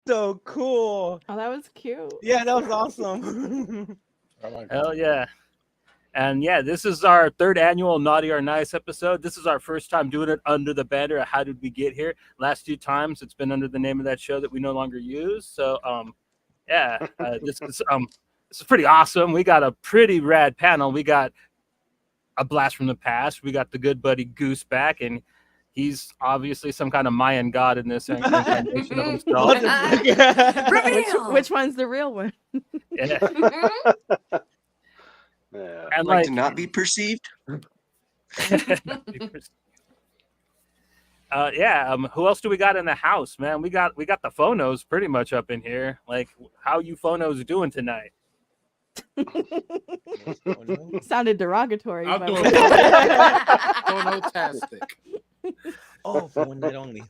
So cool. Oh, that was cute. Yeah, that was awesome. Hell yeah. And yeah, this is our third annual Naughty or Nice episode. This is our first time doing it under the banner of How Did We Get Here? Last few times it's been under the name of that show that we no longer use. So this is pretty awesome. We got a pretty rad panel. We got a blast from the past. We got the good buddy Goose back, and he's obviously some kind of Mayan god in this incarnation of himself. Which one's the real one? Yeah. Yeah. And like to not be perceived. Who else do we got in the house, man? We got the phonos pretty much up in here. Like, how you phonos doing tonight? Sounded derogatory. I'm but- doing phonotastic. Oh, for one night only.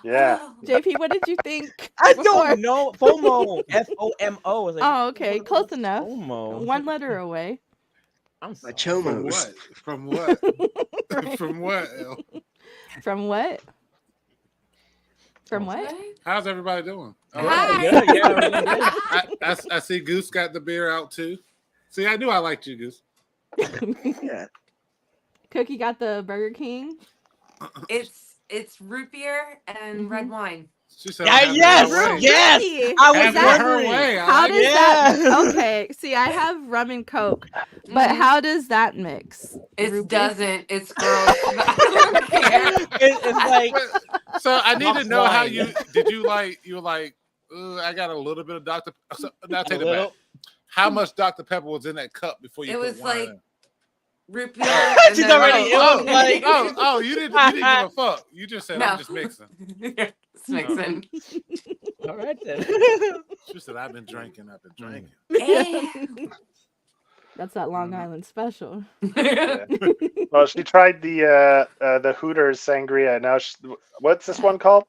Yeah. JP, what did you think? I before? don't know. FOMO. FOMO. Like, Oh, okay, close enough. FOMO. One letter away. I'm My sorry. From chomos. what? From what? From what? El? From what? From what? How's everybody doing? Hi. Yeah. I see Goose got the beer out too. See, I knew I liked you, Goose. Yeah. Cookie got the Burger King. It's root beer and red wine. She said, Yeah, "I'm having yes, her way." yes. Really? I was Having that- her wondering. way. I How like does it. that? Yeah. Okay, see, I have rum and Coke, but how does that mix? It Root beer? doesn't. It's gross. I don't care. It's like But- so I need to know how Wine. you were like, I got a little bit of Dr. So, now a take it little. back. How much Dr. Pepper was in that cup before you It put was wine like in? root beer. And She's then already- it was like- You didn't give a fuck. You just said, No. I'm just mixing. It's mixing. all right then. She said, I've been drinking. That's that Long Island special. Well, she tried the Hooters sangria. Now, what's this one called?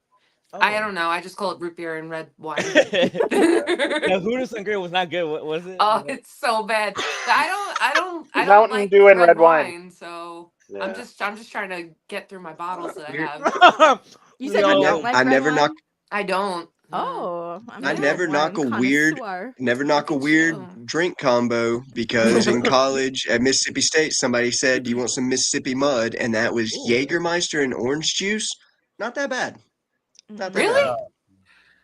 I don't know. I just call it root beer and red wine. The Hooters sangria was not good. What was it? Oh, it's so bad. I don't Mountain like Dew and red wine. So Yeah. I'm just trying to get through my bottles that I have. You said Yo, you don't like I red never wine? knock. I don't. Oh, I'm I a never red knock wine a weird- connoisseur. Never knock a weird drink combo because in college at Mississippi State, somebody said, "Do you want some Mississippi mud?" And that was Ooh. Jägermeister and orange juice. Not that bad. Not that Really? bad.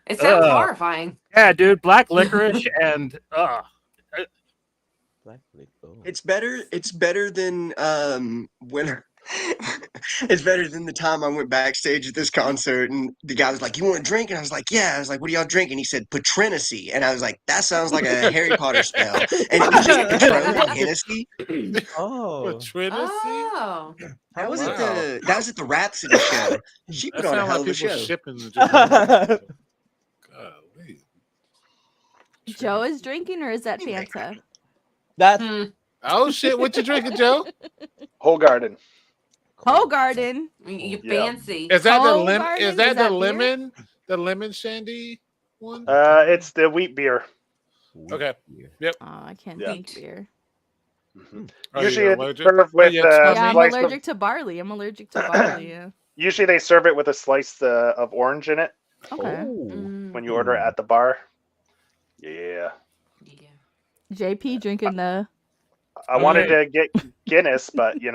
It sounds horrifying. Yeah, dude, black licorice and Black Lake, oh. It's better. It's better than when. It's better than the time I went backstage at this concert and the guy was like, "You want a drink?" And I was like, "Yeah." I was like, "What are y'all drinking?" He said, "Patrinacy," and I was like, "That sounds like a Harry Potter spell." And it was just Patron and Hennessy. Oh. Trinity? Oh. That was Wow. at the Rhapsody show. She That put on a sounds hell like of a people show. shipping the Golly. Joe is drinking, or is that Fanta? That's Hmm. Oh shit! What you drinking, Joe? Whole Garden. Whole Garden. You Yeah. fancy. Is that the Whole lemon? Garden? Is that Is the that beer? lemon? The lemon shandy one? It's the wheat beer. Okay. Oh, I can't Yeah. drink beer. Are Usually you it's allergic? served with you a Yeah, I'm slice allergic to barley. I'm allergic to barley. Yeah. Usually they serve it with a slice of orange in it Okay. Mm, when you order it at the bar. Yeah. yeah. JP drinking the. I wanted to get Guinness, but they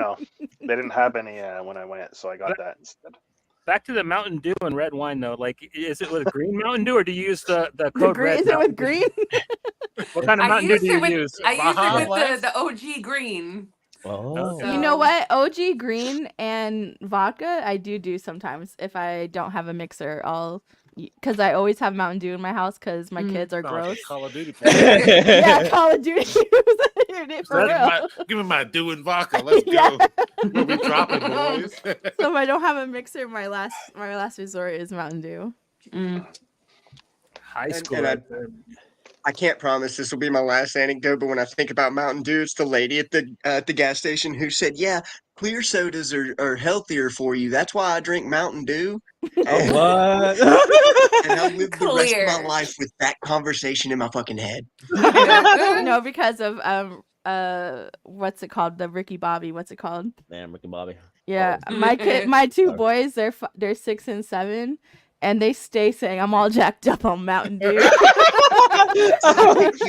didn't have any when I went, so I got that instead. back to the Mountain Dew and red wine though. Like, is it with green Mountain Dew or do you use the code green, red? is it Mountain with Dew? green? What kind of Mountain Dew do you use? I use Baja it with Blast? the OG green. oh. So- You know what? OG green and vodka, I do sometimes. If I don't have a mixer, because I always have Mountain Dew in my house because my kids are Sounds like gross. a Call of Duty. Yeah, Call of Duty. For real. Give me my Dew and vodka. Let's Yeah. go. We'll be dropping, boys. So if I don't have a mixer, my last resort is Mountain Dew. Mm. High And- school. and right there. I can't promise this will be my last anecdote, but when I think about Mountain Dew, it's the lady at the gas station who said, "Yeah, clear sodas are healthier for you. That's why I drink Mountain Dew." And, What? and I lived the rest of my Clear. life with that conversation in my fucking head. No, because of what's it called? The Ricky Bobby. What's it called? Damn, Ricky Bobby. Yeah, my two Sorry. boys, they're 6 and 7, and they stay saying I'm all jacked up on Mountain Dew. You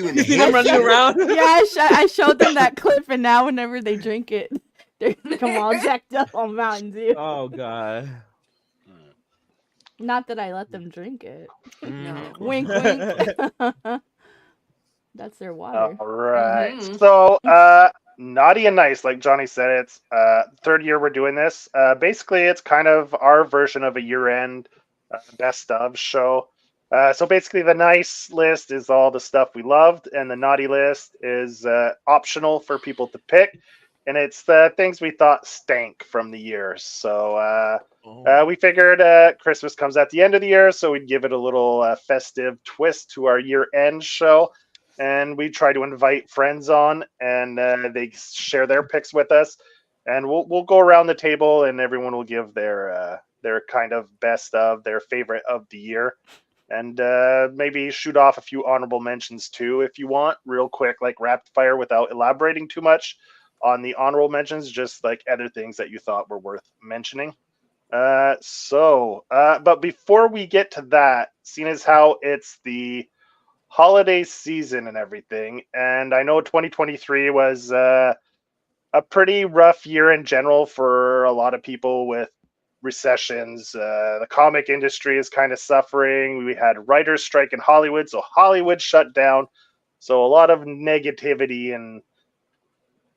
in the You see them head, running shit. around? Yeah, I showed them that clip, and now whenever they drink it, they're like, I'm all jacked up on Mountain Dew. Oh god. Not that I let them drink it. No. Wink, wink. That's their water. All right. Mhm. So, Naughty and Nice, like Johnny said, it's third year we're doing this. Basically, it's kind of our version of a year-end best of show. So basically, the nice list is all the stuff we loved, and the naughty list is optional for people to pick, and it's the things we thought stank from the year. So we figured Christmas comes at the end of the year, so we'd give it a little festive twist to our year-end show. And we try to invite friends on, and they share their picks with us, and we'll go around the table, and everyone will give their kind of best of their favorite of the year, and maybe shoot off a few honorable mentions too, if you want, real quick, like rapid fire, without elaborating too much on the honorable mentions, just like other things that you thought were worth mentioning. But before we get to that, seeing as how it's the holiday season and everything, and I know 2023 was a pretty rough year in general for a lot of people with recessions. The comic industry is kind of suffering. We had writers' strike in Hollywood, so Hollywood shut down. So a lot of negativity in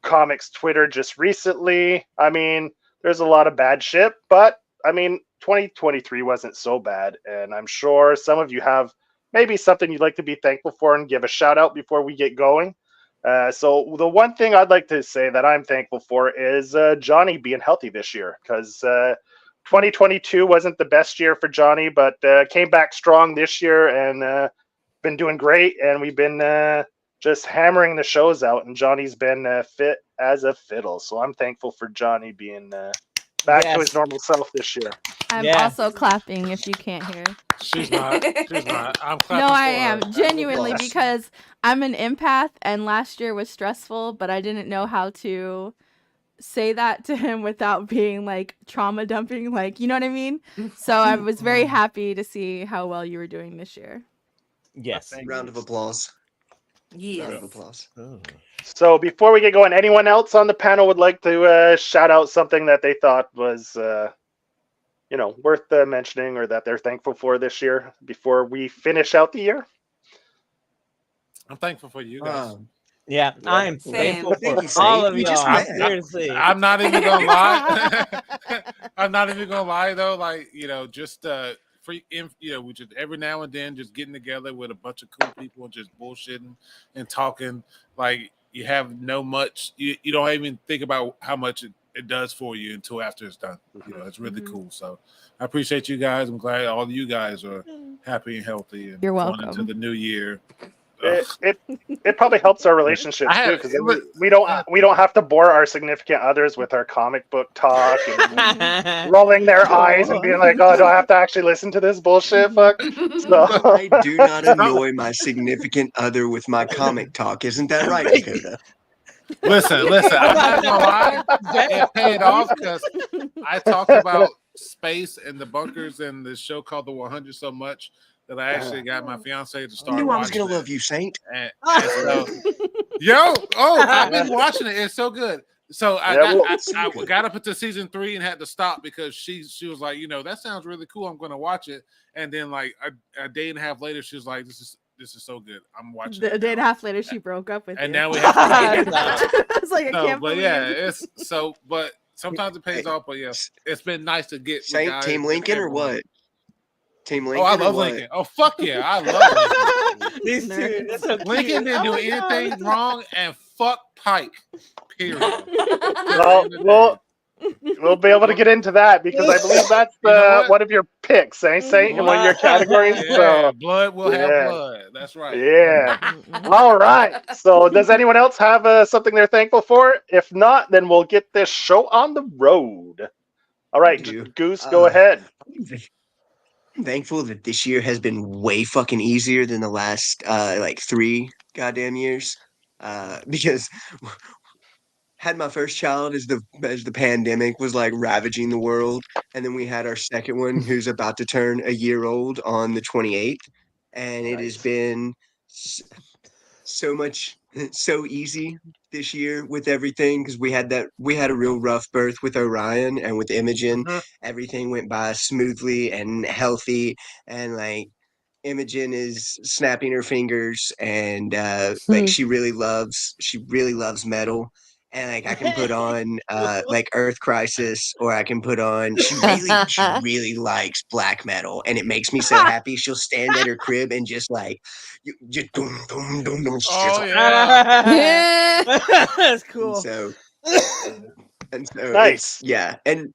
comics Twitter just recently. I mean, there's a lot of bad shit, but I mean, 2023 wasn't so bad, and I'm sure some of you have maybe something you'd like to be thankful for and give a shout out before we get going. So the one thing I'd like to say that I'm thankful for is Johnny being healthy this year, because 2022 wasn't the best year for Johnny, but came back strong this year and been doing great. And we've been just hammering the shows out, and Johnny's been fit as a fiddle. So I'm thankful for Johnny being back to his normal self this year. I'm Yeah. also clapping if you can't hear. She's not. She's not. I'm clapping. No, I for her. am genuinely, applause. because I'm an empath, and last year was stressful, but I didn't know how to say that to him without being like trauma dumping, like, you know what I mean? So I was very happy to see how well you were doing this year. Yes. Round of applause. Round of Yes. applause. Oh. So before we get going, anyone else on the panel would like to shout out something that they thought was, worth mentioning, or that they're thankful for this year before we finish out the year? I'm thankful for you guys. Yeah, I'm Same. thankful Thank for you, Saint. all of We y'all. just met. Seriously. I'm not even gonna lie. I'm not even gonna lie though. Like, just we just every now and then just getting together with a bunch of cool people and just bullshitting and talking. Like, you have no much. You don't even think about how much it does for you until after it's done. It's really cool. So I appreciate you guys. I'm glad all of you guys are happy and healthy and You're going welcome. into the new year. It probably helps our relationships too, because we don't have to bore our significant others with our comic book talk and rolling their eyes and being like, "Oh, do I have to actually listen to this bullshit?" Fuck. So I do not annoy my significant other with my comic talk. Isn't that right, Dakota? Listen. I'm not gonna lie. It paid off because I talked about space and the bunkers and the show called The 100 so much that I actually got my fiance to I start knew I was watching gonna it. love you, Saint. And so, I've been watching it. It's so good. So I got up into season 3 and had to stop because she was like, that sounds really cool. I'm going to watch it. And then like a day and a half later, she was like, this is so good. I'm watching it. A day and a half later, she broke up with And you. now we have to I was like, I can't but believe yeah, it. but sometimes it pays off. But yeah, it's been nice to get with Saint, guys Team and Lincoln or everyone. what? Team Oh, Lincoln. I or love what? Lincoln. Oh, fuck yeah, I love Lincoln. These two. That's so Lincoln cute. didn't do Oh my anything God. wrong, and fuck Pike. Period. well, We'll be able to get into that because I believe that's You know what? one of your picks, eh, Saint, in one of your categories. Yeah, So, blood will have yeah. blood. That's right. yeah. Mm-mm. All right. So, does anyone else have something they're thankful for? If not, then we'll get this show on the road. All right, do. Goose, go ahead. I'm thankful that this year has been way fucking easier than the last like 3 goddamn years. Because had my first child as the pandemic was like ravaging the world, and then we had our second one who's about to turn a year old on the 28th, and it has Nice. been so much so easy this year with everything because we had a real rough birth with Orion, and with Imogen Mhm. everything went by smoothly and healthy, and like Imogen is snapping her fingers, and like she really loves metal, and like I can put on like Earth Crisis, or I can put on she really likes black metal, and it makes me so happy. She'll stand at her crib and just like just boom boom boom boom. She's just Oh like, yeah. That's and cool. so Nice. and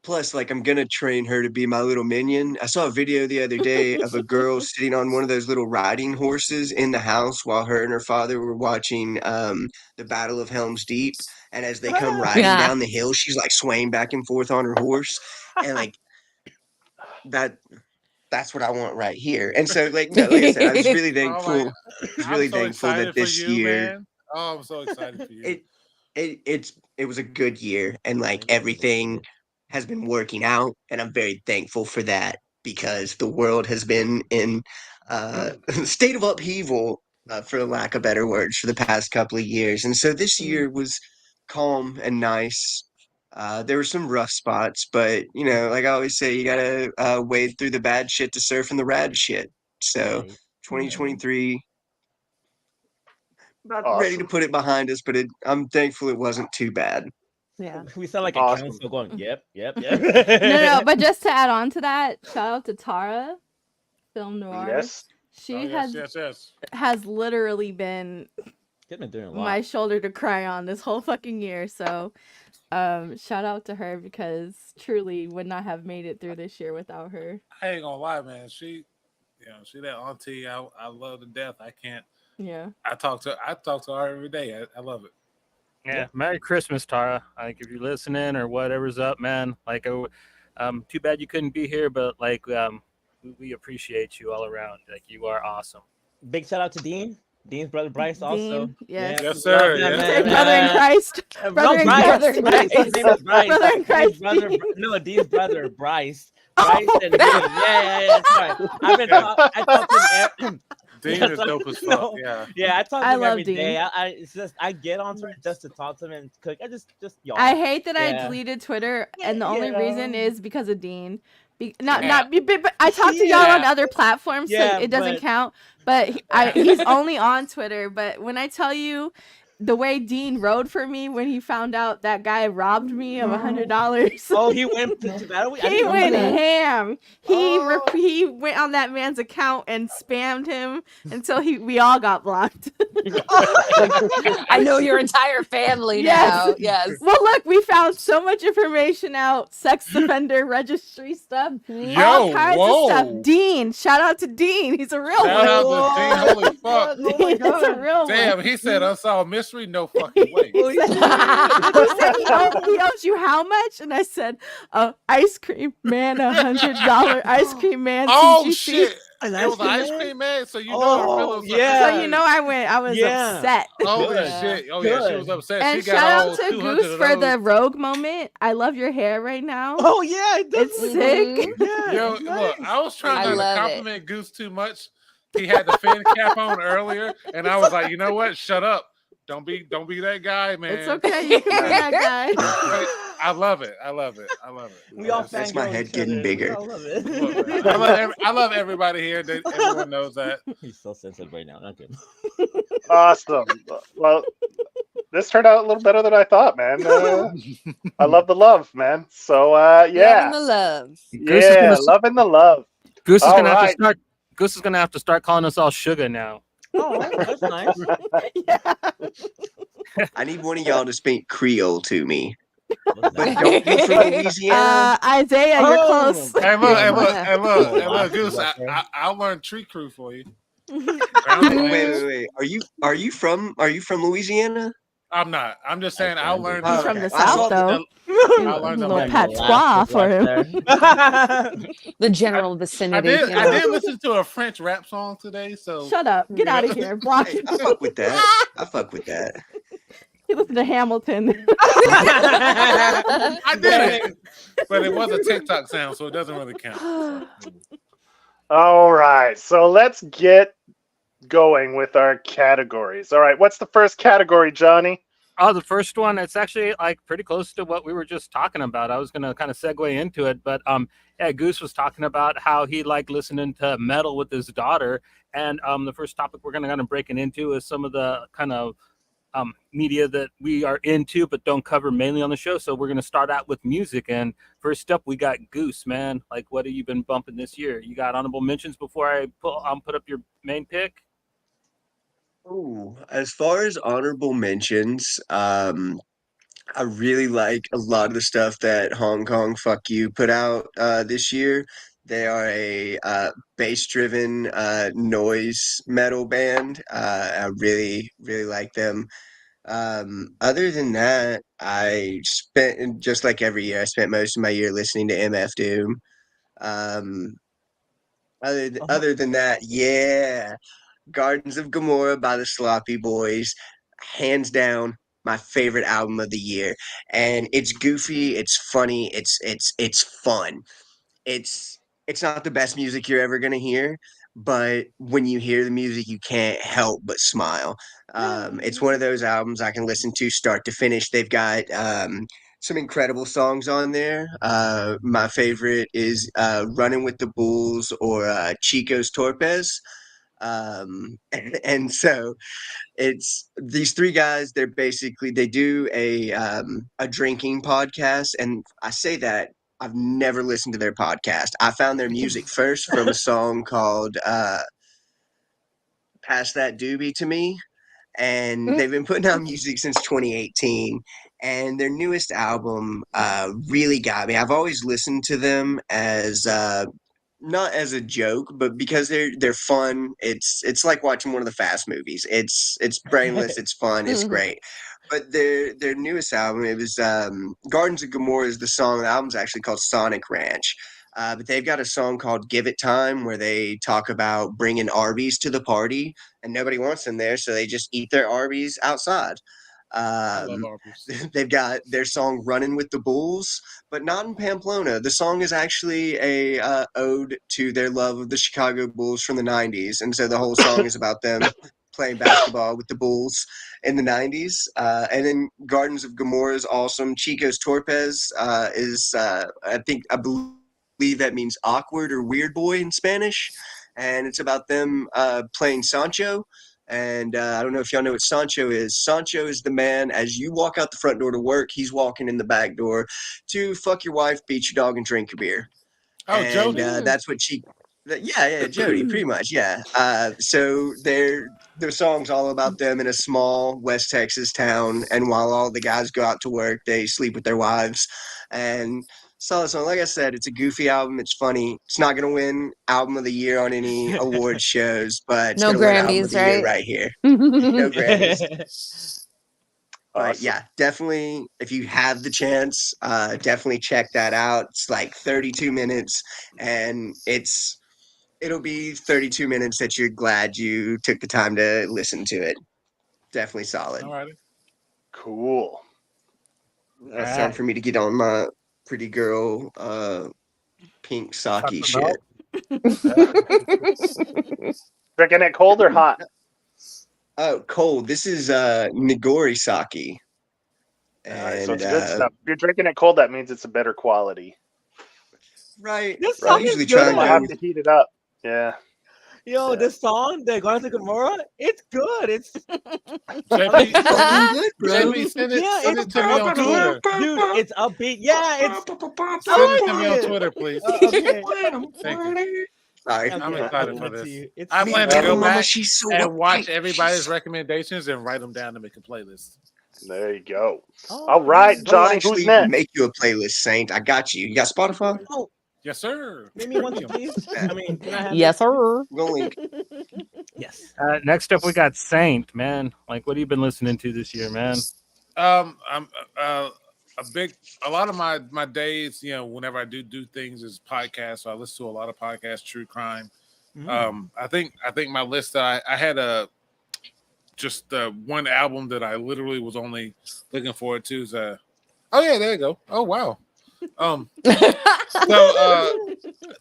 plus, like, I'm gonna train her to be my little minion. I saw a video the other day of a girl sitting on one of those little riding horses in the house while her and her father were watching the Battle of Helm's Deep. And as they come riding down the hill, she's like swaying back and forth on her horse. And like that's what I want right here. And so like no, like I said, I was really Oh my! I'm so thankful that excited for this you, year man. Oh, I'm so excited for you. it was a good year, and like everything has been working out, and I'm very thankful for that because the world has been in state of upheaval, for lack of better words, for the past couple of years, and so this year was calm and nice. There were some rough spots, but you know, like I always say, you gotta wade through the bad shit to surf in the rad shit. So Right. 2023, not ready to Awesome. put it behind us, but I'm thankful it wasn't too bad. Yeah. We sound like a Awesome. council going, yep. No, but just to add on to that, shout out to Tara, Film Noir. Yes. She Oh, yes. has literally been She's been doing a lot. my shoulder to cry on this whole fucking year. So, shout out to her because truly would not have made it through this year without her. I ain't gonna lie, man. She that auntie I love to death. I can't. Yeah. I talk to her every day. I love it. Yeah, Merry Christmas, Tara. I think if you're listening or whatever's up, man. Like, too bad you couldn't be here, but like, we appreciate you all around. Like, you are awesome. Big shout out to Dean. Dean's brother Bryce also. Dean, yes. Yes, sir. Love that Yes, Say sir. brother in Christ. Brother in Bryce. Christ. His name is Bryce. Brother in Christ. Dean's brother Bryce. Bryce and Dean. Yeah. That's right. I talk to him. Dean is dope as fuck. Yeah. Yeah, I talk to I him love every Dean. day. It's just I get on Twitter just to talk to him and cook. I just y'all. I hate that I Yeah. deleted Twitter, and the only Yeah. reason is because of Dean. But I talk to y'all Yeah. on other platforms, so Yeah, it doesn't but- count. But he's only on Twitter. But when I tell you the way Dean rode for me when he found out that guy robbed me of $100. Oh, he went to battle. He went ham. Oh. He went on that man's account and spammed him until we all got blocked. I know your entire family Yes. now. Yes. Well, look, we found so much information out, sex offender registry stuff, all kinds of stuff. Dean, shout out to Dean. He's a real Shout one. out to Dean. Holy fuck. Dean is a real Damn, one. he said unsolved mystery. No fucking way. He said he owes you how much? And I said, ice cream man, $100 ice cream man. Oh TGC. shit! It was an ice cream man, so you know her feelings. yeah. So you know I was Yeah. upset. Holy Good. shit! Oh yeah, she Good. was upset. And She shout got out to 200 Goose of for those. the rogue moment. I love your hair right now. Oh yeah, it does It's look sick. good. Yeah, Yo, it's look, nice. I was trying I not to love it. compliment Goose too much. He had the fin cap on earlier, and I was like, you know what? Shut up. Don't be that guy, man. It's okay. You can be that guy. I love it. We all That's my fangirl head each getting other. bigger. I love it. Look, man, I love everybody here. Everyone knows that. He's so sensitive right now. Not good. Awesome. Well, this turned out a little better than I thought, man. I love the love, man. So yeah, Loving the love. Goose is yeah, gonna- loving the love. Goose is All gonna have to right. start. Goose is gonna have to start calling us all sugar now. Oh, that's nice. Yeah. I need one of y'all to speak Creole to me. What's But that? don't be from Louisiana. Isaiah, you're Oh, close. Hey, look, hey, look, Yeah. hey, look, hey, Oh, look, Goose. okay. I'll learn Tree Crew for you. Ground Wait, Plans. wait, wait. Are you from Louisiana? I'm not. I'm just saying I'll Icelandic. learn He's Oh, from okay. the I South, saw that. though. I'll learn the Little Got no lingo. patois laughs for him. left The general I vicinity. did. You I know. did listen to a French rap song today. So Shut up. Get you out know, of here. Block Hey, him. I fuck with that. I fuck with that. He listened to Hamilton. I did it, but it was a TikTok sound, so it doesn't really count. All right, so let's get going with our categories. All right, what's the first category, Johnny? Oh, the first one, it's actually like pretty close to what we were just talking about. I was gonna kind of segue into it, but yeah, Goose was talking about how he liked listening to metal with his daughter, and the first topic we're gonna kind of breaking into is some of the kind of media that we are into but don't cover mainly on the show. So we're gonna start out with music, and first up we got Goose, man. Like, what have you been bumping this year? You got honorable mentions before I put up your main pick? Ooh, as far as honorable mentions, I really like a lot of the stuff that Hong Kong Fuck You put out this year. They are a bass-driven noise metal band. I really, really like them. Other than that, I spent just like every year. I spent most of my year listening to MF Doom. Um, other than that, yeah, Gardens of Gomorrah by the Sloppy Boys, hands down my favorite album of the year. And it's goofy, it's funny, it's fun. It's not the best music you're ever gonna hear, but when you hear the music, you can't help but smile. It's one of those albums I can listen to start to finish. They've got some incredible songs on there. My favorite is "Running with the Bulls" or "Chico's Torpes." And so it's these three guys. They're basically they do a drinking podcast, and I say that I've never listened to their podcast. I found their music first from a song called "Pass That Doobie to Me," and they've been putting out music since 2018. And their newest album really got me. I've always listened to them as not as a joke, but because they're fun. It's like watching one of the Fast movies. It's brainless. It's fun. It's great. But their newest album, it was Gardens of Gomorrah is the song. The album's actually called Sonic Ranch. But they've got a song called "Give It Time" where they talk about bringing Arby's to the party, and nobody wants them there, so they just eat their Arby's outside. I love Um, Arby's. they've got their song "Running with the Bulls," but not in Pamplona. The song is actually a ode to their love of the Chicago Bulls from the '90s, and so the whole song is about them playing basketball with the Bulls in the '90s. And then Gardens of Gomorrah is awesome. Chico's Torpes is I believe that means awkward or weird boy in Spanish, and it's about them playing Sancho. And I don't know if y'all know what Sancho is. Sancho is the man, as you walk out the front door to work, he's walking in the back door to fuck your wife, beat your dog, and drink your beer. Oh, And Jody. that's what she. Yeah, Jody, pretty much, yeah. So their song's all about them in a small West Texas town, and while all the guys go out to work, they sleep with their wives. And solid song. Like I said, it's a goofy album. It's funny. It's not gonna win album of the year on any award shows, but it's No gonna win album of Grammys, the year right? right here. No Grammys. But Awesome. yeah, definitely. If you have the chance, definitely check that out. It's like 32 minutes, and it'll be 32 minutes that you're glad you took the time to listen to it. Definitely solid. All righty. Cool. That's time for me to get on my pretty girl pink sake shit. Drinking it cold or hot? Oh, cold. This is Nigori sake. So And it's good stuff. If you're drinking it cold, that means it's a better quality. right. This I song usually is try good. and I'll go have with to heat it up. Yeah. Yo, this song, the Gardens of Gomorrah, it's good. It's JP, good, JP, send it to me on Twitter. dude, it's upbeat. Yeah, it's Send it to I me like on it. Twitter, please. Okay. Thank you. Sorry. I'm Okay, excited I'll for send it to this. you. It's I Me plan to too, go Mama. back She's so and watch right. everybody's recommendations and write them down to make a playlist. There you go. Oh, All right, I'll Johnny, actually who's next? make you a playlist, Saint. I got you. You got Spotify? Oh, Yes, sir. give me one, please. I mean, can I have Yes, it? sir. Go link. Yes. Next up, we got Saint. Man, like, what have you been listening to this year, man? I'm a lot of my days, whenever I do things is podcasts. So I listen to a lot of podcasts, true crime. I think my list, I had just one album that I literally was only looking forward to is oh yeah, there you go. Oh wow. So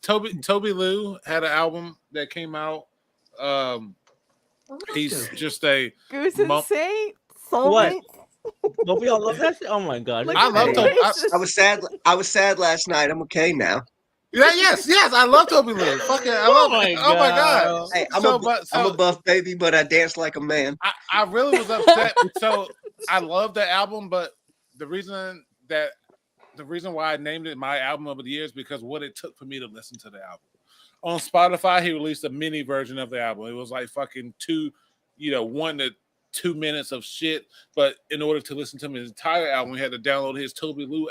Toby Lou had an album that came out. He's just a Goose and Saint. What? Soulmate. Don't we all love that shit? Oh my god. Look I at love the Toby. faces. I was sad. I was sad last night. I'm okay now. Yes, I love Toby Lou. Fuck it, I Oh love my it. Oh my god. Hey, I'm So- a buff baby, but I dance like a man. I really was upset. So I love the album, but the reason why I named it my album of the year is because what it took for me to listen to the album. On Spotify, he released a mini version of the album. It was like fucking 1 to 2 minutes of shit. But in order to listen to his entire album, he had to download his Toby Lou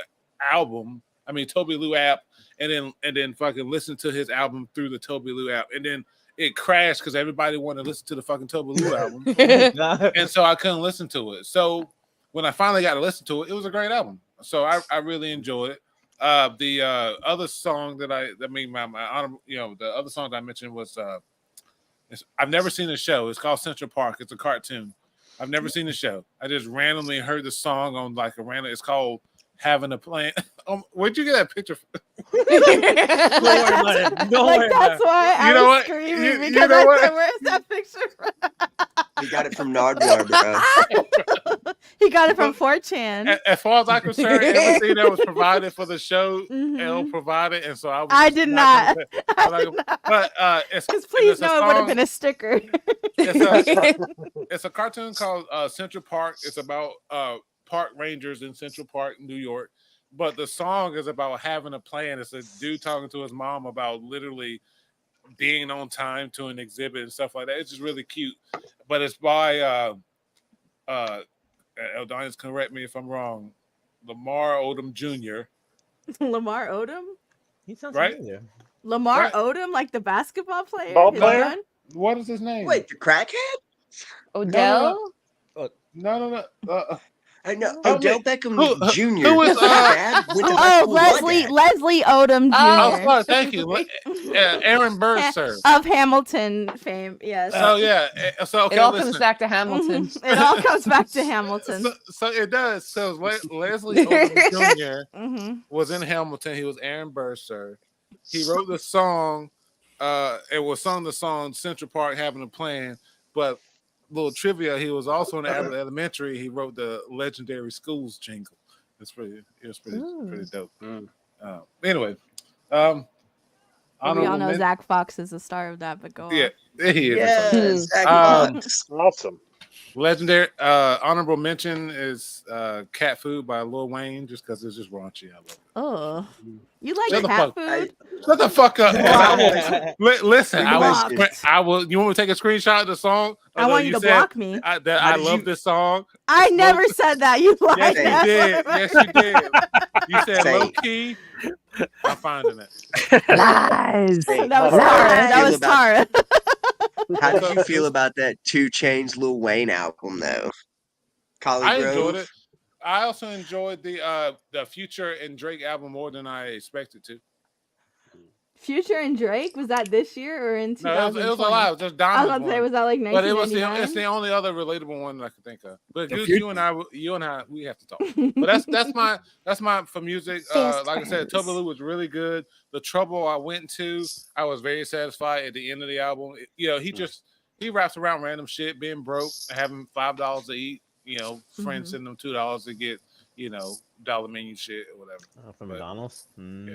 app, and then fucking listen to his album through the Toby Lou app. And then it crashed because everybody wanted to listen to the fucking Toby Lou album. And so I couldn't listen to it. So when I finally got to listen to it, it was a great album. So I really enjoyed it. The other song that my honor, the other song that I mentioned was I've never seen the show. It's called Central Park. It's a cartoon. I've never seen the show. I just randomly heard the song on like a random. It's called Having a Plan. Where'd you get that picture from? Don't worry about it. Don't worry about That's it. why I You know was what? screaming You because know I what? said, "Where's that picture from?" He got it from Nardwar, bro. He got it from 4chan. As far as I'm concerned, everything that was provided for the show, Mhm. L provided, and so I was. I just did not not. gonna say- I I'm not did gonna- not. But it's Because and please it's a no, it would have song- been a sticker. It's a cartoon called Central Park. It's about park rangers in Central Park, New York. But the song is about having a plan. It's a dude talking to his mom about literally being on time to an exhibit and stuff like that. It's just really cute. But it's by Eldonius, correct me if I'm wrong, Lamar Odom Jr. Lamar Odom? He sounds Right? familiar. Lamar Right. Odom, like the basketball player? Ball His player? son? What is his name? Wait, the crackhead? Odell? No. I know. Help Odell me. Beckham Who Jr. is, His dad went to high Oh, school with my dad. Leslie Odom Jr. Oh, sorry, thank you. Aaron Burr, sir. Of Hamilton fame, yes. So yeah, so okay, It all listen. comes back to Hamilton. Mhm. It all comes back to Hamilton. So it does. So Leslie Odom Jr. hmm was in Hamilton. He was Aaron Burr, sir. He wrote the song. It was sung the song Central Park Having a Plan. But little trivia, he was also in Abbott Elementary. He wrote the legendary Schools jingle. It was pretty dope. Anyway, We all honorable know men- Zach Fox is the star of that, but go on. Yeah, he is. Yeah, Zach Um, Fox. Awesome. Legendary honorable mention is Cat Food by Lil Wayne, just because it's just raunchy. I love it. Oh, you like Shut the cat fuck- food? Shut the fuck up. Listen, Blocked. I will. You want me to take a screenshot of the song? I want you to block me. I How did love you- this song. I never said that. You lied. Yes, you did. Yes, you did. You said Say. low key. I'm finding it. Lies. Hey, That was how Tara. did you That feel was about- Tara. How did you feel about that 2 Chainz Lil Wayne album, though? Collie I Grove? enjoyed it. I also enjoyed the Future and Drake album more than I expected to. Future and Drake, was that this year or in No, 2020? it was a lot. It was just I was Diamond. about to say, was that like But it was 1999? it's the only other relatable one that I can think of. But The Goose, Future- you and I, we have to talk. But that's my for music. Fast Like I said, friends. Toby Lou was really good. The Trouble I went to, I was very satisfied at the end of the album. He raps around random shit, being broke, having $5 to eat. Friends send them $2 to get dollar menu shit or whatever. From But- McDonald's.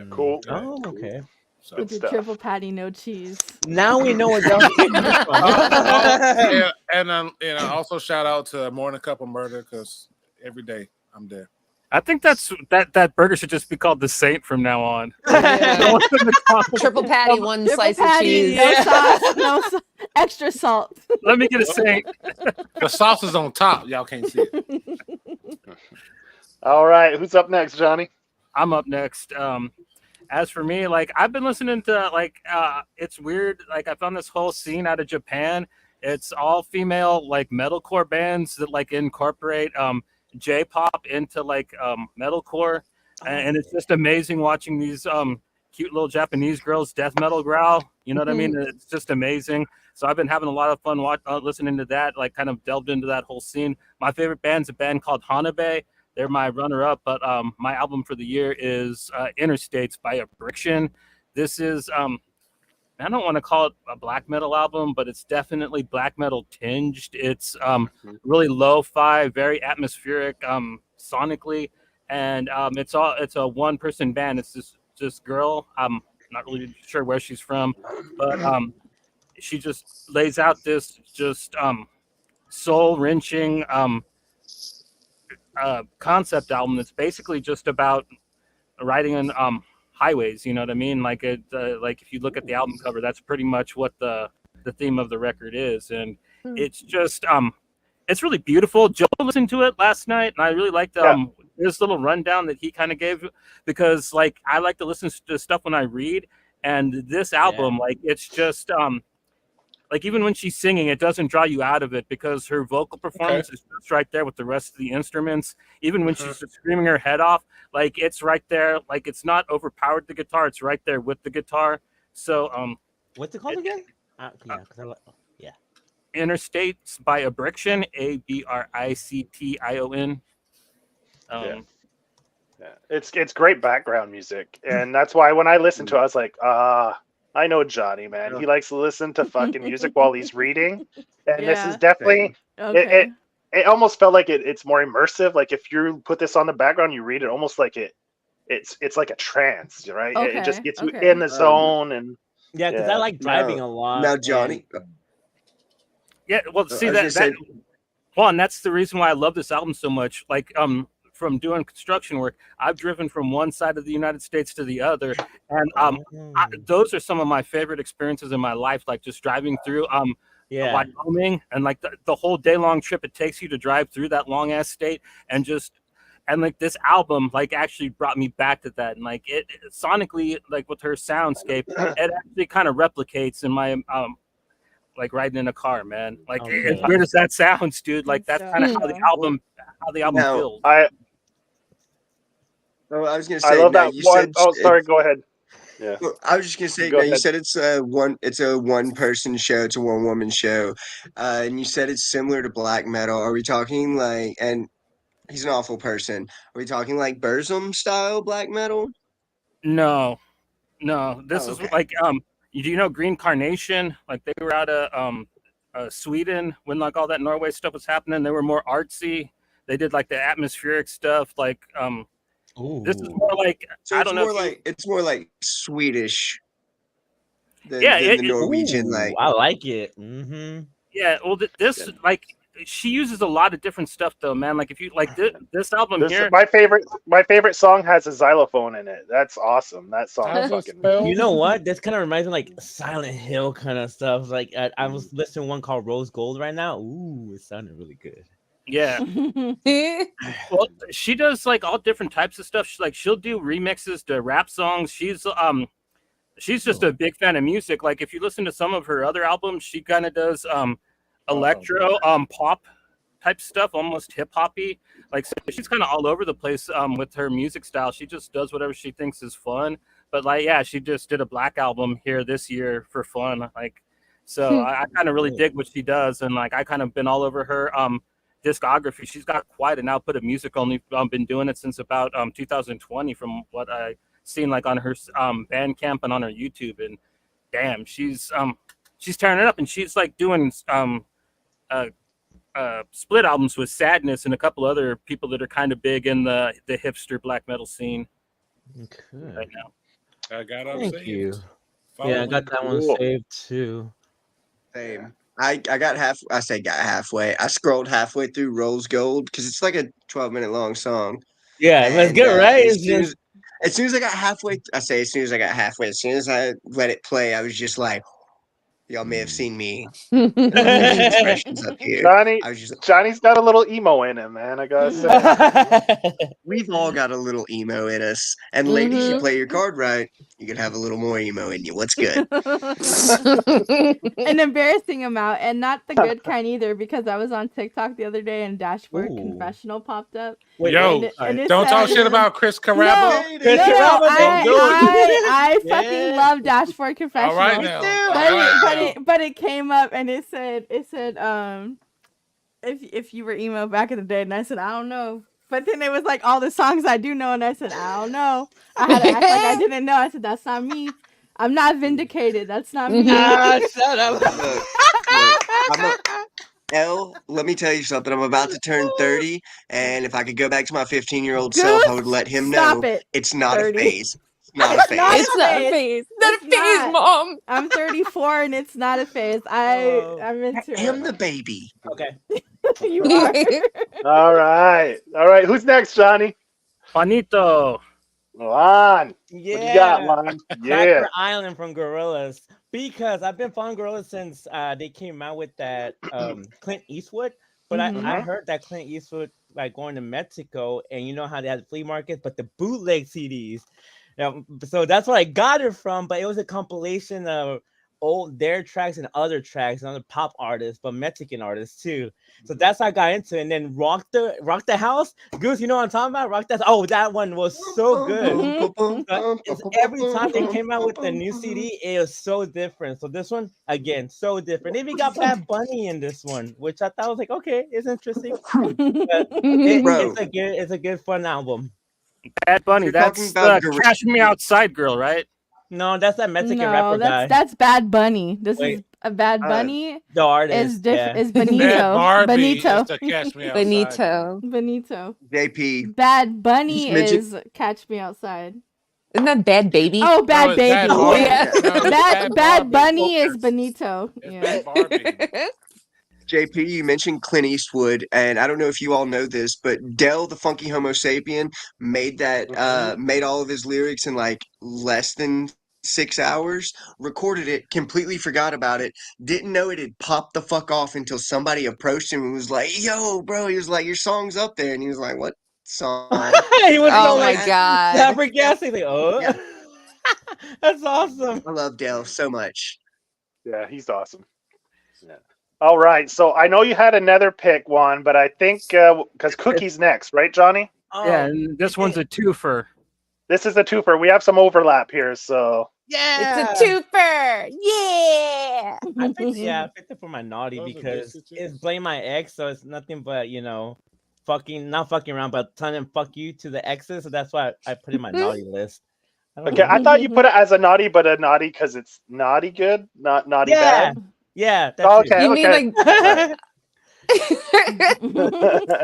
Cool. Oh, okay. So. With the stuff. triple patty, no cheese. Now we know what y'all And also shout out to More Than a Cup of Murder because every day I'm there. I think that burger should just be called the Saint from now on. Triple patty, one Triple slice patty, of cheese. no sauce, extra salt. Let me get a Saint. The sauce is on top. Y'all can't see it. All right, who's up next, Johnny? I'm up next. As for me, like I've been listening to it's weird. Like I found this whole scene out of Japan. It's all female like metalcore bands that like incorporate J-pop into like metalcore, and it's just amazing watching these cute little Japanese girls death metal growl. You know what I mean? It's just amazing. So I've been having a lot of fun listening to that. Like kind of delved into that whole scene. My favorite band's a band called Hanabe. They're my runner-up, but my album for the year is Interstates by Abriction. This is, I don't want to call it a black metal album, but it's definitely black metal tinged. It's really lo-fi, very atmospheric sonically, and it's a one-person band. It's this girl. I'm not really sure where she's from, but she just lays out this just soul-wrenching concept album that's basically just about riding on highways. You know what I mean? Like like if you look at the album cover, that's pretty much what the theme of the record is, and it's just it's really beautiful. Joe listened to it last night, and I really liked this little rundown that he kind of gave, because like I like to listen to stuff when I read, and this album like it's just like even when she's singing, it doesn't draw you out of it because her vocal performance is just right there with the rest of the instruments. Even when she's just screaming her head off, like it's right there. Like it's not overpowered the guitar; it's right there with the guitar. So, what's it called again? Interstates by Abriction, Abriction. It's great background music, and that's why when I listened to it, I was like, I know Johnny, man. He likes to listen to fucking music while he's reading, and this is definitely it almost felt like it's more immersive. Like if you put this on the background, you read it almost like it's like a trance, right? It just gets you in the zone, and because I like driving a lot. Now, Johnny. Well, see and that's the reason why I love this album so much. Like from doing construction work, I've driven from one side of the United States to the other, and those are some of my favorite experiences in my life. Like just driving through Wyoming, and like the whole day long trip it takes you to drive through that long ass state, and like this album like actually brought me back to that, and like it sonically, like with her soundscape, it actually kind of replicates in my like riding in a car, man. Like as weird as that sounds, dude, like that's kind of how the album feels. I was gonna say. I love that one. Sorry, go ahead. Yeah, I was just gonna say. You said it's a one person show. It's a one woman show, and you said it's similar to black metal. Are we talking like? And he's an awful person. Are we talking like Burzum style black metal? No. This is like do you know Green Carnation? Like they were out of Sweden when like all that Norway stuff was happening. They were more artsy. They did like the atmospheric stuff. Like this is more like it's more like Swedish than the Norwegian. Like I like it. Mm-hmm. Yeah, well, this like she uses a lot of different stuff though, man. Like if you like this album here, my favorite song has a xylophone in it. That's awesome. That song is fucking. You know what? This kind of reminds me like Silent Hill kind of stuff. Like I was listening to one called Rose Gold right now. Ooh, it sounded really good. Yeah. Well, she does like all different types of stuff. She'll do remixes to rap songs. She's just a big fan of music. Like if you listen to some of her other albums, she kind of does electro pop type stuff, almost hip hoppy. Like so she's kind of all over the place with her music style. She just does whatever she thinks is fun. But like she just did a black album here this year for fun. Like so I kind of really dig what she does, and like I kind of been all over her discography. She's got quite an output of music. Only been doing it since about 2020 from what I seen like on her Bandcamp and on her YouTube, and damn, she's tearing it up, and she's like doing split albums with Sadness and a couple other people that are kind of big in the hipster black metal scene right now. I got Thank you. Yeah, I got that one saved too. Same. I got halfway. I scrolled halfway through Rose Gold because it's like a 12-minute long song. Yeah, that's good, right? As soon as I got halfway, as soon as I let it play, I was just like, Y'all may have seen me do facial expressions up here. Johnny, I was just Johnny's got a little emo in him, man. I gotta say. we've all got a little emo in us. And ladies, you play your card right, you can have a little more emo in you. What's good? An embarrassing amount, and not the good kind either, because I was on TikTok the other day and Dashboard Ooh. Confessional popped up. Wait, Yo, and it don't talk said- shit about Chris No, Carrabba. Chris no, Carrabba, don't do it. I fucking Yeah. love Dashboard Confessional. All right now. too. All right now. But it came up and it said if you were emo back in the day, and I said I don't know. But then it was like all the songs I do know, and I said I don't know. I had to act like I didn't know. I said that's not me. I'm not vindicated. That's not me. Shut up. Elle, let me tell you something. I'm about to turn 30, and if I could go back to my 15-year-old Goose, self, I would let him stop know it. it's not 30. a phase. It's not a phase. not It's not a phase. Not a It's phase, not. Mom. I'm 34 and it's not a phase. I'm into I am it. the baby. Okay. You are. All right. Who's next, Johnny? Juanito. Lon. Yeah. What you got, Lon? Yeah. Cracker Island from Gorillaz, because I've been following Gorillaz since they came out with that Clint Eastwood. But I heard that Clint Eastwood like going to Mexico, and you know how they had the flea markets, but the bootleg CDs. So that's where I got it from. But it was a compilation of their tracks and other tracks and other pop artists, but Mexican artists too. So that's how I got into it. And then Rock the House. Goose, you know what I'm talking about? Rock that. Oh, that one was so good. Every time they came out with the new CD, it was so different. So this one, again, so different. They even got Bad Bunny in this one, which I thought was like, okay, it's interesting. But it's a good fun album. Bad Bunny. You're That's talking about the Cash Me Outside girl, right? No, that's that Mexican No, rapper guy. that's Bad Bunny. This Wait. is a Bad Bunny. The artist. Is Yeah. is Bad Benito. Barbie Benito. is the Catch Me Outside. Benito. Benito. JP. Bad Bunny Just mention- is Catch Me Outside. Isn't that Bad Baby? Oh, No, Bad it's Bad Baby. Barbie. Yeah. No, it's Bad Barbie. Bunny is Benito. It's Yeah. Bad Barbie. JP, you mentioned Clint Eastwood, and I don't know if you all know this, but Del, the Funky Homo Sapien, made that made all of his lyrics in like less than 6 hours, recorded it, completely forgot about it, didn't know it had popped the fuck off until somebody approached him and was like, "Yo, bro," he was like, "Your song's up there," and he was like, "What song?" He was Oh so my like God. flabbergasted. Like, oh, Yeah. that's awesome. I love Del so much. Yeah, he's awesome. Yeah. All right. So I know you had another pick, one, but I think because Cookie's next, right, Johnny? Oh, Yeah, and this one's a twofer. This is a twofer. We have some overlap here, so yeah. It's a twofer. Yeah. I picked it for my naughty Those are because good it's Blame My Ex, so it's nothing but not fucking around, but telling him fuck you to the exes. So that's why I put it in my naughty list. okay. I thought you put it as a naughty, but a naughty because it's naughty good, not naughty bad. Yeah, that's Oh, okay. You mean like He's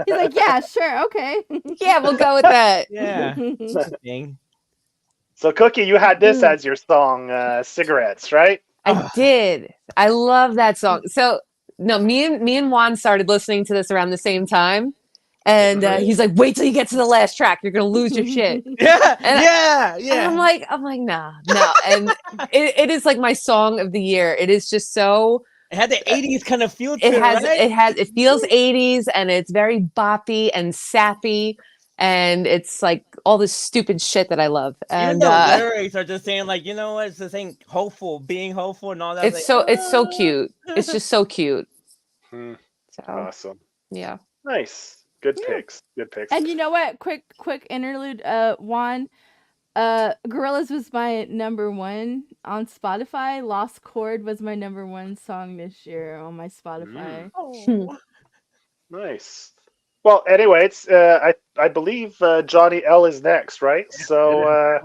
like, yeah, sure, okay. yeah, we'll go with that. yeah. Thing. So Cookie, you had this as your song, "Cigarettes," right? I did. I love that song. So no, me and Juan started listening to this around the same time. And he's like, wait till you get to the last track. You're gonna lose your shit. Yeah, And yeah. And I'm like, nah. And it is like my song of the year. It is just so. It had the 80s kind of feel to It it, has. right? It feels 80s, and it's very boppy and sappy, and it's like all this stupid shit that I love. Even And the lyrics are just saying like, you know what? It's just saying being hopeful, and all that. it's so cute. It's just so cute. Hmm. So Awesome. yeah. Nice. Good picks. Good picks. And you know what? Quick interlude. Juan, Gorillaz was my number one on Spotify. Lost Chord was my number one song this year on my Spotify. Nice. Well, anyway, it's I believe Johnny L is next, right? So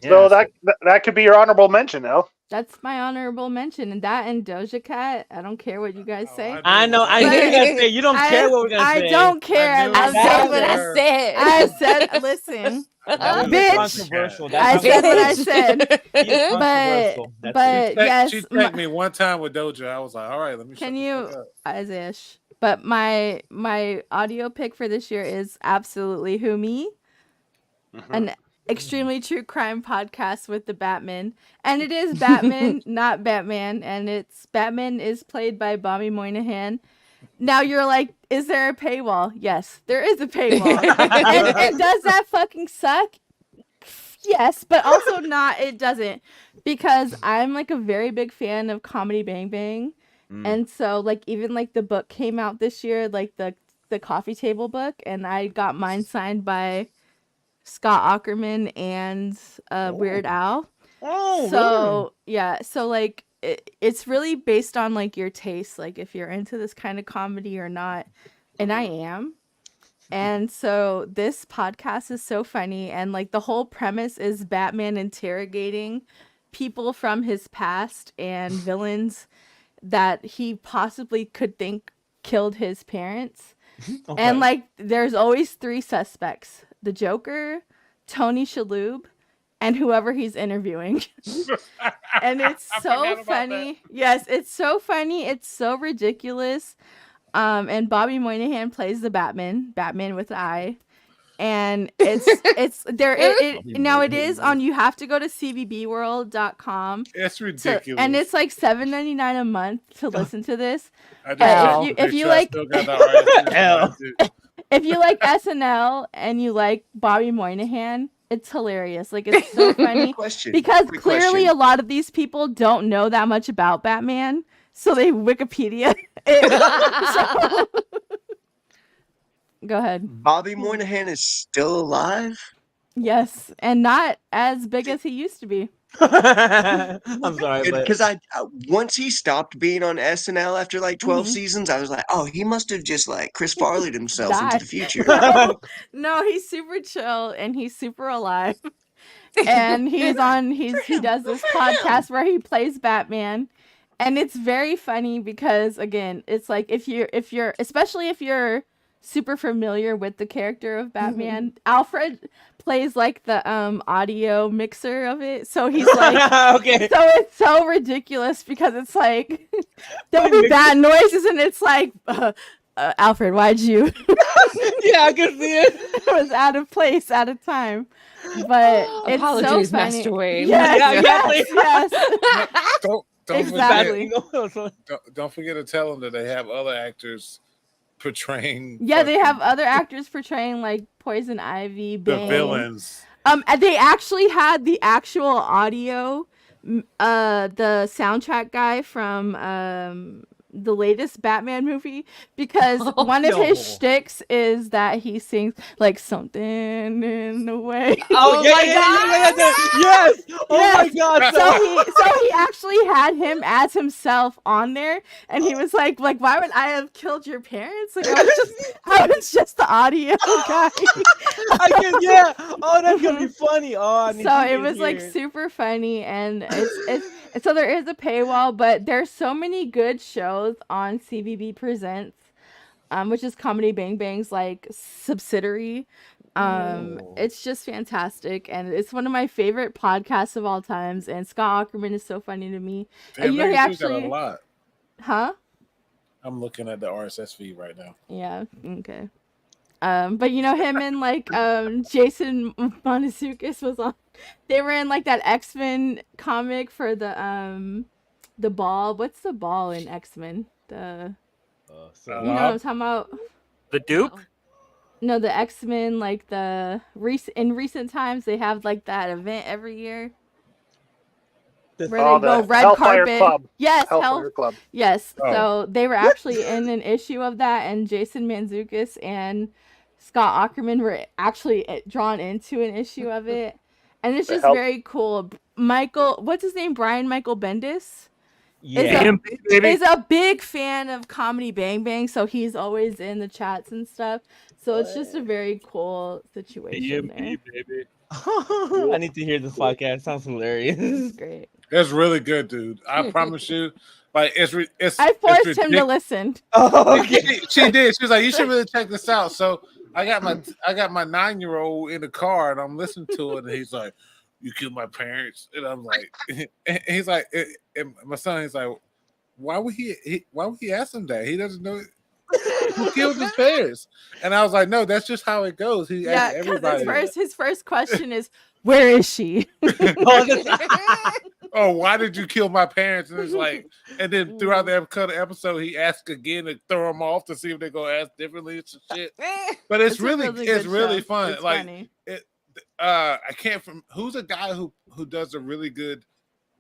so that could be your honorable mention, L. That's my honorable mention, and that and Doja Cat. I don't care what you guys say. I know. I knew you were gonna say you don't care what we're gonna say. I don't care. I love said Doja. what I said. I said, listen, bitch. Controversial. I said what I said. Controversial. But yes, She tagged me one time with Doja. I was like, all right, let me. Can you, Isaiah? But my audio pick for this year is absolutely Who Me, and extremely true crime podcast with the Batman, and it is Batman, not Batman, and it's Batman is played by Bobby Moynihan. Now you're like, is there a paywall? Yes, there is a paywall. and does that fucking suck? Yes, but also not. It doesn't, because I'm like a very big fan of Comedy Bang Bang, and so like even like the book came out this year, like the coffee table book, and I got mine signed by Scott Aukerman and Weird Al. Oh, so yeah, so like it's really based on like your taste, like if you're into this kind of comedy or not, and I am. And so this podcast is so funny, and like the whole premise is Batman interrogating people from his past and villains that he possibly could think killed his parents. Okay. And like there's always 3 suspects: the Joker, Tony Shalhoub, and whoever he's interviewing. And it's so funny. Yes, it's so funny. It's so ridiculous. And Bobby Moynihan plays the Batman with an I. And it's there. Now it is on. You have to go to cbbworld.com. It's ridiculous. And it's like $7.99 a month to listen to this. If you like, if you like SNL and you like Bobby Moynihan, it's hilarious. Like, it's so funny. Because clearly a lot of these people don't know that much about Batman, so they Wikipedia it. Go ahead. Bobby Moynihan is still alive? Yes, and not as big as he used to be. I'm sorry, but Because I once he stopped being on SNL after like 12 seasons, I was like, oh, he must have just like Chris Farley'd himself into the future. No, he's super chill and he's super alive. And he does this podcast where he plays Batman. And it's very funny because, again, it's like if you're especially if you're super familiar with the character of Batman, Alfred plays like the audio mixer of it, so he's like okay. So it's so ridiculous because it's like there'll be bad noises and it's like Alfred, why'd you yeah, I can see it. It was out of place, out of time, but it's Apologies, so funny. Master Wayne. Yes. Don't Exactly. don't forget to tell them that they have other actors portraying. Yeah, they have other actors portraying like Poison Ivy, Bane. The villains. They actually had the actual audio, the soundtrack guy from the latest Batman movie, because one of his shticks is that he sings like something in the way. Oh my god! Yes! Oh my god! So he actually had him as himself on there, and he was like, why would I have killed your parents? Like, I was just the audio guy. Oh, that's gonna be funny. So it was like super funny, and it's so there is a paywall, but there's so many good shows on CBB Presents, which is Comedy Bang Bang's like subsidiary. It's just fantastic, and it's one of my favorite podcasts of all times. And Scott Aukerman is so funny to me. And, he actually got a lot. Huh? I'm looking at the RSS feed right now. Yeah. Okay. But him and like Jason Monosuchis was on. They were in like that X-Men comic for the ball. What's the ball in X-Men? You know what I'm talking about? The Duke? No, the X-Men, like in recent times they have like that event every year. Where they go red Hellfire carpet. Club. Yes, Hellfire Club. Yes. So they were actually in an issue of that, and Jason Mantzoukas and Scott Aukerman were actually drawn into an issue of it. And it's just very cool. What's his name? Brian Michael Bendis? Yeah. Is a big fan of Comedy Bang Bang, so he's always in the chats and stuff. So it's just a very cool situation there. Baby. I need to hear this podcast. It sounds hilarious. It's great. It's really good, dude. I promise you. Like it's I forced him to listen. Oh, okay. She did. She was like, "You should really check this out." So I got my 9-year-old in the car, and I'm listening to it, and he's like, "You killed my parents," and I'm like, he's like, and my son, he's like, why would he ask him that? He doesn't know who killed his parents. And I was like, no, that's just how it goes. He asked everybody. His first question is, Where is she? Oh, why did you kill my parents? And it's like, and then throughout the episode, he asks again to throw them off to see if they're gonna ask differently and shit. But it's really good fun. It's like funny. it, I can't from who's a guy who does a really good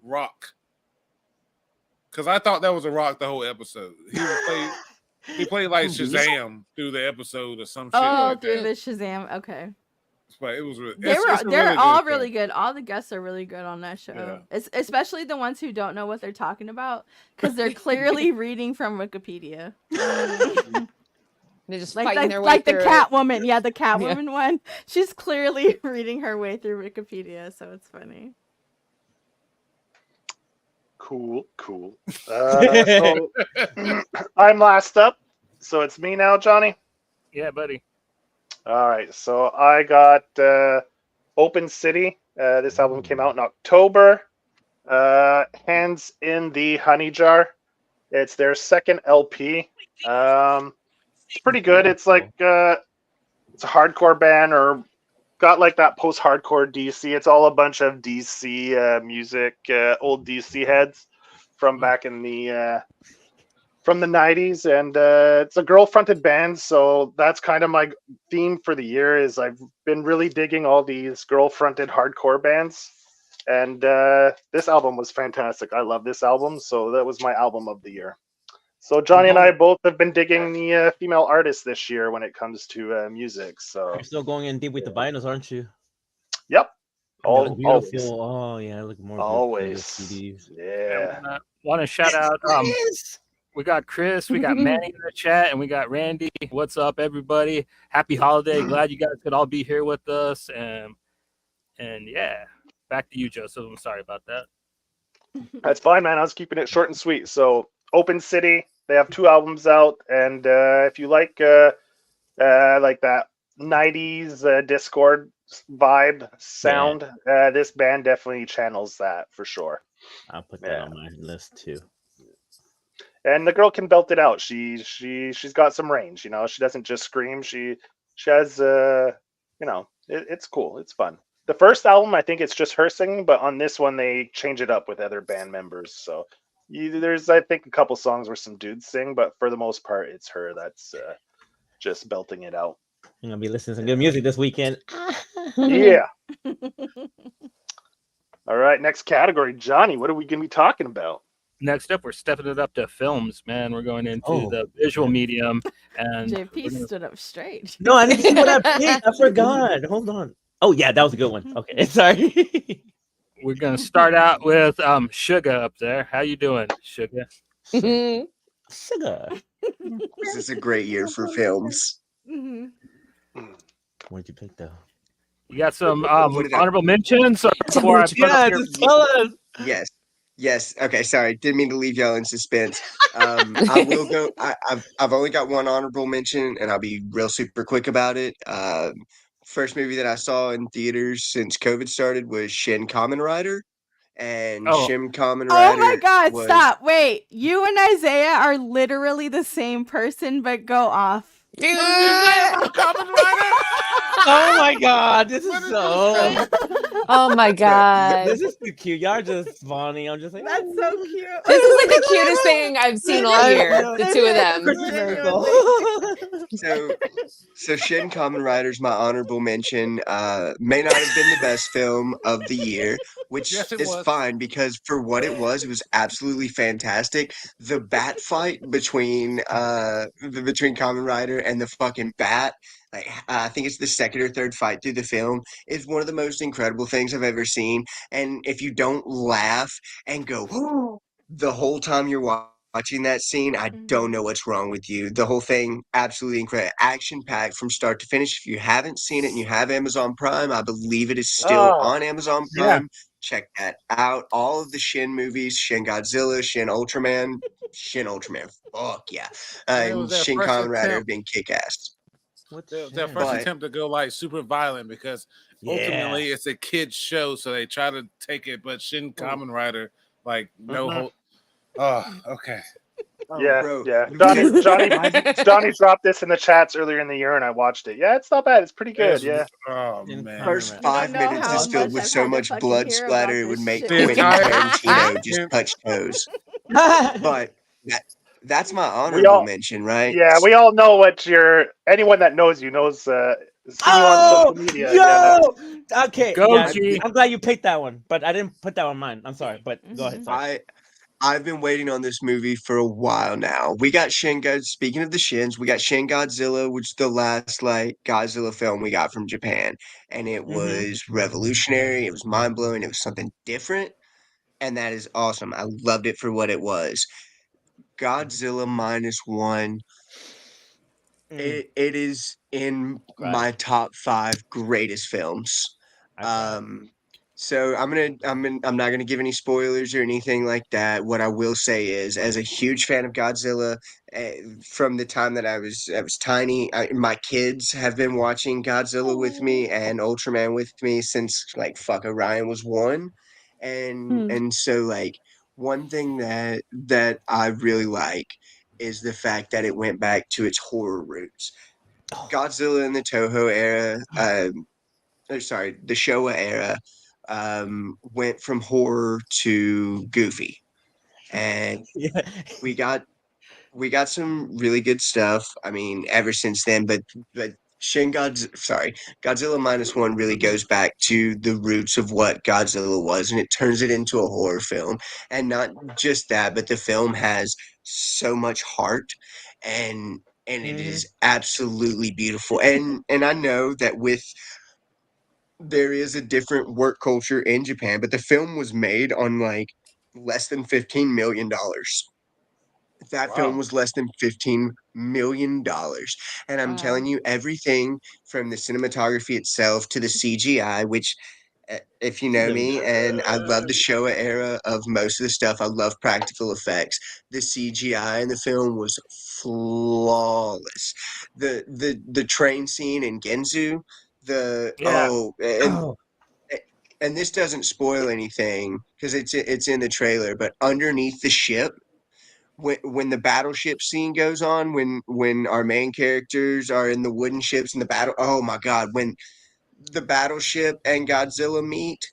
rock. Because I thought that was a rock the whole episode. He played like Shazam through the episode or some shit. Like through that. the Shazam. Okay. But it was They're all really good. All the guests are really good on that show. Yeah. It's especially the ones who don't know what they're talking about because they're clearly reading from Wikipedia. They're just like fighting their way like the through Catwoman. Yeah, the Catwoman one. She's clearly reading her way through Wikipedia, so it's funny. Cool. So I'm last up. So it's me now, Johnny. Yeah, buddy. All right. So I got Open City. This album came out in October. Hands in the Honey Jar. It's their second LP. It's pretty good. It's like it's a hardcore band or got like that post-hardcore DC. It's all a bunch of DC music, old DC heads from back in the from the 90s, and it's a girl-fronted band, so that's kind of my theme for the year. Is I've been really digging all these girl-fronted hardcore bands, and this album was fantastic. I love this album, so that was my album of the year. So Johnny and I both have been digging the female artists this year when it comes to music. So You're still going in deep with the vinyls, aren't you? Yep. Always. Always. Oh yeah, look more Always. CDs. Yeah. Want to shout out we got Chris, we got Manny in the chat, and we got Randy. What's up, everybody? Happy holiday. Glad you guys could all be here with us. And yeah, back to you, Joseph. I'm sorry about that. That's fine, man. I was keeping it short and sweet. So Open City, they have 2 albums out, and if you like that 90s Discord vibe sound, this band definitely channels that for sure. I'll put that on my list too. And the girl can belt it out. She's got some range, you know. She doesn't just scream. She has you know, it's cool. It's fun. The first album, I think it's just her singing, but on this one they change it up with other band members. So there's I think a couple songs where some dudes sing, but for the most part it's her that's just belting it out. I'm gonna be listening to some good music this weekend. Yeah. All right, next category, Johnny. What are we gonna be talking about? Next up, we're stepping it up to films, man. We're going into the visual medium, and JP stood up straight. No, I didn't see what I picked. I forgot. Hold on. Oh yeah, that was a good one. Okay, sorry. We're gonna start out with Sugar up there. How you doing, Sugar? Sugar. This is a great year for films. What did you pick though? You got some honorable mentions? Before I put up just tell us. Yes. Okay. Sorry. Didn't mean to leave y'all in suspense. I will go. I've only got one honorable mention, and I'll be real super quick about it. First movie that I saw in theaters since COVID started was Shin Kamen Rider. And Shin Kamen Rider. Oh my God! Stop! Wait, you and Isaiah are literally the same person, but go off. Oh my God! This is so. Oh my God! This is too cute. Y'all are just spawning. I'm just like, that's so cute. This is like the cutest thing I've seen all year. The 2 of them. So Shin Kamen Rider's my honorable mention. May not have been the best film of the year, which is fine because for what it was absolutely fantastic. The bat fight between Kamen Rider and the fucking bat, like I think it's the second or third fight through the film, is one of the most incredible things I've ever seen. And if you don't laugh and go the whole time you're watching that scene, I don't know what's wrong with you. The whole thing, absolutely incredible. Action-packed from start to finish. If you haven't seen it and you have Amazon Prime, I believe it is still on Amazon Prime. Check that out. All of the Shin movies, Shin Godzilla, Shin Ultraman, fuck yeah. And Shin Kamen Rider have been kick-ass. Their first attempt to go like super violent because ultimately it's a kid's show, so they try to take it, but Shin Kamen Rider, like no whole. Oh, okay. Yeah, bro. yeah. Why is it- Johnny dropped this in the chats earlier in the year, and I watched it. Yeah, it's not bad. It's pretty good. It's, Yeah. oh In man. First Parliament. You don't 5 know minutes how is filled much with I've so had to much fucking blood hear about splatter it would this make shit. The Quentin entire Tarantino just the- touch toes. But that's my We honorable all, mention, right? yeah, we all know what anyone that knows you knows, seen you on Oh, social media. Yeah. yo. Okay, Go yeah. G. I'm glad you picked that one, but I didn't put that on mine. I'm sorry, but go ahead. Sorry. I've been waiting on this movie for a while now. We got speaking of the Shins, we got Shin Godzilla, which is the last like Godzilla film we got from Japan. And it Mm-hmm. was revolutionary, it was mind blowing, it was something different, and that is awesome. I loved it for what it was. Godzilla minus one. Mm, It is in I cried. my top 5 greatest films. I cried. Um, so I'm not gonna give any spoilers or anything like that. What I will say is, as a huge fan of Godzilla, from the time that I was tiny, my kids have been watching Godzilla with me and Ultraman with me since like fuck Orion was 1, Hmm. and so like one thing that I really like is the fact that it went back to its horror roots. Godzilla in the Toho era, the Showa era, went from horror to goofy, and Yeah. we got we got some really good stuff. I mean, ever since then, but Godzilla minus one really goes back to the roots of what Godzilla was, and it turns it into a horror film. And not just that, but the film has so much heart, and it Mm-hmm. is absolutely beautiful. And I know that there is a different work culture in Japan, but the film was made on like less than $15 million. That film wow. was less than $15 million. And I'm Wow. telling you, everything from the cinematography itself to the CGI, which, if you To know the me, and I love the Showa era of most of the stuff, I love practical effects. The CGI in the film was flawless. The train scene in Genzu, the Yeah. oh, oh and this doesn't spoil anything because it's in the trailer, but underneath the ship when the battleship scene goes on, when our main characters are in the wooden ships in the battle, oh my god, when the battleship and Godzilla meet,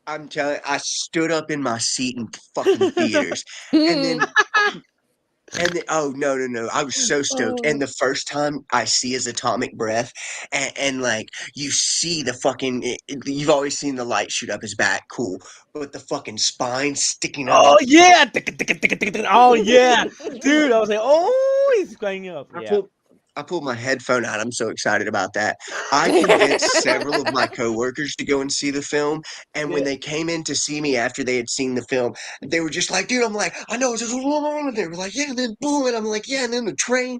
I'm telling, I stood up in my seat in fucking theaters, and Hmm. then oh no, I was so stoked. And the first time I see his atomic breath, and like you see the fucking, you've always seen the light shoot up his back, cool, but the fucking spine sticking up oh and yeah. Oh yeah, dude. I was like, oh, he's going up. I Yeah. pulled I pulled my headphone out. I'm so excited about that. I convinced several of my coworkers to go and see the film, and when Yeah. they came in to see me after they had seen the film, they were just like, "Dude," I'm like, "I know it's just," and they were like, "Yeah," and then boom, and I'm like, "Yeah," and then the train,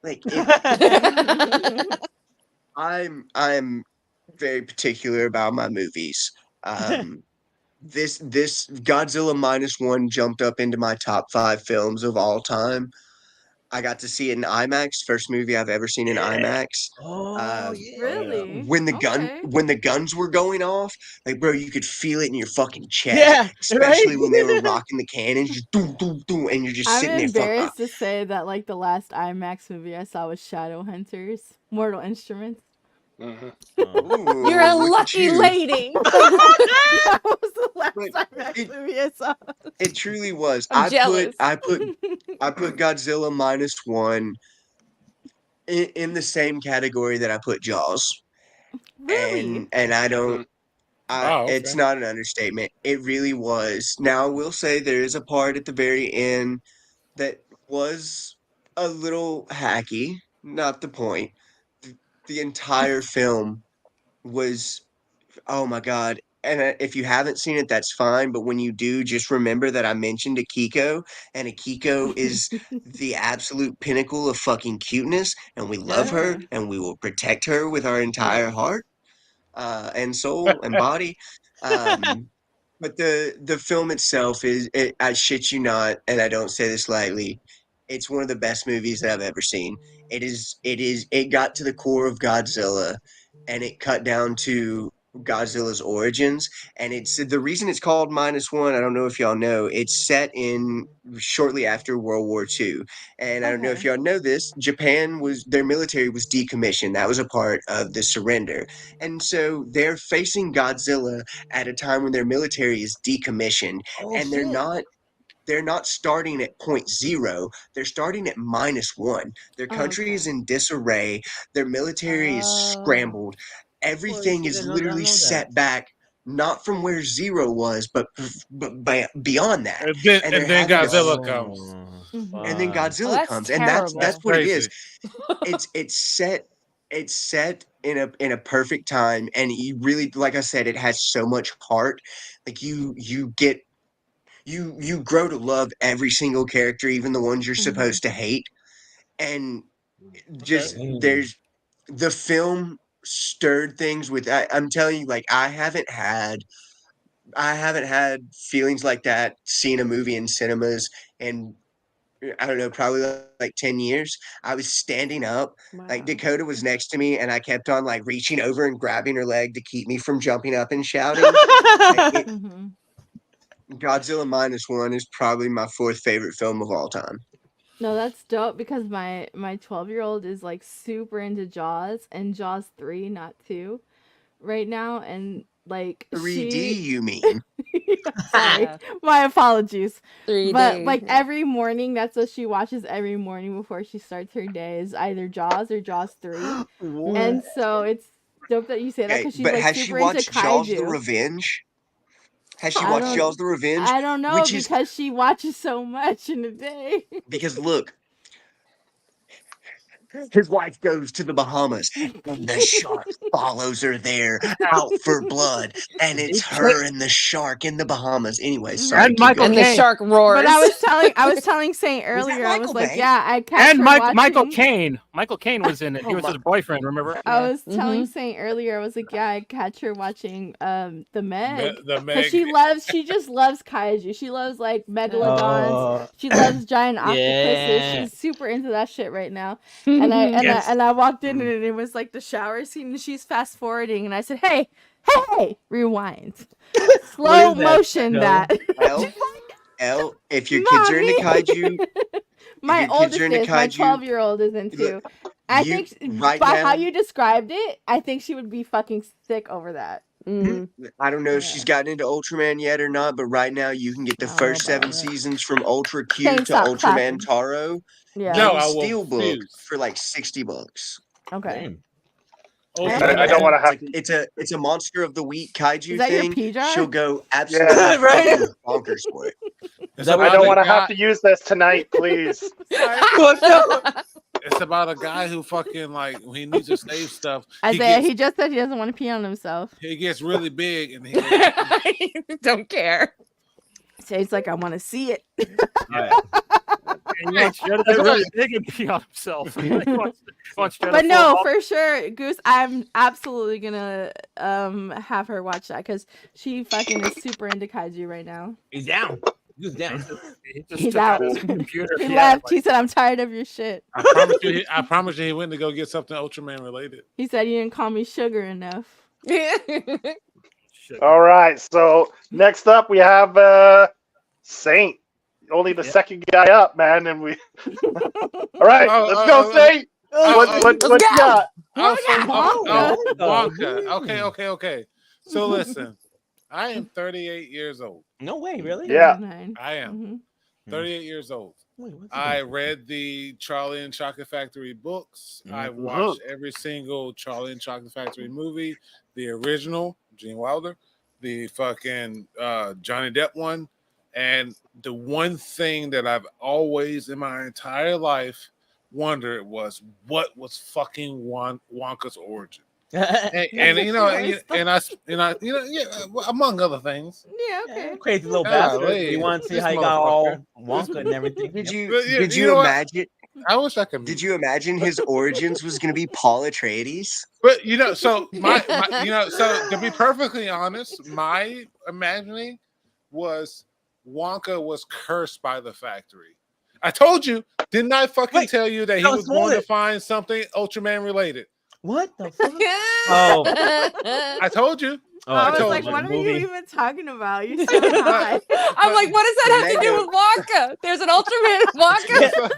like it. I'm very particular about my movies. Um, this Godzilla minus one jumped up into my top 5 films of all time. I got to see it in IMAX, first movie I've ever seen in Yeah. IMAX. Oh Uh, yeah. Really? Okay. when the guns were going off, like bro, you could feel it in your fucking chest, Yeah. Right. especially when they were rocking the cannons, just doom doom doom, and you're just I'm sitting there, embarrassed to say that like the last IMAX movie I saw was Shadowhunters, Mortal Instruments. Mhm. Oh. You're a ooh, look at lucky you. lady. That was the But last IMAX it movie I saw. it truly was. I'm jealous. I put Godzilla minus one in the same category that I put Jaws, Really? and I don't. Mhm. Oh, It's okay. not an understatement. It really was. Now, I will say there is a part at the very end that was a little hacky. Not the point. The entire film was, oh my God. And if you haven't seen it, that's fine. But when you do, just remember that I mentioned Akiko, and Akiko is the absolute pinnacle of fucking cuteness, and we love her, Okay. and we will protect her with our entire heart, and soul and body. Um, but the film itself I shit you not, and I don't say this lightly, it's one of the best movies that I've ever seen. It got to the core of Godzilla, and it cut down to Godzilla's origins, and it's the reason it's called -1. I don't know if y'all know. It's set in shortly after World War II, and I don't know if Okay. y'all know this. Their military was decommissioned. That was a part of the surrender, and so they're facing Godzilla at a time when their military is decommissioned, Oh and shit. they're not starting at point zero. They're starting at -1. Their country is Okay. in disarray. Their military is Oh. scrambled. Holy Everything shit, is I don't literally know that. set back, not from where zero was, but beyond that. And they're And then having to, Godzilla comes. Oh, Mhm. and then fuck. Oh, Godzilla that's comes, and that's terrible. what it is. Crazy. It's set in a perfect time, and you really, like I said, it has so much heart. Like you grow to love every single character, even the ones you're Mhm. supposed to hate. And just Damn. there's the film stirred things with I'm telling you, like I haven't had feelings like that seeing a movie in cinemas, and I don't know, probably like 10 years. I was standing up, like Wow. Dakota was next to me, and I kept on like reaching over and grabbing her leg to keep me from jumping up and shouting. Mhm. Godzilla -1 is probably my fourth favorite film of all time. No, that's dope because my 12-year-old is like super into Jaws and Jaws 3, not 2, right now, and like 3D, she you mean? sorry, Yeah. my apologies. 3D. But like every morning, that's what she watches every morning before she starts her day is either Jaws or Jaws 3. And so it's dope that you say that Okay, because she's but like has she super into watched Jaws the kaiju. Revenge? Has she I watched don't Jaws the Revenge? I don't know Which is because she watches so much in a day. because look, his wife goes to the Bahamas, and the shark follows her there, out for blood, and it's her and the shark in the Bahamas. Anyway, sorry, And keep Michael going. And the Caine. shark roars. But I was telling Saint Was that earlier, I was Michael like, Bay? yeah, I catch And her Michael watching. Caine. Michael Caine was in it. He Oh was my- his boyfriend, remember? I Yeah. was telling Mhm. Saint earlier, I was like, yeah, I catch her watching the Meg. The Because Meg. she just loves kaiju. She loves like megalodons. Oh, She loves giant octopuses. yeah. She's super into that shit right now. And I walked in and it was like the shower scene and she's fast forwarding and I said, hey, rewind. What Slow is that motion show? that. If your kids are into kaiju, My your kids are oldest into is, my kaiju, 12-year-old is into. I you think right by how now. you described it, I think she would be fucking sick over that. Mm. I don't know if she's gotten into Ultraman yet or not, but right now you can get the I don't know first 7 about it. seasons from Ultra Q Saint, to stop Ultraman clapping. Taro Yeah. No, in I will Steelbook refuse. for like $60. Okay. Damn. Ultraman. I don't want to have Like to. it's a monster of the week kaiju Is that your thing. pee jar? She'll go absolutely Right? fucking bonkers for it. It's that I about don't a want to guy. have to use this tonight, please. Sorry. What the? It's about a guy who fucking like when he needs to save stuff. Isaiah, he just said he doesn't want to pee on himself. He gets really big and he goes, Don't care. Saint's like, I want to see it. And he wants Joe to get really big and pee on himself. He wants Joe to But no, fall off. for sure, Goose, I'm absolutely gonna have her watch that because she fucking is super into kaiju right now. He's down. He's down. He just He's took out out. his computer. He Yeah, left. like, He said, I'm tired of your shit. I promise you he went to go get something Ultraman related. He said, you didn't call me sugar enough. shit. All right. So next up we have Saint. Only the second guy up, man, and we. All right, let's go, Saint. What you got? Wonka. Okay. So listen, I am 38 years old. No way, really? Yeah. I am 38 years old. Wait, what's I read the Charlie and Chocolate Factory books. I watched every single Charlie and Chocolate Factory movie, the original, Gene Wilder, the fucking Johnny Depp one, and the one thing that I've always in my entire life wondered was what was fucking Wonka's origin. and you know, among other things. Yeah, okay. Crazy little bastard. Golly, You want to see this how he got all motherfucker. Wonka and everything? Did you But did you you know what? imagine? I wish I could. Did you imagine his origins was going to be Paul Atreides? But so my so to be perfectly honest, my imagining was Wonka was cursed by the factory. I told you, didn't I fucking tell you that he was going to find something Ultraman related? What the fuck? Oh, I told you. Oh, I was told like, you. what are you Movie. even talking about? You're so high. I'm like, what does that have to do with Wonka? There's an Ultraman in Wonka.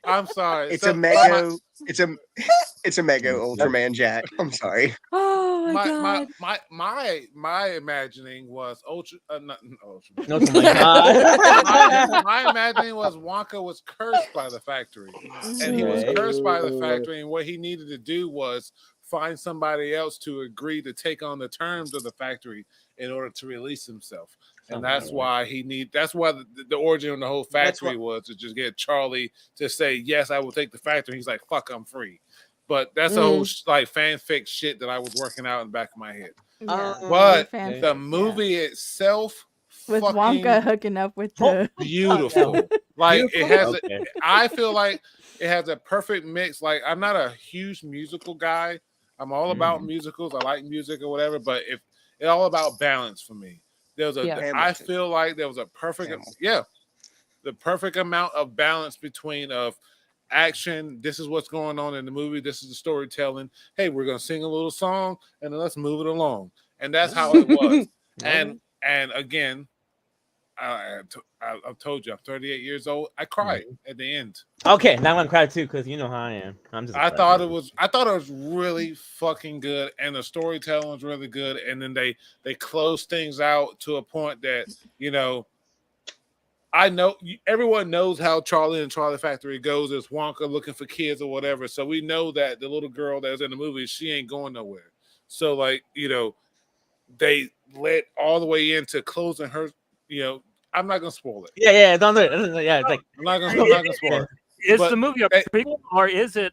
I'm sorry. It's So, a mega. It's a. It's a mega Ultraman Jack. I'm sorry. Oh my god. my imagining was not Ultraman. No, oh my God. My imagining was Wonka was cursed by the factory, and he was Right. cursed by the factory, and what he needed to do was find somebody else to agree to take on the terms of the factory in order to release himself. And that's why that's why the origin of the whole factory was to just get Charlie to say, yes, I will take the factory. He's like, fuck, I'm free. But that's a whole like fanfic shit that I was working out in the back of my head. Yeah, But fanfic, the movie itself, with fucking Wonka hooking up with the beautiful. Like it has, Okay. I feel like it has a perfect mix. Like I'm not a huge musical guy. I'm all about musicals. I like music or whatever, but if it's all about balance for me. There's a, Yeah. I feel like there was a perfect, the perfect amount of balance between of action. This is what's going on in the movie. This is the storytelling. Hey, we're gonna sing a little song and then let's move it along. And that's how it was. and again, I've told you, I'm 38 years old. I cried at the end. Okay, now I'm gonna cry too because you know how I am. I'm just. I thought it was really fucking good, and the storytelling was really good. And then they closed things out to a point that I know everyone knows how Charlie and Charlie Factory goes. As Wonka looking for kids or whatever, so we know that the little girl that was in the movie, she ain't going nowhere. So like they led all the way into closing her. I'm not gonna spoil it. Yeah, don't do it. Yeah, it's like I'm not gonna spoil it. Is But the movie a prequel or is it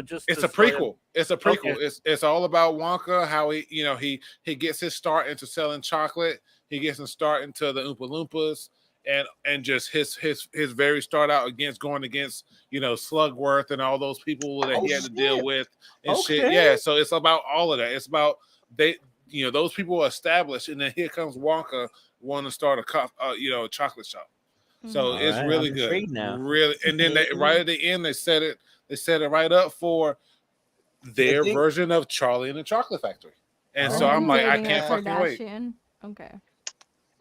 just? It's a prequel. It's a prequel. Okay. It's all about Wonka, how he gets his start into selling chocolate. He gets his start into the Oompa Loompas, and just his very start out going against Slugworth and all those people that he had to deal with and shit. Yeah, so it's about all of that. It's about those people are established, and then here comes Wonka wanting to start a chocolate shop. So it's really good. now. Really, and then right at the end they set it right up for their version of Charlie and the Chocolate Factory. And so I'm like, I can't fucking wait. Okay.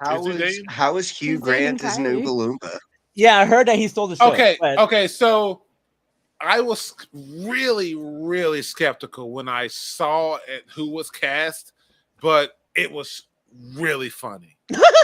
How is Hugh He's Grant dating as an Kylie. Oompa Loompa? Yeah, I heard that he stole the show. Okay, so I was really, really skeptical when I saw who was cast, but it was really funny.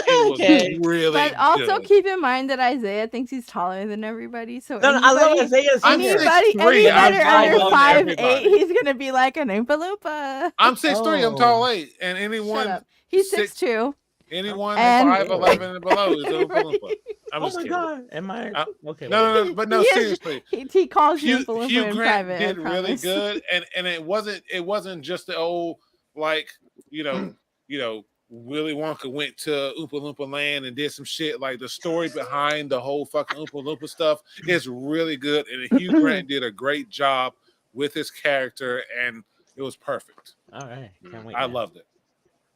It was really But also good. keep in mind that Isaiah thinks he's taller than everybody. So No, I love Isaiah's humor. anybody under I'm 5'8", he's gonna be like an Oompa Loompa. I'm 6'3", I'm Oh. tall 8, and Shut anyone up. He's 6'2". anyone And- 5'11" and below is an Oompa Loompa. I'm Oh just my kidding. God! Am I okay? No, but no, He is- seriously. He calls you Hugh, Oompa Loompa Hugh in Grant private. did I really promise. good, and it wasn't just the old like Willy Wonka went to Oompa Loompa land and did some shit. Like the story behind the whole fucking Oompa Loompa stuff is really good, and Hugh Grant did a great job with his character, and it was perfect. All right, can't wait. I now. loved it.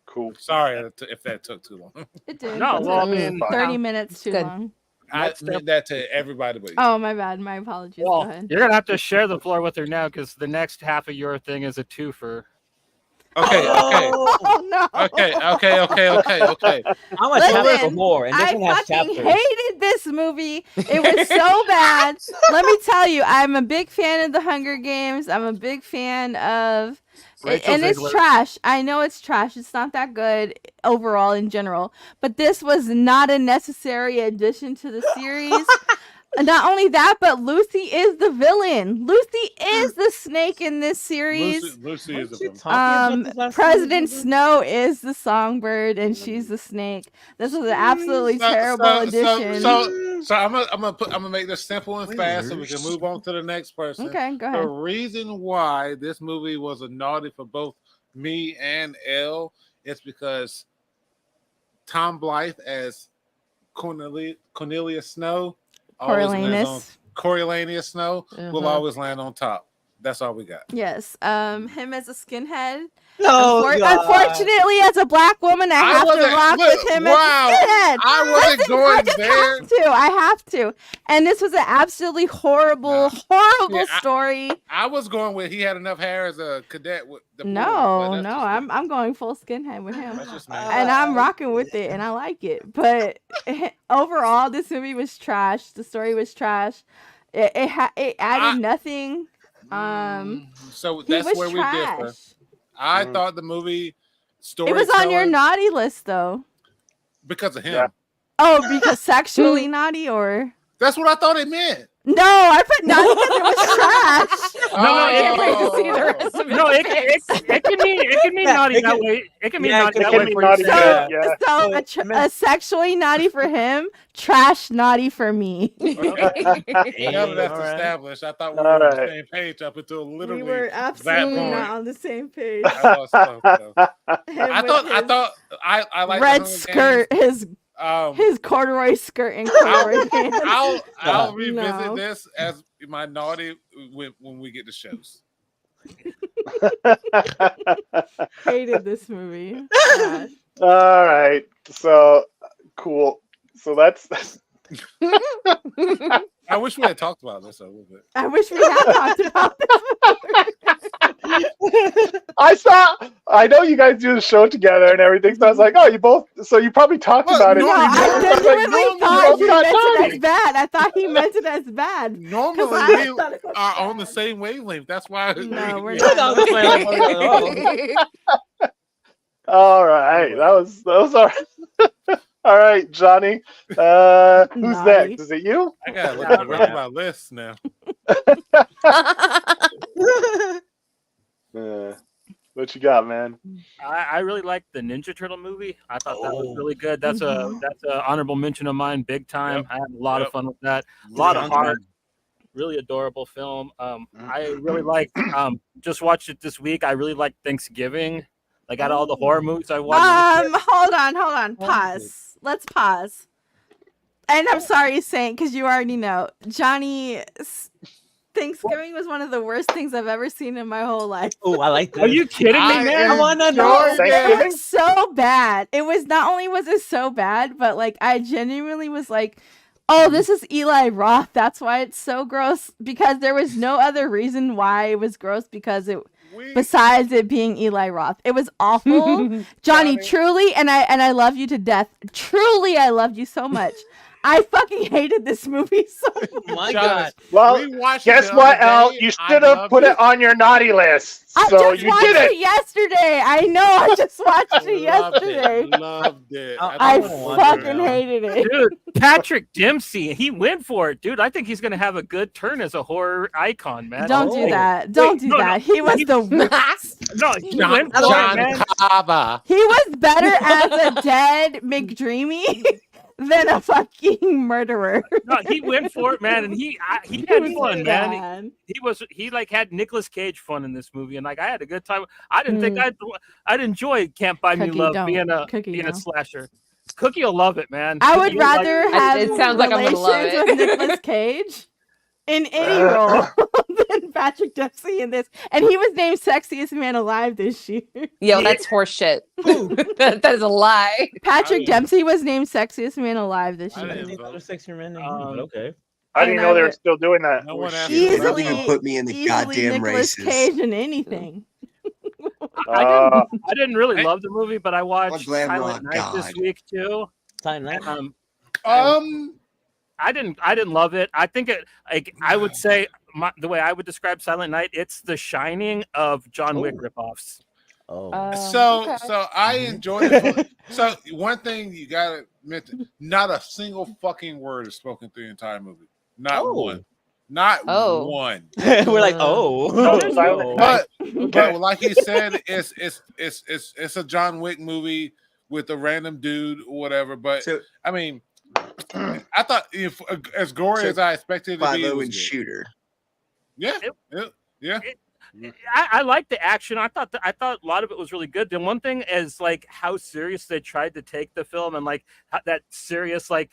Cool. Sorry if that took too long. It did. No, It well, I took mean, 30 minutes too Good. long. I meant that to everybody but you. Oh, my bad. My apologies. Go well, ahead. you're gonna have to share the floor with her now because the next half of your thing is a twofer. Okay. Oh no. Okay. I'm a Listen, chapter before, and this I one has fucking chapters. hated this movie. It was so bad. Let me tell you, I'm a big fan of the Hunger Games. I'm a big fan of, Rachel and it's Ziegler. trash. I know it's trash. It's not that good overall in general. But this was not a necessary addition to the series. Not only that, but Lucy is the villain. Lucy is the snake in this series. Lucy is a villain. Talking about this last President time? Snow is the songbird and she's the snake. This was an absolutely terrible addition. So I'm gonna make this simple and fast so we can move on to the next person. Okay, go The ahead. reason why this movie was a naughty for both me and Elle is because Tom Blythe as Cornelia Snow, Coriolanus. Coriolanus Snow will Uh-huh. always land on top. That's all we got. Yes. Him as a skinhead. No, God. Unfortunately, as a black woman, I have to rock with him as a skinhead. I wasn't going there. I have to. And this was an absolutely horrible story. I was going with he had enough hair as a cadet. With the I'm going full skinhead with him. That's just me. And I'm rocking with it, and I like it. But overall, this movie was trash. The story was trash. It added nothing. So that's where we differ. I thought the movie story. It was on your naughty list, though. Because of him. Yeah. Oh, because sexually naughty, or? That's what I thought it meant. No, I put naughty because it was trash. It can mean naughty that way. It can mean naughty that way for you. So a sexually naughty for him, trash naughty for me. Okay. Now that's established, I thought we were on the same page up until literally. We were absolutely not on the same page. I thought I like red skirt, his corduroy skirt and corduroy pants. I'll revisit this as my naughty when we get to shows. Hated this movie. All right, so cool. So that's. I wish we had talked about this a little bit. I wish we had talked about this. I know you guys do the show together and everything, so I was like, oh, you probably talked about it. No, I genuinely thought he meant it as bad. I thought he meant it as bad. Normally we are on the same wavelength. That's why. No, we're not on the same wavelength. All right, that was all right. All right, Johnny. Who's next? Is it you? I gotta look at the rest of my list now. What you got, man? I really liked the Ninja Turtle movie. I thought that was really good. That's a honorable mention of mine, big time. Yep. I had a lot of fun with that. A lot of heart. Really adorable film. I really liked. Just watched it this week. I really liked Thanksgiving. Like out of all the horror movies I watched. Hold on. Pause. Let's pause. And I'm sorry, Saint, because you already know. Johnny, Thanksgiving was one of the worst things I've ever seen in my whole life. Oh, I like this. Are you kidding me, man? I want to know. It was so bad. It was not only was it so bad, but like I genuinely was like, oh, this is Eli Roth. That's why it's so gross. Because there was no other reason why it was gross besides it being Eli Roth. It was awful. Johnny, truly, and I love you to death. Truly, I loved you so much. I fucking hated this movie so much. My God. Well, guess what, Al? You should have put it on your naughty list. So you did it yesterday. I know. I just watched it yesterday. Loved it. I fucking hated it. Dude, Patrick Dempsey, he went for it, dude. I think he's gonna have a good turn as a horror icon, man. Don't do that. Don't do that. He was the worst. No, he went for it, man. He was better as a dead McDreamy than a fucking murderer. No, he went for it, man, and he had fun, man. He like had Nicolas Cage fun in this movie, and like I had a good time. I didn't think I'd enjoy Can't Buy Me Love being a slasher. Cookie will love it, man. I would rather have it sounds like I'm gonna love it. with Nicolas Cage in any role than Patrick Dempsey in this. And he was named Sexiest Man Alive this year. Yo, that's horseshit. That is a lie. Patrick Dempsey was named Sexiest Man Alive this year. I didn't think Sexier Men but okay. I didn't know they were still doing that. No one easily even put me in the goddamn Nicolas races. Cage in anything. I didn't really love the movie, but I watched Glam Silent Rock, Night this week too. Silent Night. I didn't love it. I think it like I would say the way I would describe Silent Night, it's the Shining of John Wick ripoffs. So I enjoyed it. So one thing you gotta mention, not a single fucking word is spoken through the entire movie. Not one. Not one. We're like, but like he said, it's a John Wick movie with a random dude or whatever. But I mean, I thought if as gory as I expected it to be, it was and shooter. Yeah. I like the action. I thought a lot of it was really good. The one thing is like how serious they tried to take the film and like that serious like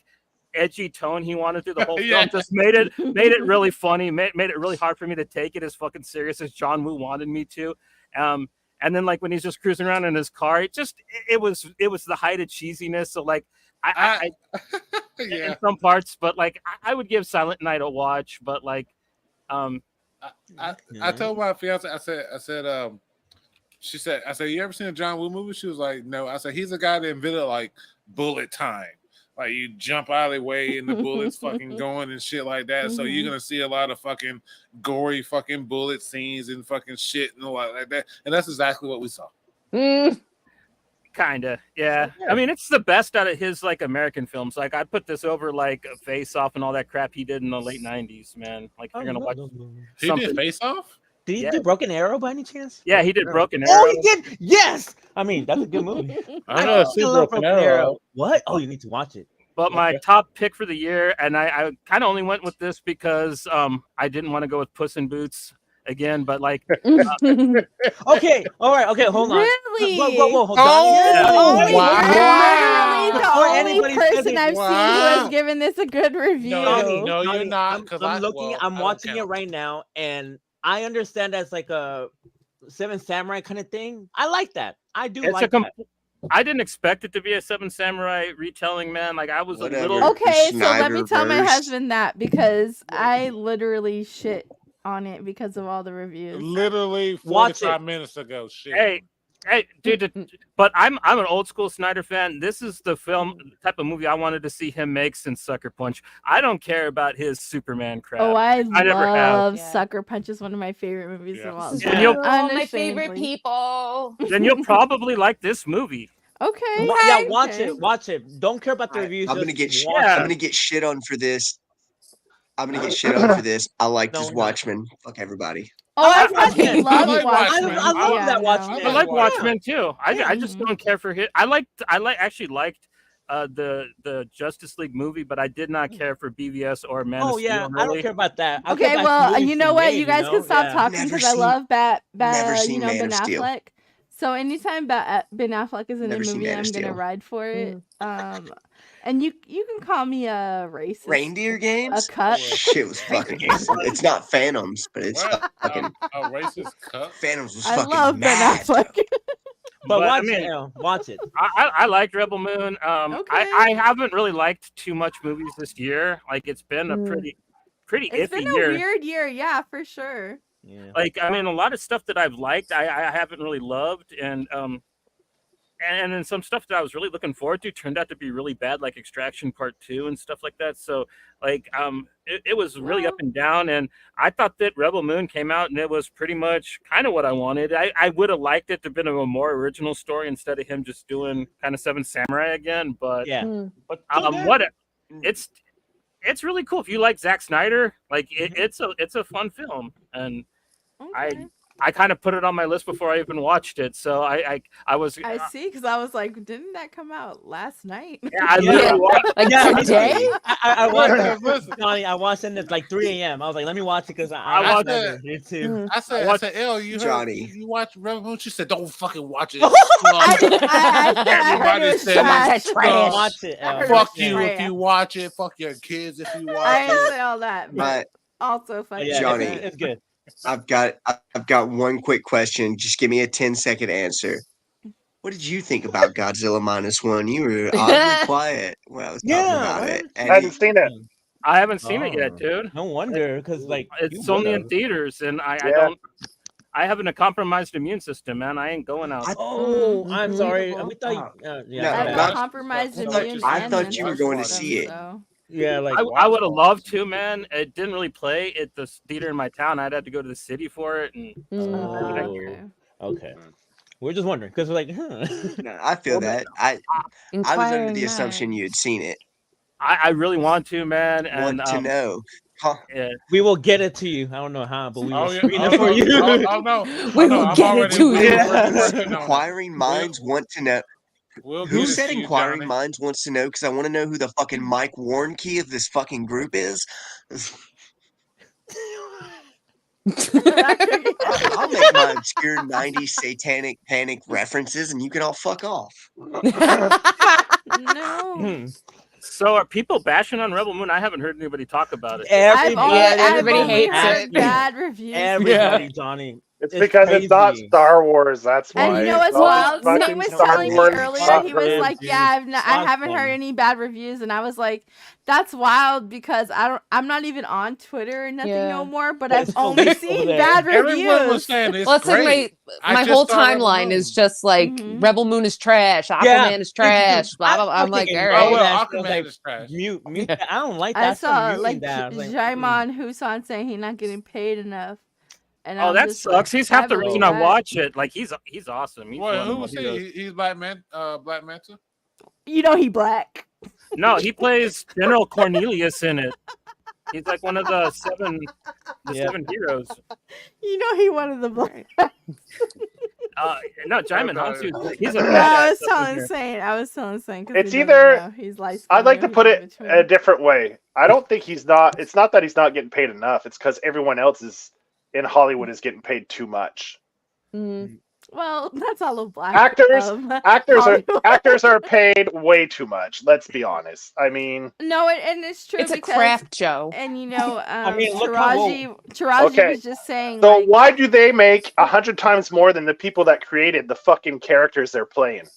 edgy tone he wanted through the whole film Yeah. just made it really funny, made it really hard for me to take it as fucking serious as John Woo wanted me to. And then like when he's just cruising around in his car, it was the height of cheesiness. So like I Yeah. in some parts, but like I would give Silent Night a watch, but like I told my fiance, I said, she said, I said, you ever seen a John Woo movie? She was like, no. I said, he's the guy that invented like bullet time. Like you jump out of the way and the bullets fucking going and shit like that. So you're gonna see a lot of fucking gory fucking bullet scenes and fucking shit and a lot like that. And that's exactly what we saw. Kinda, yeah. I mean, it's the best out of his like American films. Like I'd put this over like Face Off and all that crap he did in the late '90s, man. Like you're gonna watch He did Face Off? Did he do Broken Arrow by any chance? Yeah, he did Broken Arrow. Oh, he did. Yes. I mean, that's a good movie. I know it's Broken Arrow. What? Oh, you need to watch it. But my top pick for the year, and I kind of only went with this because I didn't want to go with Puss in Boots again, but like okay, all right, okay, hold on. Really? Whoa, hold on. Literally the Before only anybody says person it, I've seen who has given this a good review. No, you're not. I'm watching it right now, and I understand that's like a Seven Samurai kind of thing. I like that. I do like that. I didn't expect it to be a Seven Samurai retelling, man. Like I was a little okay. So let me tell my husband that because I literally shit on it because of all the reviews. Literally 45 minutes ago. Shit. Hey, dude. But I'm an old school Snyder fan. This is the type of movie I wanted to see him make since Sucker Punch. I don't care about his Superman crap. Oh, I never have. love Sucker Punch. Is one of my favorite movies of all time. And my favorite people. Then you'll probably like this movie. Okay. Yeah, watch it. Don't care about the reviews. I'm gonna get shit on for this. I'm gonna get shit on for this. I like this Watchmen. Fuck everybody. Oh, I fucking love Watchmen. I love that Watchmen. I like Watchmen too. I just don't care for his. I actually liked the Justice League movie, but I did not care for BVS or Man of Steel. Yeah, really. I don't care about that. Okay, well, you know what? You guys can stop talking because I love Ben Affleck. So anytime Ben Affleck is in a movie, I'm gonna ride for it. And you can call me a racist. Reindeer Games? A cut. Shit was fucking awesome. It's not Phantoms, but it's fucking a racist cut. Phantoms was I fucking love mad. Ben Affleck. But watch it. Watch it. I liked Rebel Moon. I haven't really liked too much movies this year. Like it's been a pretty It's iffy been a year. weird year, yeah, for sure. Yeah. Like I mean, a lot of stuff that I've liked, I haven't really loved, and then some stuff that I was really looking forward to turned out to be really bad, like Extraction Part 2 and stuff like that. So like it was really up and down, and I thought that Rebel Moon came out and it was pretty much kind of what I wanted. I would have liked it to have been a more original story instead of him just doing kind of Seven Samurai again. But but it's really cool if you like Zack Snyder. Like it's a fun film, and I kind of put it on my list before I even watched it. So I see, because I was like, didn't that come out last night? Yeah, I literally watched today. I watched Johnny. I watched it at like 3 a.m. I was like, let me watch it because I watched it. Me too. I said, Elle, you heard Johnny. You watch Rebel Moon? She said, don't fucking watch it. Everybody said it's trash. Watch it. Fuck you if you watch it. Fuck your kids if you watch I didn't it. say all that, but But also funny. Johnny. It's good. I've got one quick question. Just give me a 10-second answer. What did you think about Godzilla -1? You were oddly quiet when I was talking about it. I hadn't seen it. I haven't seen it yet, dude. No wonder, because like It's only in theaters, and I have a compromised immune system, man. I ain't going out. I'm sorry. We thought I compromised immune. I thought you were going to see it. Yeah, like I would have loved to, man. It didn't really play at the theater in my town. I'd have to go to the city for it. And okay. We're just wondering because we're like, No, I feel that. I was under the assumption you had seen it. I really want to, man. And Want to know. Huh. Yeah. we will get it to you. I don't know how, but we will Oh, screen yeah. it for you. Oh, no. We will get it to you. Inquiring minds want to know. Who said inquiring minds wants to know? Because I want to know who the fucking Mike Warnke of this fucking group is. I'll make my obscure 90s satanic panic references and you can all fuck off. No. So are people bashing on Rebel Moon? I haven't heard anybody talk about it. everybody I've only hates heard it. bad reviews. Everybody, Johnny. It's because it's not crazy. Star Wars. That's why. And you know It's what's not wild? fucking Snake was Star telling me Wars. earlier, Fuck he was him. like, "Yeah, I haven't heard any bad reviews," and I was like, "That's wild because I'm not even on Twitter or nothing no more, but I've only seen bad reviews." Everyone was saying it's Well, it's like great. my whole timeline is just like Rebel Moon is trash, Aquaman is trash, blah blah. I'm like, all right. Oh well, Aquaman is trash. Mute. I don't like I that. saw like Jaimon Husan saying he's not getting paid enough. And oh, that sucks. He's half the reason I watch it. Like he's awesome. He's Well, who was he? He's Black Manta. You know he black. No, he plays General Cornelius in it. He's like one of the seven heroes. You know he one of the black. No, Jaimon Hansu. He's a I was telling insane. It's either he's like. I'd like to put it a different way. I don't think he's not. It's not that he's not getting paid enough. It's because everyone else is in Hollywood is getting paid too much. Well, that's all of black. Actors are paid way too much. Let's be honest. I mean, no, and it's true. It's a craft show. And you know, look Taraji was just saying. So why do they make 100 times more than the people that created the fucking characters they're playing?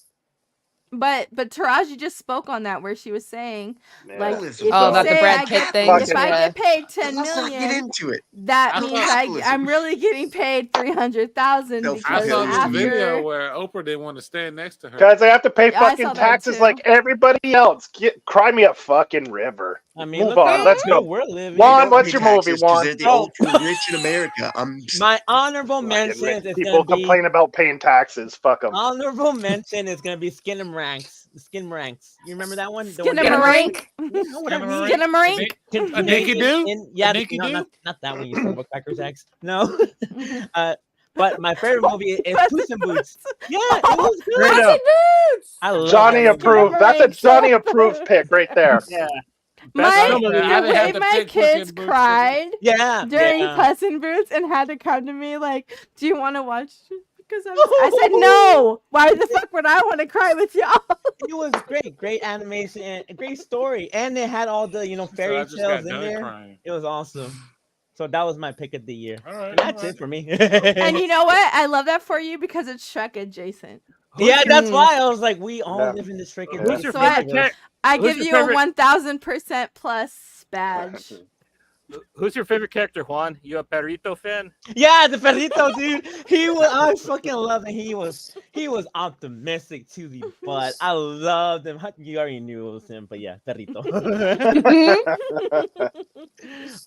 But Taraji just spoke on that where she was saying like about the Brad Pitt thing. If I get paid $10 million, get into it. That means I'm really getting paid $300,000 because I saw this after video where Oprah didn't want to stand next to her because they have to pay fucking taxes like everybody else. Cry me a fucking river. I mean, move on. Let's go. We're living. Juan, what's your movie, Juan? They're the ultra rich in America. My honorable mention is people complain about paying taxes. Fuck them. Honorable mention is gonna be Skinamarink. You remember that one? Skinamarink. Skinamarink. A Dinky Doo? Yeah, not that one. You Starbucks Crackers X. No. But my favorite movie is Puss in Boots. Yeah, it was good. Puss in Boots. I love Johnny approved. That's a Johnny approved pick right there. Yeah. My kids cried during yeah. Puss in Boots and had to come to me like, "Do you want to watch?" Because I said no. Why the fuck would I want to cry with y'all? It was great animation and a great story, and it had all the fairy tales in there. Crying. It was awesome. So that was my pick of the year. All right, that's it for me. And you know what? I love that for you because it's Shrek adjacent. Yeah, that's why I was like, we all live in the Shrek adjacent. Who's your favorite I give you a 1000% plus badge. Who's your favorite character, Juan? You a Perrito fan? Yeah, the Perrito dude. I fucking love him. He was optimistic to the butt. I loved him. You already knew it was him, but yeah, Perrito.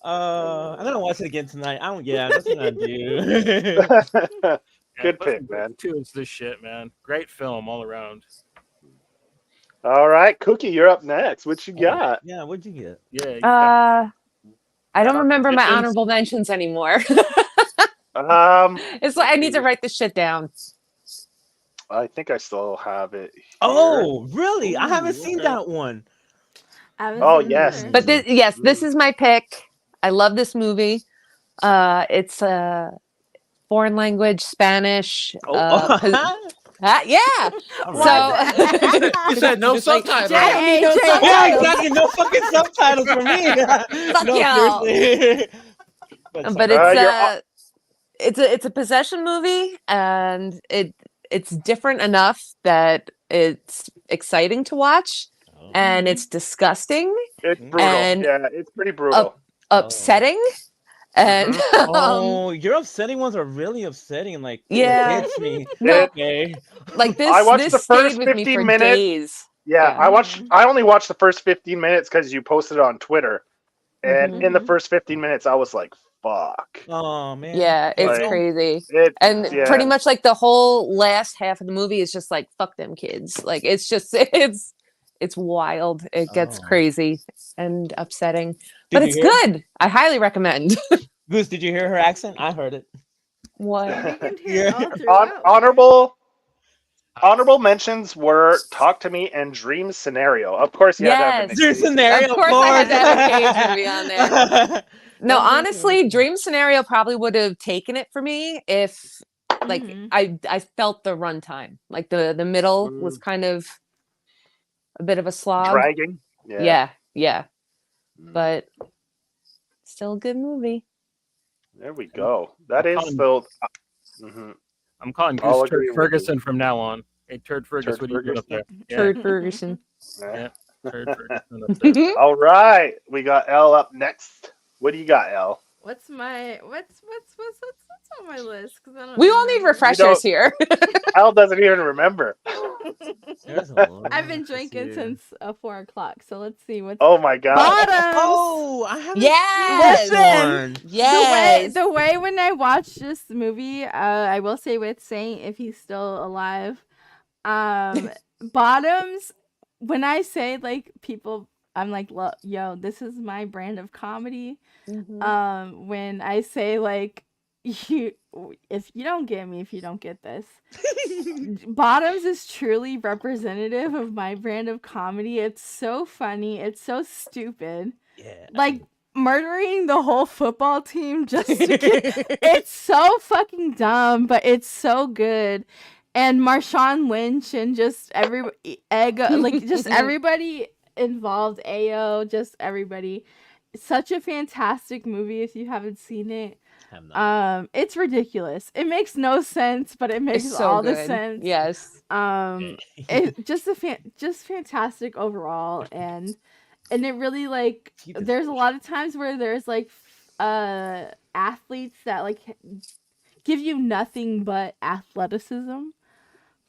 I'm gonna watch it again tonight. That's what I do. Good pick, man. Two is this shit, man. Great film all around. All right, Cookie, you're up next. What you got? Yeah, what'd you get? Yeah. I don't remember my honorable mentions anymore. It's like I need to write this shit down. I think I still have it here. Oh, really? I haven't seen that one. Oh, yes. But this is my pick. I love this movie. It's foreign language, Spanish. Yeah. So you said no subtitles. Yeah, exactly. No fucking subtitles for me. Seriously. But it's a possession movie, and it's different enough that it's exciting to watch, and it's disgusting. It's brutal. And it's pretty brutal. Upsetting. And your upsetting ones are really upsetting. Like, yeah, it hits me. Okay. Like this. I watched this the first stayed with 15 me for minutes. Days. Yeah, I only watched the first 15 minutes because you posted it on Twitter, and in the first 15 minutes, I was like, "Fuck." Oh man. Yeah, it's crazy. Pretty much like the whole last half of the movie is just like, "Fuck them kids." Like it's wild. It gets crazy and upsetting, but it's good. I highly recommend. Goose, did you hear her accent? I heard it. What? Honorable mentions were Talk to Me and Dream Scenario. Of course, you had to Dream Scenario. Of course, I had to have a page on there. No, honestly, Dream Scenario probably would have taken it for me if, like, I felt the runtime. Like the middle was kind of a bit of a slog. Dragging. Yeah. Mm. But still a good movie. There we go. That I'm is calling- still. Mhm. I'm calling I'll Goose agree Turd with you. Ferguson from now on. Hey, Turd Fergus, Turd what are you doing up there? Ferguson? Turd Ferguson. Yeah, Turd Ferguson up there. All right, we got L up next. What do you got, L? What's on my list? 'Cause I don't We all need remember. refreshers here. L doesn't even remember. There's a lot I've been this drinking year. since 4 o'clock, so let's see what's Oh my god. bottoms. Oh, I haven't Yes! seen this one. Yes. The way when I watched this movie, I will say with Saint, if he's still alive, bottoms. When I say like people, I'm like, yo, this is my brand of comedy. Mhm. When I say like, if you don't get me, if you don't get this, bottoms is truly representative of my brand of comedy. It's so funny. It's so stupid. Yeah. Like murdering the whole football team just to get it's so fucking dumb, but it's so good. And Marshawn Lynch and just everybody involved, AO, just everybody. Such a fantastic movie if you haven't seen it. I'm not. It's ridiculous. It makes no sense, but it makes It's so all the good. sense. Yes. It just fantastic overall, and it really like there's a lot of times where there's like athletes that like give you nothing but athleticism,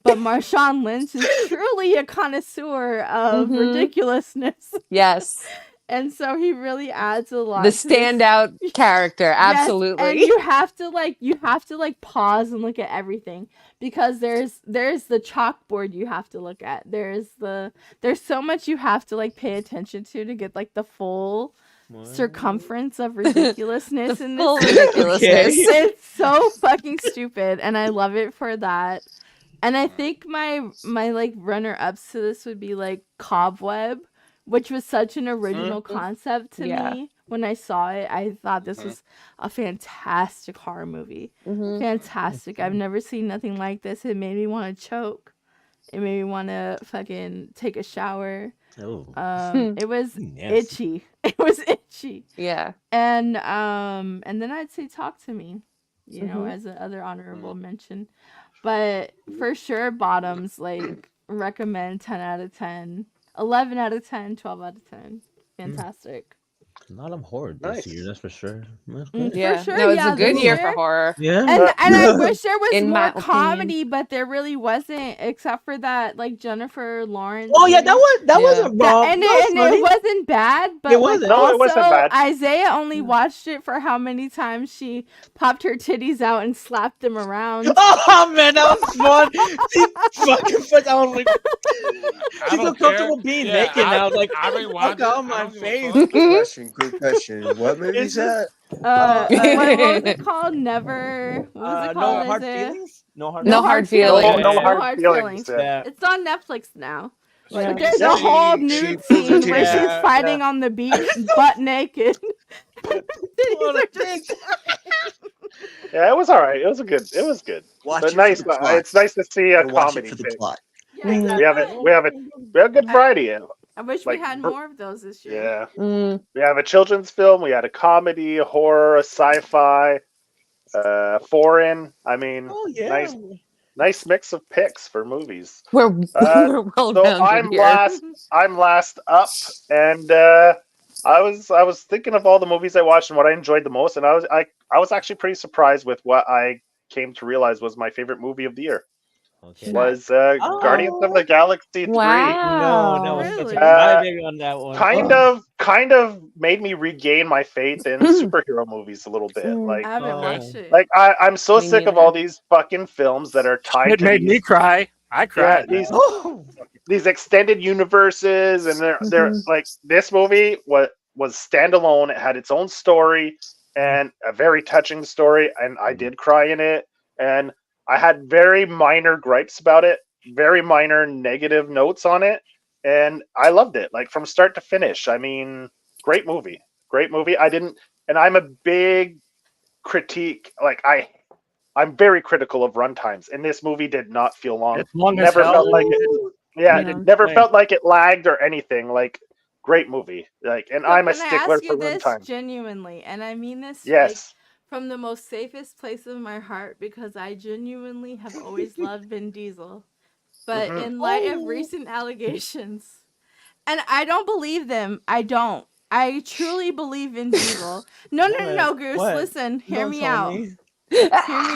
but Marshawn Lynch is truly a connoisseur of ridiculousness. Yes. And so he really adds a lot. The to this. standout character, Yes, absolutely. and you have to pause and look at everything, because there's the chalkboard you have to look at. There's so much you have to like pay attention to get like the full circumference of ridiculousness in Full this. ridiculousness. It's so fucking stupid, and I love it for that. And I think my like runner ups to this would be like Cobweb, which was such an original concept to me. When I saw it, I thought this was a fantastic horror movie. Fantastic. I've never seen nothing like this. It made me want to choke. It made me want to fucking take a shower. Oh. It was Nasty. itchy. It was itchy. Yeah. And then I'd say Talk to Me, as an other honorable mention. But for sure, bottoms, like, recommend 10 out of 10, 11 out of 10, 12 out of 10. Fantastic. A lot of horror this Nice. year, that's for sure. That's Mm, good. Yeah. sure, No, it's yeah, a good this year year. for horror. Yeah. And I wish there was In my more opinion. comedy, but there really wasn't, except for that like Jennifer Lawrence. Oh yeah, that movie. wasn't wrong. And, That was it funny. wasn't bad, but It wasn't. like, No, also it wasn't bad. Isaiah only watched it for how many times she popped her titties out and slapped them around. Oh man, that was fun. She fucking fuck. I was like, I she don't felt comfortable care. being Yeah, naked. And I was like, I fuck rewound it. on I my don't give a face. fuck. Good question. What movie It's is that? What was it called? Never. What was it No called? hard Isaiah? feelings. No hard. No hard feelings. No, no Yeah. hard feelings. Yeah. It's on Netflix now. Yeah. But there's Yeah. a whole She nude pulls her scene where titties she's out. fighting on the beach, butt naked. What a dick. Yeah, it was all right. It was good. Watch But it nice. for the plot. It's nice to see a Or watch comedy it for the pick. plot. Yeah, We have exactly. a good variety. I wish like, we had more of those this year. Yeah, Mm. we have a children's film. We had a comedy, a horror, a sci-fi, foreign. I mean, Oh yeah. nice mix of picks for movies. We're Uh, well So rounded here. I'm last up, and I was thinking of all the movies I watched and what I enjoyed the most, and I was actually pretty surprised with what I came to realize was my favorite movie of the year. Okay. Was Guardians of the Galaxy 3. Wow. No, that was such a Really? crybaby on that one. Kind of made me regain my faith in superhero movies a little bit. I haven't Oh. watched it. Like I'm so Me sick of neither. all these fucking films that are tied It to made these, me cry. I cried. these Oh. these extended universes, and they're Mhm. like, this movie was standalone. It had its own story and a very touching story, and I did cry in it. And I had very minor gripes about it, very minor negative notes on it, and I loved it, like from start to finish. I mean, great movie. And I'm a big critique. Like I'm very critical of runtimes, and this movie did not feel long. It's long as Never hell. felt like it. Yeah, Yeah. it never felt like it lagged or anything. Like, great movie. Like, and So I'm a can I stickler ask for you this runtime. genuinely? And I mean this like Yes. from the most safest place of my heart because I genuinely have always loved Vin Diesel. But Mhm. in light of recent allegations, and I don't believe them. I don't. I truly believe Vin Diesel. No, no, no, What? no, Goose. What? Listen, hear Don't me tell out. me. Hear me No,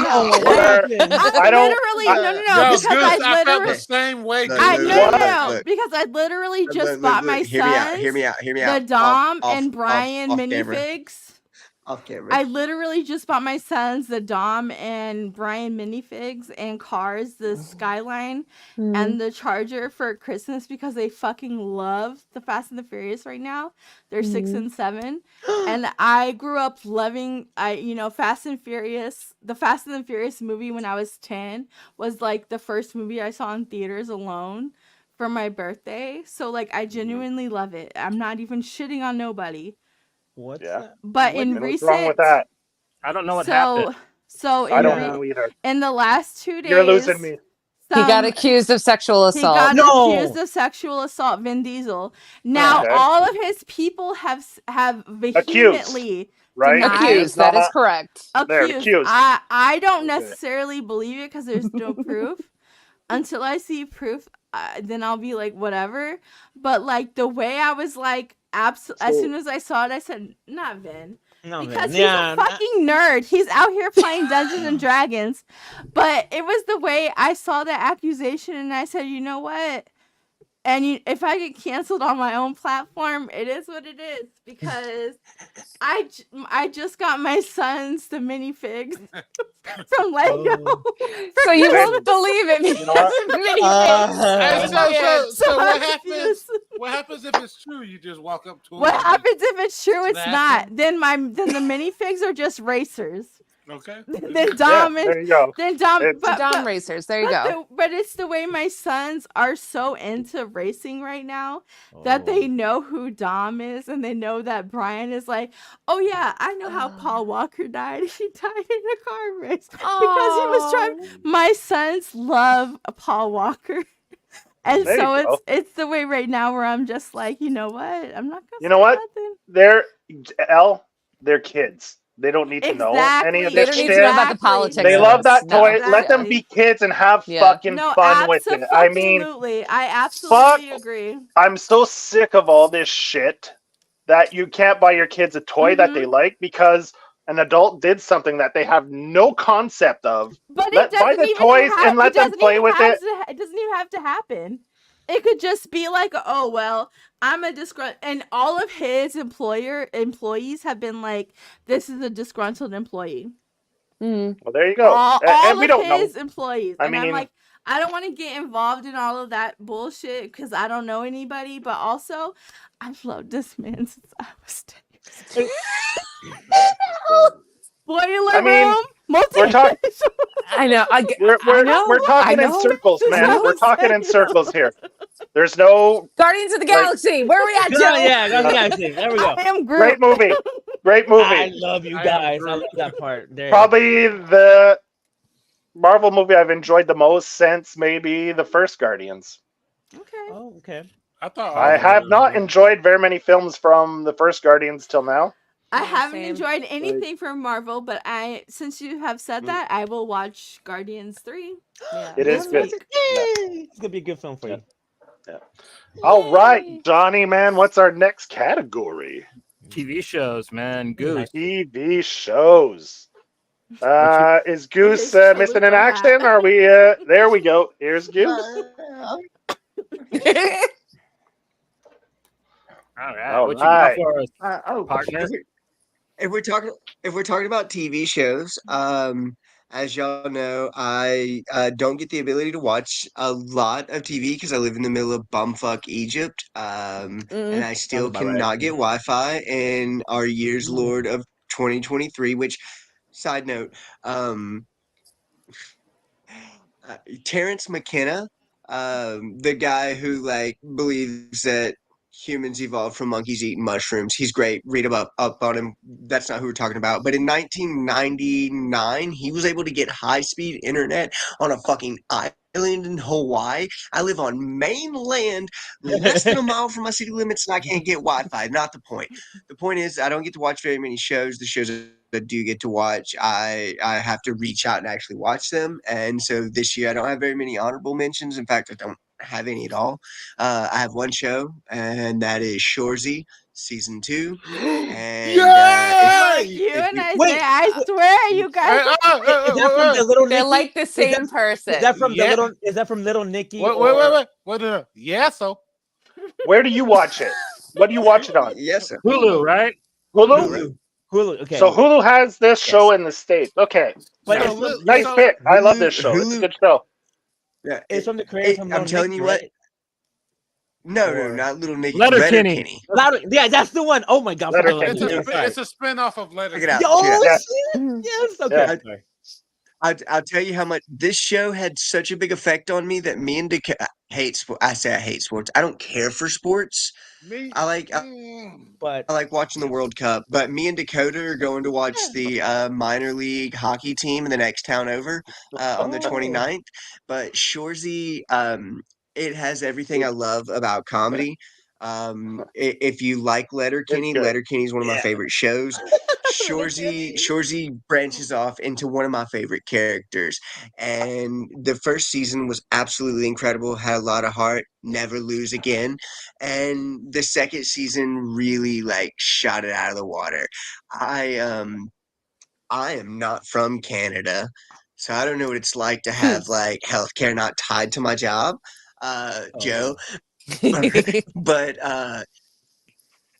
out. what Where happened? I I don't. literally I, no, no, no, Yo, because I Goose, I felt the literally same way, Look, I Goose. no, no, What? no, no, look. because I literally just Look, bought my hear me out. Hear sons me out. Hear me the out. Dom Off, and Brian off camera. minifigs. Off camera. I literally just bought my sons the Dom and Brian minifigs and cars, the Skyline and the Charger for Christmas because they fucking love the Fast and the Furious right now. They're 6 and 7. And I grew up loving Fast and Furious. The Fast and the Furious movie when I was 10 was like the first movie I saw in theaters alone for my birthday. So like I genuinely love it. I'm not even shitting on nobody. What's Yeah. that? But What? in And what's wrong with recent that? I don't know what happened. so I in don't Yeah. know either. in the last 2 You're days losing me. He got some accused of sexual he assault. got No. accused of sexual assault, Vin Diesel. Now Okay. all of his people have vehemently Right? denied Accused. That is correct. They're accused. accused. I don't Okay. necessarily believe it because there's no proof. Until I see proof, then I'll be like whatever. But like the way I was like, as soon as I saw it, I said, "Not Vin." No, Because man. he's Yeah. a fucking nerd. He's out here playing Dungeons and Dragons. But it was the way I saw the accusation and I said, you know what? And if I get canceled on my own platform, it is what it is. Because I just got my sons the minifigs from Lego. Oh. So you Same. won't believe it You know what? Hey, Minifigs. so what I'm happens? confused. What happens if it's true? You just walk up to him. What and happens if it's true? It's snap not. him? Then the minifigs are just racers. Okay. Then Yeah, Dom and there you go. then Dom, It's- Dom racers. There you go. But it's the way my sons are so into racing right now that they know who Dom is and they know that Brian is like, oh yeah, I know how Paul Walker died. He died in a car race because he was driving. My sons love Paul Walker. And There so you go. it's the way right now where I'm just like, you know what? I'm not gonna You know say what? nothing. They're kids. They don't need to know any of Exactly. They this don't need shit. to know about the Exactly. politics. They of love this. that No. toy. Let them Exactly. be kids and have Yeah. fucking No, fun with it. I mean, absolutely. I absolutely agree. I'm so sick of all this shit that you can't buy your kids a toy that they like because an adult did something that they have no concept of. But Buy it the doesn't even toys and let them doesn't play even with have it. to, it doesn't even have to happen. It could just be like, oh well, I'm a disgruntled, and all of his employees have been like, this is a disgruntled employee. Mm. Well, there you go. All And we of don't know. his employees, I and I'm mean- like, I don't want to get involved in all of that bullshit because I don't know anybody. But also, I've loved this man since I was 10 years old. Spoiler I mean, room. we're talking. I know. I know. We're talking I in know. circles, There's man. no We're talking in saying. circles here. There's no Guardians of the Like- Galaxy. Where are we at, Go, Joe? yeah, Galaxy. There we go. I am great Groot. movie. Great I movie. love you I am guys. I Groot. love that part. There. Probably the Marvel movie I've enjoyed the most since maybe the first Guardians. Okay. Oh, okay. I thought I all have of not them- enjoyed very many films from the first Guardians till now. I Yeah, haven't same. enjoyed anything from Marvel, but since you have said that, I will watch Guardians 3. Yeah. It is good. Yay! It's gonna be a good film for you. All right, Johnny, man, what's our next category? TV shows, man. Goose. TV shows. Is Goose His missing in chalupa action? hat. Are we? There we go. Here's Goose. All right. All What you got right. for us, Oh, partner? if we're talking about TV shows, as y'all know, I don't get the ability to watch a lot of TV because I live in the middle of bumfuck Egypt, and I still about right. cannot get Wi-Fi in our year's Lord of 2023. Which, side note, Terrence McKenna, the guy who like believes that humans evolved from monkeys eating mushrooms. He's great. Read up on him. That's not who we're talking about. But in 1999, he was able to get high-speed internet on a fucking island in Hawaii. I live on mainland, less than a mile from my city limits, and I can't get Wi-Fi. Not the point. The point is, I don't get to watch very many shows. The shows that I do get to watch, I have to reach out and actually watch them. And so this year, I don't have very many honorable mentions. In fact, I don't have any at all. I have one show, and that is Shorzy season 2. And Look, if you and you- Isaiah, I swear, you guys. Is that from the little They're Nicky? like the Is same person. Is that from Yeah. the little? Is that from Little Nicky? Wait. Yeah, so Where do you watch it? What do you watch it on? yes, sir. Hulu, right? Hulu. Hulu. Okay. So Hulu has this show in the States. Okay. But So it's, look- Nice so- pick. I love Hulu- this show. It's a Hulu- good show. Yeah, it's from the creator from I'm Little telling Nicky, you what. right? No, Or- not Little Nicky. Letterkenny. Letterkenny. Yeah, that's the one. Oh my god. I forgot Letterkenny. about it's that. a spinoff of Letter. Check it out. Oh Yeah. shit! Yes. Okay. Yeah. Sorry. I'll tell you how much this show had such a big effect on me that me and Dakota hate sports. I say I hate sports. I don't care for sports. Me. I like But I like watching the World Cup, but me and Dakota are going to watch the minor league hockey team in the next town over on the Oh. 29th. But Shorzy, it has everything I love about comedy. If you like Letterkenny, It's good. Letterkenny is one of my Yeah. favorite shows. Shorzy branches off into one of my favorite characters, and the first season was absolutely incredible. Had a lot of heart. Never lose again, and the second season really like shot it out of the water. I am not from Canada, so I don't know what it's like to have like healthcare not tied to my job, Joe. But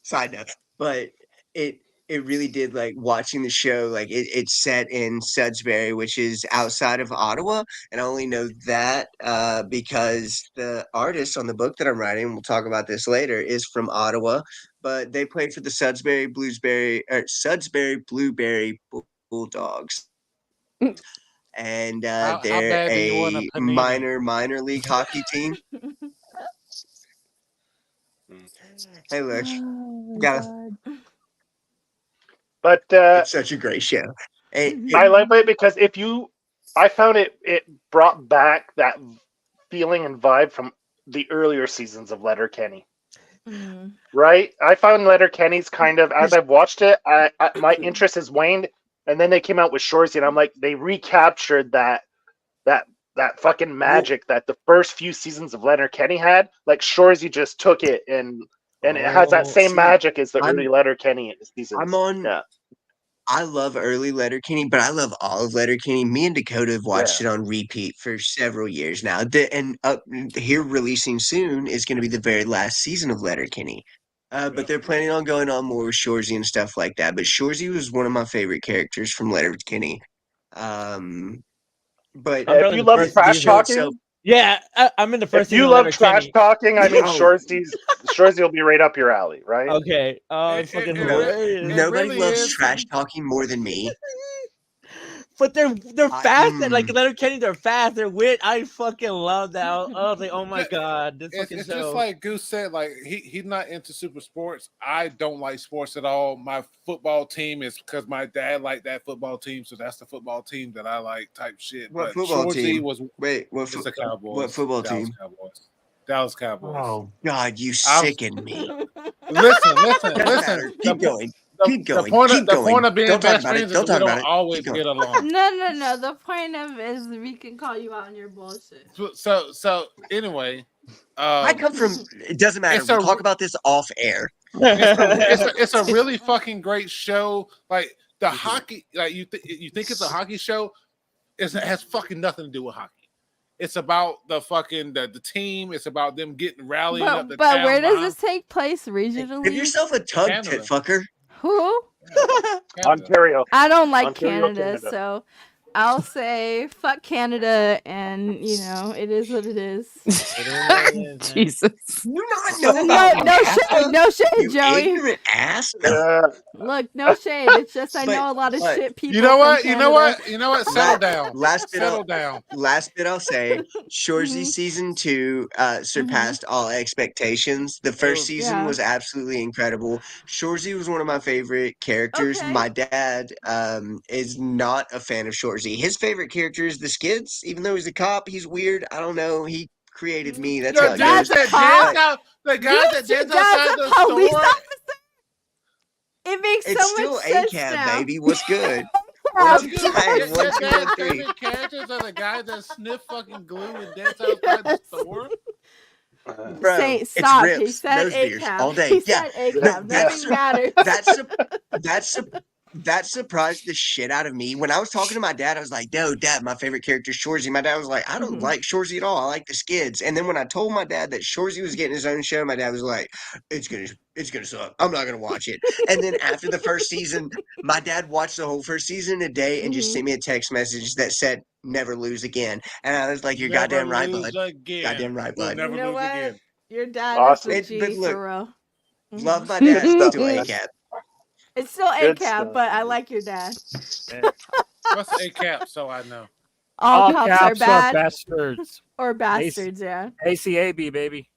side note, but it really did like watching the show. Like it's set in Sudbury, which is outside of Ottawa, and I only know that because the artist on the book that I'm writing, we'll talk about this later, is from Ottawa. But they played for the Sudbury Blueberry Bulldogs. And How they're bad do you want a a panini? minor league hockey team. Hey, look, Oh, gotta God. But it's such a great show. I like it because I found it brought back that feeling and vibe from the earlier seasons of Letterkenny. Mhm. Right? I found Letterkenny's kind of, as I've watched it, my interest has waned, and then they came out with Shorzy, and I'm like, they recaptured that fucking magic that the first few seasons of Letterkenny had. Like Shorzy just took it, and it has that same see, magic as the I'm- early Letterkenny seasons. I'm on. Yeah. I love early Letterkenny, but I love all of Letterkenny. Me and Dakota have watched it on repeat for several years now. And up here releasing soon is going to be the very last season of Letterkenny. But they're planning on going on more with Shorzy and stuff like that. But Shorzy was one of my favorite characters from Letterkenny. But If you love trash talking, yeah, I'm in the first. if you season of love trash Letterkenny. talking, I mean, No. Shorzy will be right up your alley, right? Okay. Oh, it's fucking it- hilarious. nobody really loves is. trash talking more than me. But they're fast. Like mm. Letterkenny, they're fast. They're weird. I fucking love that. I was like, oh my god, this It's, fucking it's show. just like Goose said, like he's not into super sports. I don't like sports at all. My football team is because my dad liked that football team, so that's the football team that I like type shit. What But football Shorzy team? was Wait, what, it's the Cowboys. what football Dallas team? Cowboys. Dallas Cowboys. Oh, God, you I'm- sicken me. Listen. Doesn't matter. Keep going. Keep going. The point Keep going. of being Don't talk best about it. friends Don't is talk we about don't it. always Keep going. get along. No. The point of is we can call you out on your bullshit. So anyway, I come from. It doesn't matter. It's We'll a- talk about this off air. it's a really fucking great show. Like the hockey, like you think it's a hockey show. It has fucking nothing to do with hockey. It's about the fucking the team. It's about them getting rallying up the But town where does behind this take place regionally? Give yourself a tug, Canada. tit fucker. Who? Canada. Ontario. I don't like Ontario, Canada, Canada. so I'll say fuck Canada, and it is what it is. Jesus. You not know about No NAFTA? shade, no shade, You Joey. ignorant ass. Look, no shade. It's just I But- know a lot of but- shit people. You know from what? You know Canada. what? You know what? Settle down. Settle down. Last bit I'll say, Shorzy Mhm. season 2 surpassed all expectations. The first season Yeah. was absolutely incredible. Shorzy was one of my favorite characters. Okay. My dad is not a fan of Shorzy. His favorite character is the Skids. Even though he's a cop, he's weird. I don't know. He created me. That's how The it guy goes. that cop? danced out, the guy that Your danced outside dad's the a police store. officer? It makes It's so still much sense ACAB, now. baby. What's good? What's One, good? two, hey, Your 1, 2, 1, dad's 3. favorite characters are the guys that sniff fucking glue and dance outside the store. Bro, Say, it's stop. He rips, said nose beers ACAB. all day. He Yeah, said ACAB. no, Nothing matters. that surprised the shit out of me. When I was talking to my dad, I was like, "No, Dad, my favorite character is Shorzy." My dad was like, "I don't Mhm. like Shorzy at all. I like the Skids." And then when I told my dad that Shorzy was getting his own show, my dad was like, "It's gonna suck. I'm not gonna watch it." And then after the first season, my dad watched the whole first season a day and just Mhm. sent me a text message that said, "Never lose again." And I was like, "You're Never goddamn right, lose bud. again. Goddamn right, We'll bud." never You know lose what? again. Your dad Awesome. is the G But look, for real. Mhm. love my dad. Good stuff, Still man. ACAB. It's still Good ACAB, stuff, but I man. like your dad. What's a cap? So I know. All cops are caps bad bastards. or bastards, yeah. ACAB, baby.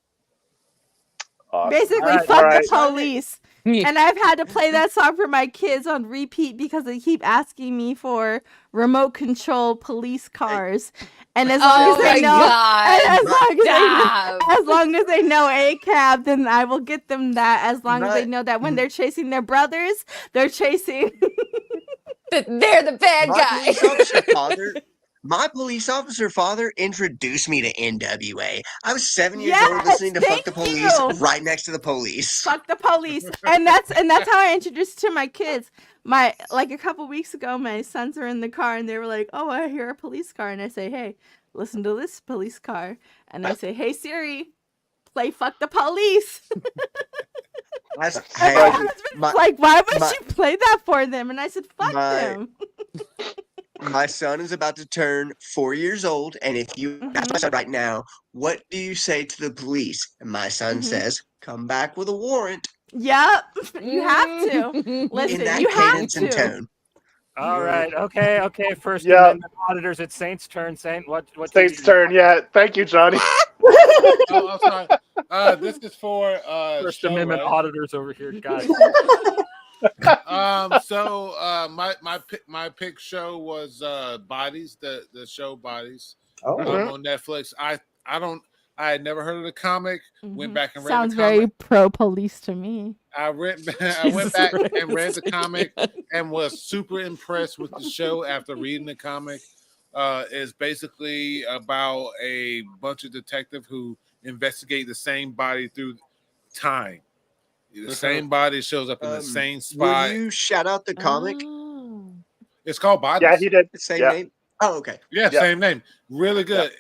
Awesome. Basically, Alright. fuck Alright. the police. And I've had to play that song for my kids on repeat because they keep asking me for remote control police cars. And as long Oh as they my know, god. as long as they know ACAB, then I will get them that. As long as they Right. know that when they're chasing their brothers, they're chasing. They're the bad My guy. My police officer father introduced me to NWA. I was 7 years old Yes, listening to "Fuck the thank Police" you. right next to the police. Fuck the police. And that's how I introduced it to my kids. A couple weeks ago, my sons were in the car and they were like, "Oh, I hear a police car." And I say, "Hey, listen to this police car." And I say, "Hey Siri, play Fuck the Police." That's, And hey, my husband's my- like, "Why would my- you play that for them?" And I said, "Fuck my- them." my son is about to turn 4 years old, and if you ask my son right now, what do you say to the police? And my son Mhm. says, "Come back with a warrant." Yep, you have to. Listen, In that you have cadence and to. tone. All right. Okay. First Yeah. Amendment auditors. It's Saint's turn. Saint, what? Saint's turn. Yeah. Thank you, Johnny. Oh, I'm sorry. This is for First show, Amendment right? auditors over here, guys. My pick show was Bodies, the show Bodies Mhm. on Netflix. I had never heard of the comic. Went back and read Sounds the comic. very pro police to me. I went back and read the comic and was super impressed with the show after reading the comic. It's basically about a bunch of detectives who investigate the same body through time. The same body shows up in the same spot. Will you shout out the comic? Oh. It's called Bodies. Yeah, he did. Same Yeah. name? Oh, okay. Yeah, Yeah. same name. Really good.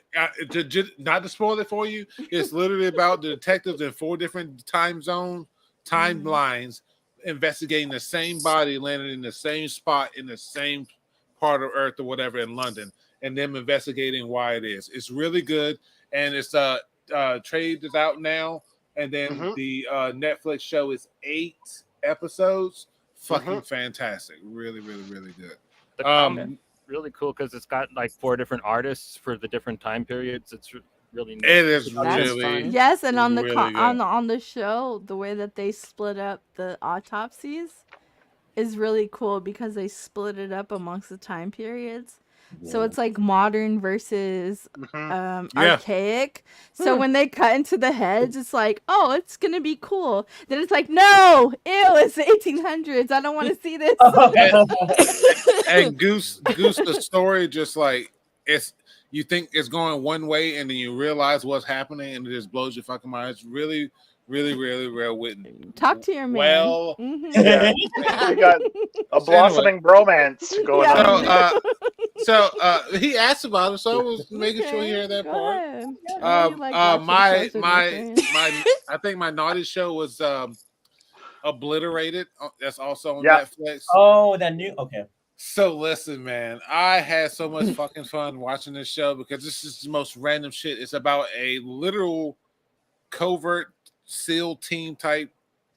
Not to spoil it for you, it's literally about the detectives in 4 different timelines, investigating the same body, landing in the same spot in the same part of Earth or whatever in London, and them investigating why it is. It's really good, and it's trade is out now, and then the Netflix show is 8 episodes. Fucking fantastic. Really, really, really good. The comic really cool because it's got like 4 different artists for the different time periods. It's really neat. It is That's really fun. Yes, and on the really good. on the show, the way that they split up the autopsies is really cool because they split it up amongst the time periods. So it's like modern versus Yeah. archaic. So when they cut into the heads, it's like, oh, it's gonna be cool. Then it's like, no, ew, it's the 1800s. I don't want to see this. And Goose, the story just like you think it's going one way, and then you realize what's happening, and it just blows your fucking mind. It's really, really, really well written. Talk to your man. Well, Yeah. We got a blossoming bromance going on. So he asked about it, so I was making sure you heard that part. I think my naughty show was Obliterated. That's also on Netflix. Oh, that new. Okay. So listen, man, I had so much fucking fun watching this show because this is the most random shit. It's about a literal covert SEAL team type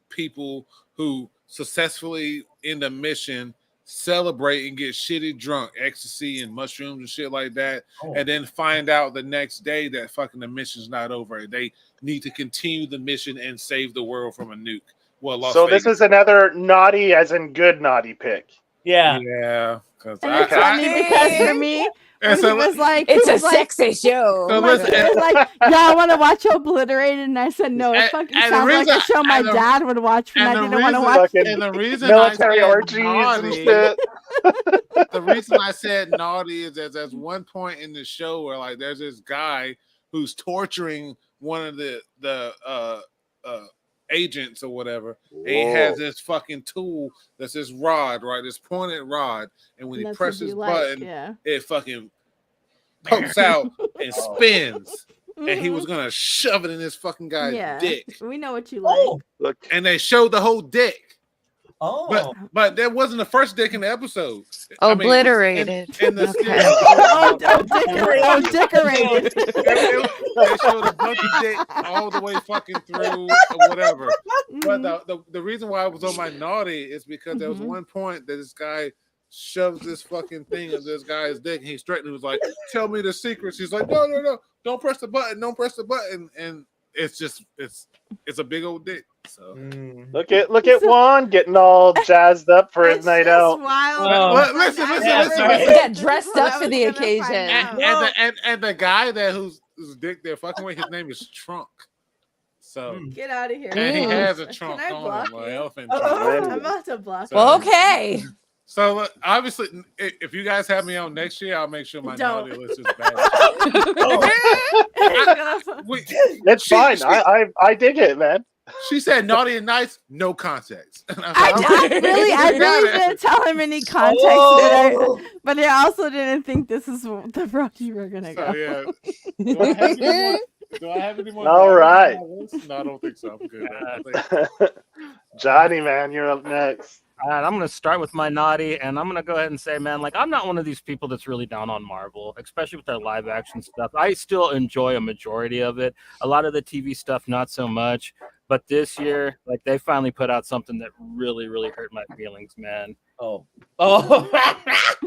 people who successfully in the mission celebrate and get shitty drunk, ecstasy and mushrooms and shit like that, and then find out the next day that fucking the mission's not over. They need to continue the mission and save the world from a nuke. Well, So this is another naughty, as in good naughty pick. Yeah. Yeah. And it's funny because for me, when he was like, it's he a was like, sexy show. So my listen, kid was like, yeah, I want to watch Obliterated, and I said, no, it fucking and the sounds like reason- a show my and the- dad would watch when I and the didn't want to reason- watch Fucking And the reason military I said orgies and naughty, shit. the reason I said naughty is that there's one point in the show where like there's this guy who's torturing one of the agents or whatever. And he has this fucking tool that's this rod, right? This pointed rod, and when And he that's what presses you like, button, yeah. it fucking pokes out and spins. And he Mhm. was gonna shove it in this fucking guy's Yeah, dick. we know what you like. Look, And they showed the whole dick. Oh. But that wasn't the first dick in the episode. I mean, Obliterated. in the Okay. Decorated. they showed a bunch of dick all the way fucking through or whatever. But the reason why I was on my naughty is because there was one point that this guy shoves this fucking thing of this guy's dick, and he's threatening. He was like, "Tell me the secrets." He's like, "No, don't press the button, don't press the button," and it's just it's a big old dick. So look at Juan getting all jazzed up for his night out. Wild. listen. He got dressed up for the occasion. And the guy whose dick they're fucking with, his name is Trunk. So Get out of here. and he has a Can trunk I on block him, you? an elephant I'm trunk. about to block you. Well, okay. So obviously, if you guys have me on next year, I'll make sure my Don't. naughty list is bad. It's fine. I dig it, man. She said naughty and nice, no context. And I really didn't tell him any context, but I also didn't think this is the route you were gonna go. So, yeah. Do I have any more? All right. No, I don't think so. I'm good. Johnny, man, you're up next. All right, I'm going to start with my naughty, and I'm going to go ahead and say, man, like, I'm not one of these people that's really down on Marvel, especially with their live action stuff. I still enjoy a majority of it. A lot of the TV stuff, not so much. But this year, like, they finally put out something that really, really hurt my feelings, man. Oh.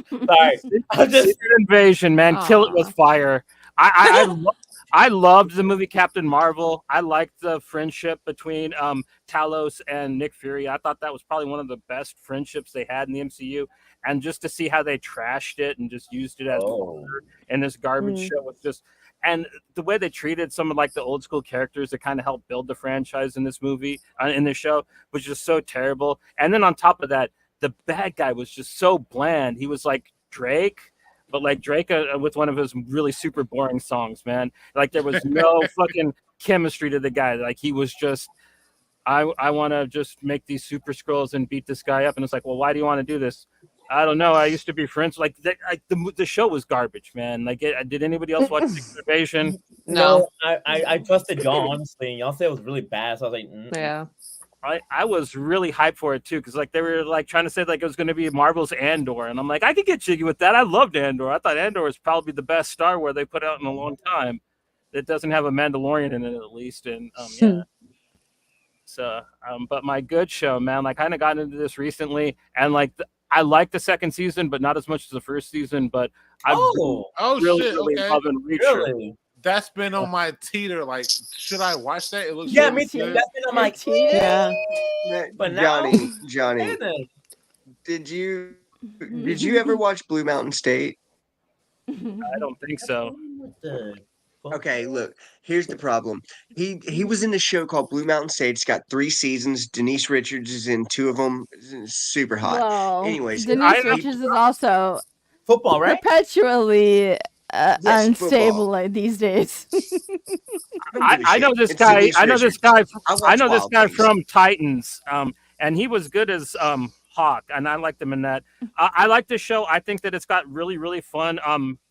Sorry. Secret Invasion, man. Kill it with fire. I loved the movie Captain Marvel. I liked the friendship between Talos and Nick Fury. I thought that was probably one of the best friendships they had in the MCU. And just to see how they trashed it and just used it as in this garbage show was just, and the way they treated some of like the old school characters that kind of helped build the franchise in this movie, in this show, was just so terrible. And then on top of that, the bad guy was just so bland. He was like Drake. But like Drake with one of his really super boring songs, man. Like there was no fucking chemistry to the guy. Like he was just, I want to just make these super scrolls and beat this guy up. And it's like, well, why do you want to do this? I don't know. I used to be friends. Like the show was garbage, man. Like did anybody else watch Secret Invasion? No. I trusted y'all honestly, and y'all said it was really bad. So I was like, Yeah. I was really hyped for it too, because like they were like trying to say like it was going to be Marvel's Andor, and I'm like, I could get jiggy with that. I loved Andor. I thought Andor was probably the best Star Wars they put out in a long time. It doesn't have a Mandalorian in it at least, and yeah. So, but my good show, man, like kind of got into this recently, and like I like the second season, but not as much as the first season. But I'm really okay. loving Reacher. really? That's been on my teeter. Like, should I watch that? It looks Yeah, really me too. good. That's been on my Yeah. But now, Johnny, did you ever watch Blue Mountain State? I don't think so. Okay, look, here's the problem. He was in a show called Blue Mountain State. It's got 3 seasons. Denise Richards is in 2 of them. Super hot. Well, Anyways, Denise Richards is also football, right? perpetually Yes, unstable these days. I know this It's guy. Denise I know this Richards. guy. I watch I know this Wild guy Things. from Titans. And he was good as Hawk, and I liked him in that. I like this show. I think that it's got really, really fun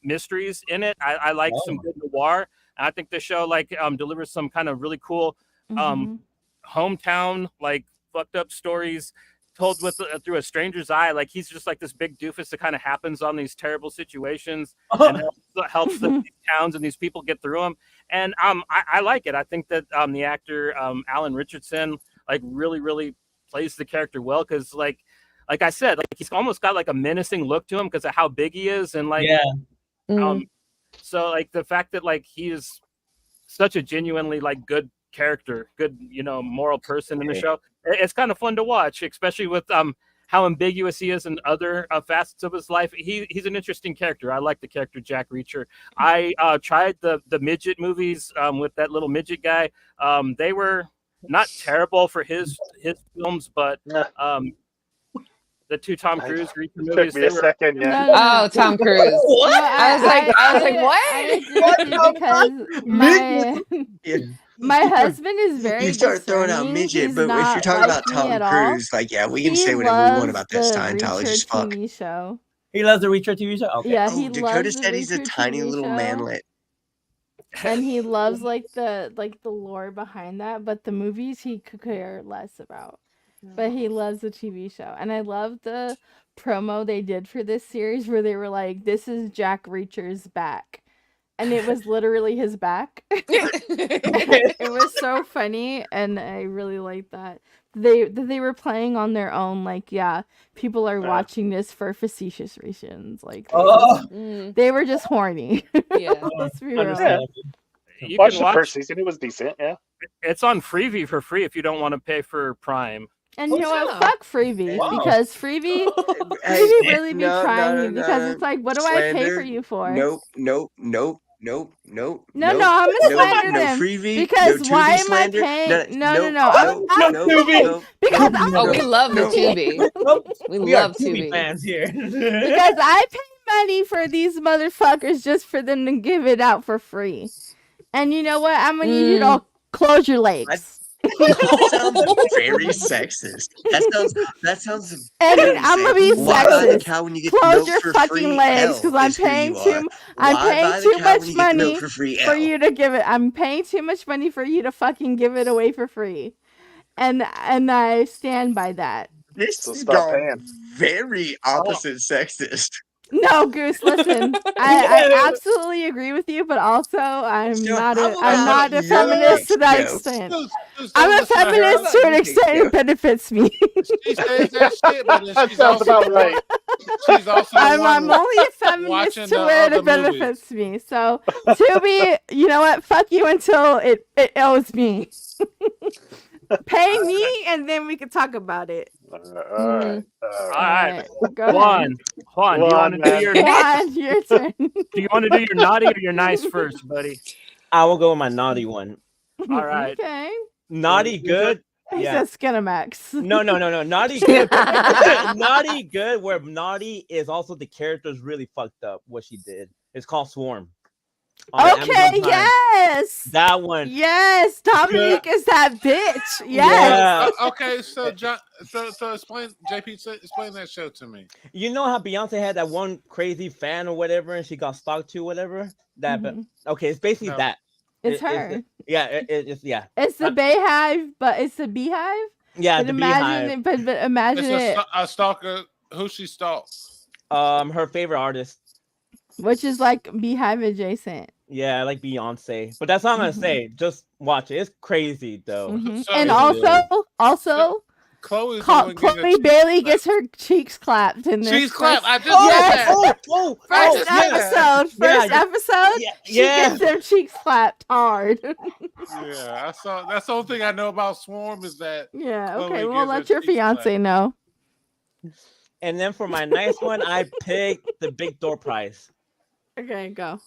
mysteries in it. I like some good noir. I think the show like delivers some kind of really cool hometown like fucked up stories told with through a stranger's eye. Like he's just like this big doofus that kind of happens on these terrible situations and helps these towns and these people get through them. And I like it. I think that the actor Alan Richardson like really plays the character well, because like I said, like he's almost got like a menacing look to him because of how big he is, and like so like the fact that like he is such a genuinely like good character, good, you know, moral person in the show. It's kind of fun to watch, especially with how ambiguous he is in other facets of his life. He's an interesting character. I like the character Jack Reacher. I tried the midget movies with that little midget guy. They were not terrible for his films, but the two Tom Cruise Reacher movies. Took me a second, yeah. Oh, Tom Cruise. What? I was like, what? I agree because my husband is very. You start throwing out discerning. midget, He's but if not you're talking like about me Tom at all. Cruise, like, yeah, we can He say whatever we want loves about this the Scientology Reacher fuck. TV show. He loves the Reacher TV show. Okay. Yeah, Oh, he Dakota loves said the he's a Reacher tiny TV little show. manlet. And he loves like the lore behind that, but the movies he could care less about. But he loves the TV show. And I love the promo they did for this series where they were like, this is Jack Reacher's back. And it was literally his back. It was so funny, and I really liked that. They were playing on their own, like, yeah, people are watching this for facetious reasons. Like, they were just horny. Yeah. Let's be real. You Watch can the first season. It was decent, yeah. It's on Freevee for free if you don't want to pay for Prime. And you know what? yeah. Fuck Freebie, Wow. because Freebie really be trying you, because it's like, what do I pay for you for? Nope. No, No, I'm gonna slander no them freebie, because no why Tubi am I slander. paying? No. No, Because Oh, we love the Tubi. We love Tubi. fans here. because I pay money for these motherfuckers just for them to give it out for free. And you know what? I'm gonna need you to all close your legs. That sounds very sexist. That sounds. And very I'm gonna saying, be why buy the sexist. cow when you get Close milk your for fucking free? legs, because I'm is who paying you too. are. I'm Why buy paying the too cow much when you get the milk money for free? for you to give it. I'm paying too much money for you to fucking give it away for free, and I stand by that. This So is stop gone paying. very opposite sexist. No, Goose, listen. I absolutely agree with you, but also I'm So not how a about feminist to that Joe? extent. Just I'm a don't listen to her. feminist to an extent it benefits me. She says that shit, but then That she's sounds also about right. she's also the I'm one only a feminist watching to the where it other benefits me. So, Tubi, you know what? Fuck you until it owes me. Pay me, and then we can talk about it. All right. All right, Go ahead. Juan, do you want to do man. your Juan, your turn. do you want to do your naughty or your nice first, buddy? I will go with my naughty one. All right. Okay. Naughty good. He Yeah. says Skinamax. No. Naughty good. Naughty good, where naughty is also the character's really fucked up. What she did. It's called Swarm. on Amazon Okay, Prime. yes. That one. Yes, Dominique is that bitch. Yes. Yeah. Okay, so John, so explain, JP, explain that show to me. You know how Beyonce had that one crazy fan or whatever, and she got stalked to whatever. That, Mhm. okay, it's basically No. that. It's her. It's yeah. It's the Bayhive, but it's the Beehive. Yeah, But the imagine Beehive. it, but imagine It's it, a stalker. Who she stalked? Her favorite artist. which is like Beehive adjacent. Yeah, like Beyonce. But that's all I'm gonna say. Just watch it. It's crazy though. Mhm. So- And so- also, Chloe's the one getting Chloe a Bailey cheek gets her cheeks clapped in this. Cheeks clap. I just Oh, said yes. that. First yeah. episode. First Yeah, episode. yeah, She yeah. gets them cheeks clapped hard. Yeah, I saw. That's the only thing I know about Swarm is that. Yeah. Chloe Okay. Well, gives let her your cheeks fiance clapped. know. And then for my nice one, I picked the Big Door Prize. Okay, go.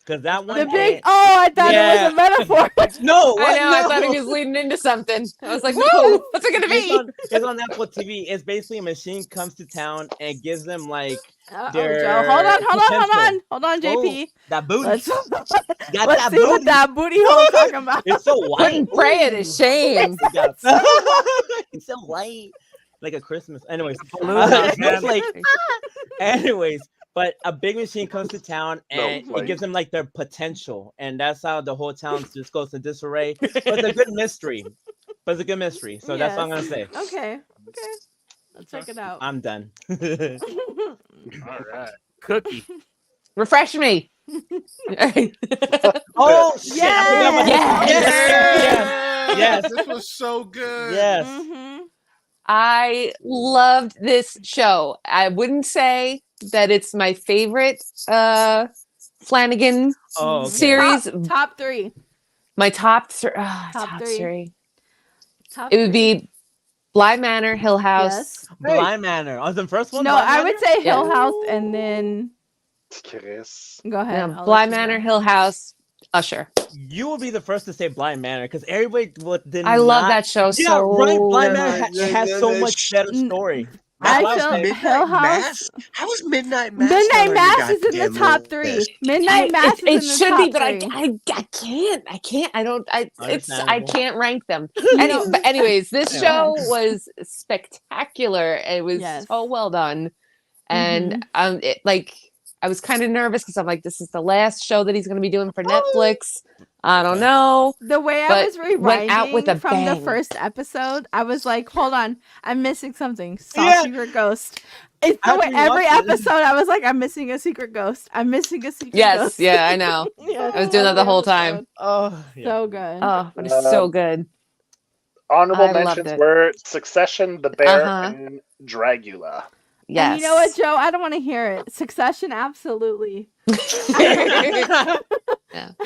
Because that one The big. ain't- Oh, I thought Yeah. it was a metaphor. No, I know. I no. thought it was leading into something. I was like, "Whoa, what's it gonna be?" It's on Apple TV. It's basically a machine comes to town and gives them like Oh, Their Joe. Hold potential. on, JP. that booty. Let's Got let's that see what booty. that booty hole talking about. It's so white. Putting prey to shame. It's so white. Like a Christmas. Anyways, Balloon house, man. it's like, anyways, but a big machine comes to town and like- it gives them like their potential, and that's how the whole town just goes to disarray. But it's a good mystery. So that's all I'm gonna say. Okay. I'll check it out. I'm done. All right. Cookie. Refresh me. Oh shit! I forgot about Yes! this. Yes. This was so good. Yes. Mhm. I loved this show. I wouldn't say that it's my favorite Flanagan Oh, okay. series. Top 3. My top Top three. 3. Top It would 3. be Bly Manor, Hill House. Yes. Blind Manor. On the first one. No, Blind I would Manor? say Hill House and then Chris. go ahead. No, I'll Bly let you Manor, go. Hill House, Usher. You will be the first to say Blind Manor because everybody did I love not- that show Yeah, so right. Blind much. Manor it has so much better N- story. I That's why feel I'm saying- Hill House. Mass? How is Midnight Mass? Midnight not on your Mass is in goddamn the top list? 3. Midnight Mass It is in the should top be, but 3. I can't. I don't. I Understandable. can't rank them. know- But anyways, this Yeah. show was spectacular. It was Yes. so well done, and I was kind of nervous because I'm like, this is the last show that he's going to be doing for Netflix. I don't know. The way I But was went out with rewinding a from the bang. first episode, I was like, hold on, I'm missing something. Yeah. Secret ghost. It's I the way have to every rewatch it. episode I was like, I'm missing a secret ghost. I'm missing a secret Yes, ghost. yeah, I know. Yeah, I was doing that the every whole time. episode. Oh, yeah. So good. Oh, but it's so good. Honorable I loved mentions it. were Succession, The Bear, Uh-huh. and Dragula. Yes. And you know what, Joe? I don't want to hear it. Succession, absolutely.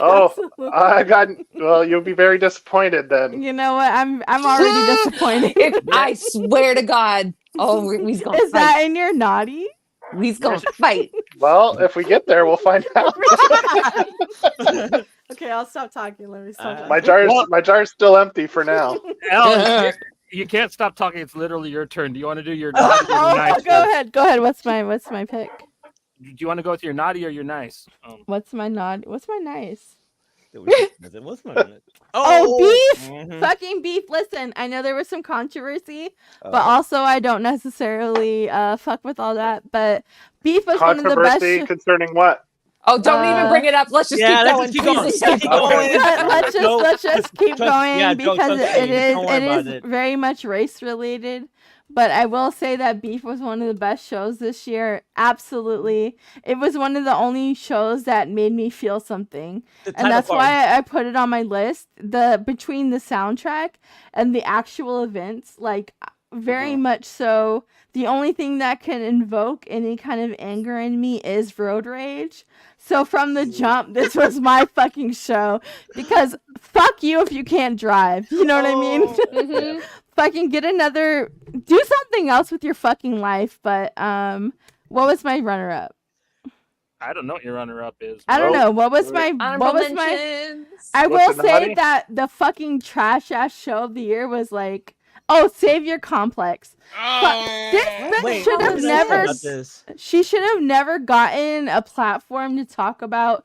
Oh, Absolutely. I got. Well, you'll be very disappointed then. You know what? I'm already disappointed. I swear to God. Oh, he's gonna Is fight. that in your naughty? He's gonna fight. Well, if we get there, we'll find out. Okay, I'll stop talking. Let me stop. my talking. jar's still empty for now. Ellen, you can't stop talking. It's literally your turn. Do you want to do your naughty or your Oh, nice? go ahead. Go ahead. What's my pick? Do you want to go with your naughty or your nice? What's my naughty? What's my nice? What's my Oh, beef! Mhm. Fucking beef. Listen, I know there was some controversy, but Oh. also I don't necessarily fuck with all that. But beef was one of the best. Controversy concerning what? Oh, don't even bring it up. Let's just Yeah, keep let's going. just keep Please going. just Let's keep keep going. going. Let's just keep Trust- going yeah, Joe, because trust it me. is Don't worry about it is it. very much race related. But I will say that Beef was one of the best shows this year. Absolutely, it was one of the only shows that made me feel something, The and title that's card. why I put it on my list. Between the soundtrack and the actual events, like very much so. The only thing that can invoke any kind of anger in me is road rage. So from the jump, this was my fucking show because fuck you if you can't drive. You know what I mean? Mhm. Fucking do something else with your fucking life. But what was my runner up? I don't know what your runner-up is. I don't Nope. know. What was my Honorable what was my mentions. I What's will the say naughty? that the fucking trash ass show of the year was like, oh, Savior Complex. This bitch Wait, should have what did I say never about this? she should have never gotten a platform to talk about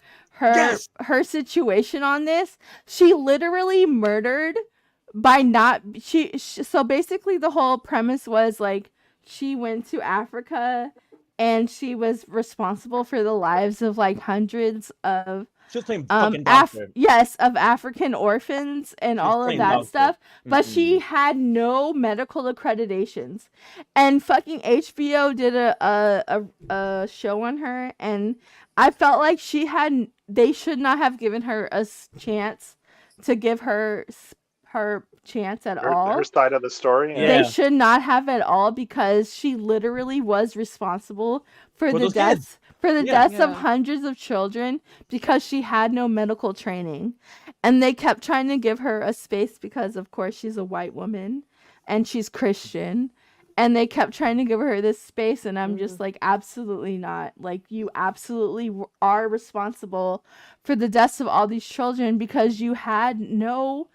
her situation on this. She literally murdered by not so basically the whole premise was like she went to Africa and she was responsible for the lives of like hundreds of She was playing fucking doctor. of African orphans and She was all of playing that doctor. stuff, but she had no medical accreditations. And fucking HBO did a show on her, and I felt like they should not have given her a chance to give her chance at all. Her side of the story. Yeah. They should not have at all because she literally was responsible for the those deaths kids. deaths of Yeah. hundreds of children because she had no medical training. And they kept trying to give her a space because of course she's a white woman and she's Christian. And they kept trying to give her this space and I'm just like, absolutely not. Like, you absolutely are responsible for the deaths of all these children because you had no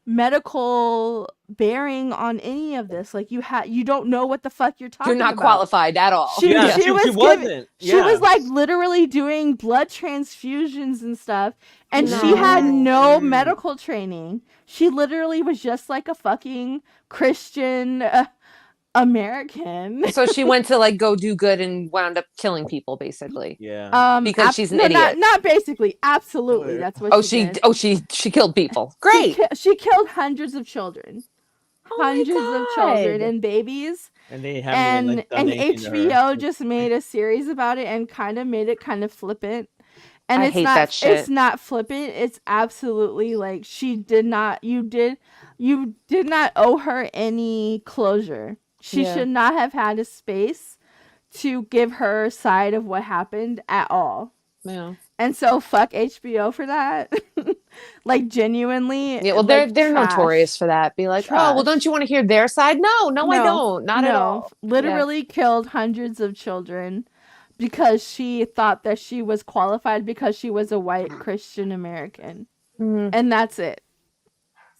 medical bearing on any of this. Like, you don't know what the fuck you're talking You're not about. qualified at all. She wasn't. She was like literally doing blood transfusions and stuff, and she had no medical training. She literally was just like a fucking Christian American. So she went to like go do good and wound up killing people, basically. Yeah. Because she's an idiot. Not basically. Absolutely, that's what. Oh, she she did. she killed people. Great. She killed hundreds of children. hundreds of children and babies. And they have me And donation to her. HBO just made a series about it and kind of made it kind of flippant. And I it's hate not that shit. it's not flippant. It's absolutely like you did not owe her any closure. She Yeah. should not have had a space to give her side of what happened at all. Yeah. And so fuck HBO for that. Like genuinely. Yeah, well, like, they're trash. notorious for that. Be like, oh, well, Trash. don't you want to hear their side? No, I don't. Not at all. Literally killed hundreds of children because she thought that she was qualified because she was a white Christian American. Mhm. And that's it.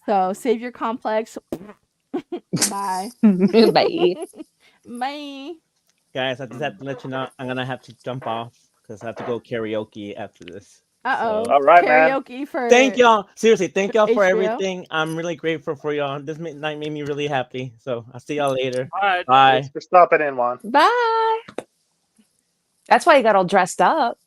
So savior complex. Bye. Bye. Bye. Guys, I just have to let you know I'm gonna have to jump off because I have to go karaoke after this. Uh-oh. So- All right, man. Karaoke for Thank y'all. Seriously, thank y'all for HBO? everything. I'm really grateful for y'all. This night made me really happy. So I'll see y'all later. All right. Bye. Thanks for stopping in, Juan. Bye. That's why you got all dressed up.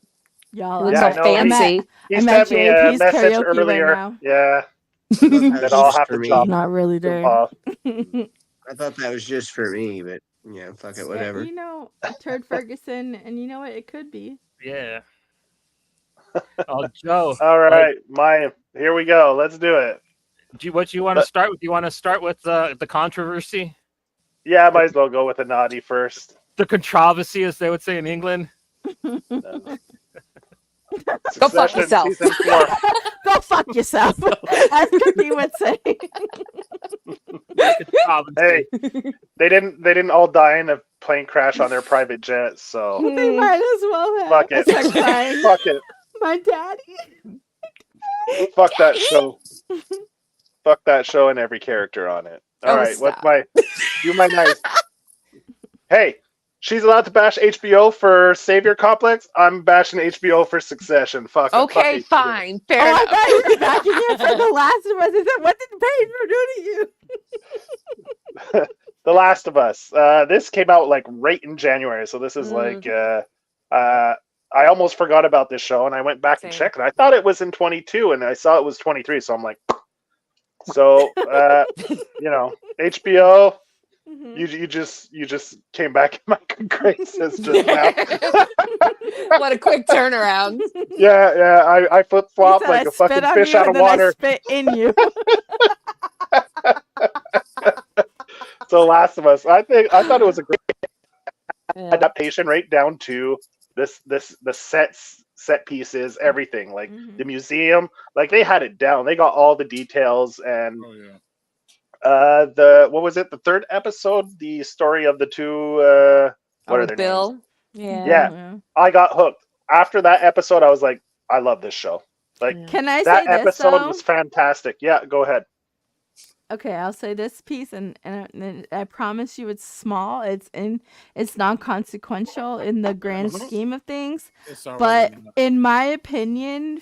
Y'all. You look Yeah, so I know. fancy. He I'm sent at me a JP's message karaoke right earlier. now. Yeah, That that I'll have for to me. drop Not really there. off. I thought that was just for me, but yeah, fuck it, whatever. You know, Turd Ferguson, and you know what? It could be. Yeah. Oh, Joe. All right, here we go. Let's do it. What you want to start with? You want to start with the controversy? Yeah, I might as well go with the naughty first. The controversy, as they would say in England. Go fuck Succession yourself. Season 4. Go fuck yourself, as Cookie would say. Hey, they didn't all die in a plane crash on their private jet, so They might as well have. fuck I it. start crying. Fuck it. My daddy. Fuck that show. Fuck that show and every character on it. All Oh, right, stop. do my nice. Hey, she's allowed to bash HBO for Savior Complex. I'm bashing HBO for Succession. Fuck it. Fuck Okay, HBO. fine. Fair Oh, I enough. thought you were backing it for The Last of Us. I said, what did Pedro do to you? The Last of Us. This came out like right in January, so this is like I almost forgot about this show, and I went back and Same. checked, and I thought it was in 22, and I saw it was 23, so I'm like, so HBO, you just came back in my good graces just now. What a quick turnaround. Yeah, I flip He flop said, like I a fucking spit on fish you, out of then I water. spit in you. So Last of Us, I thought it was a great Yeah. adaptation, right down to the set pieces, everything, like the museum, like they had it down. They got all the details, and Oh yeah. what was it? The third episode, the story of the two. What are their Bill. names? Yeah. Yeah. I got hooked after that episode. I was like, I love this show. Like Yeah. Can I that say this, episode though? was fantastic. Yeah, go ahead. Okay, I'll say this piece, and I promise you, it's small. It's non-consequential in the grand scheme of things. It's all But right. in my opinion,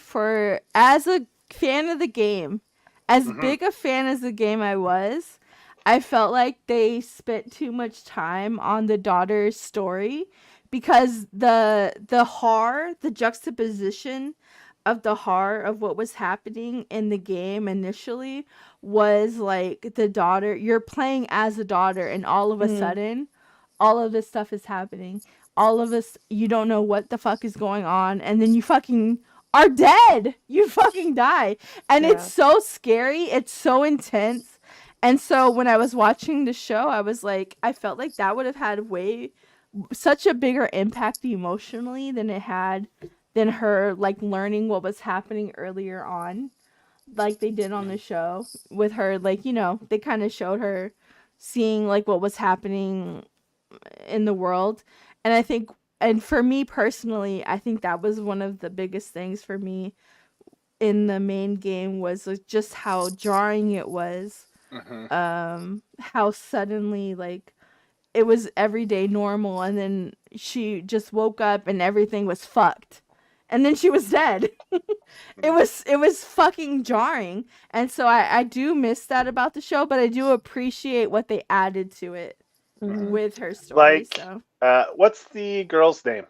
as a fan of the game, as big a fan as the game I was, I felt like they spent too much time on the daughter's story because the juxtaposition of the horror of what was happening in the game initially was like the daughter, you're playing as a daughter, and all of a sudden all of this stuff is happening. All of this, you don't know what the fuck is going on, and then you fucking are dead. You fucking die. And it's so scary. It's so intense. And so when I was watching the show, I was like, I felt like that would have had such a bigger impact emotionally than it had than her like learning what was happening earlier on, like they did on the show with her. Like, they kind of showed her seeing like what was happening in the world. And I think, and for me personally, I think that was one of the biggest things for me in the main game was like, just how jarring it was. How suddenly like it was everyday normal, and then she just woke up and everything was fucked, and then she was dead. It was fucking jarring. And so I do miss that about the show, but I do appreciate what they added to it with her story. Like, So what's the girl's name?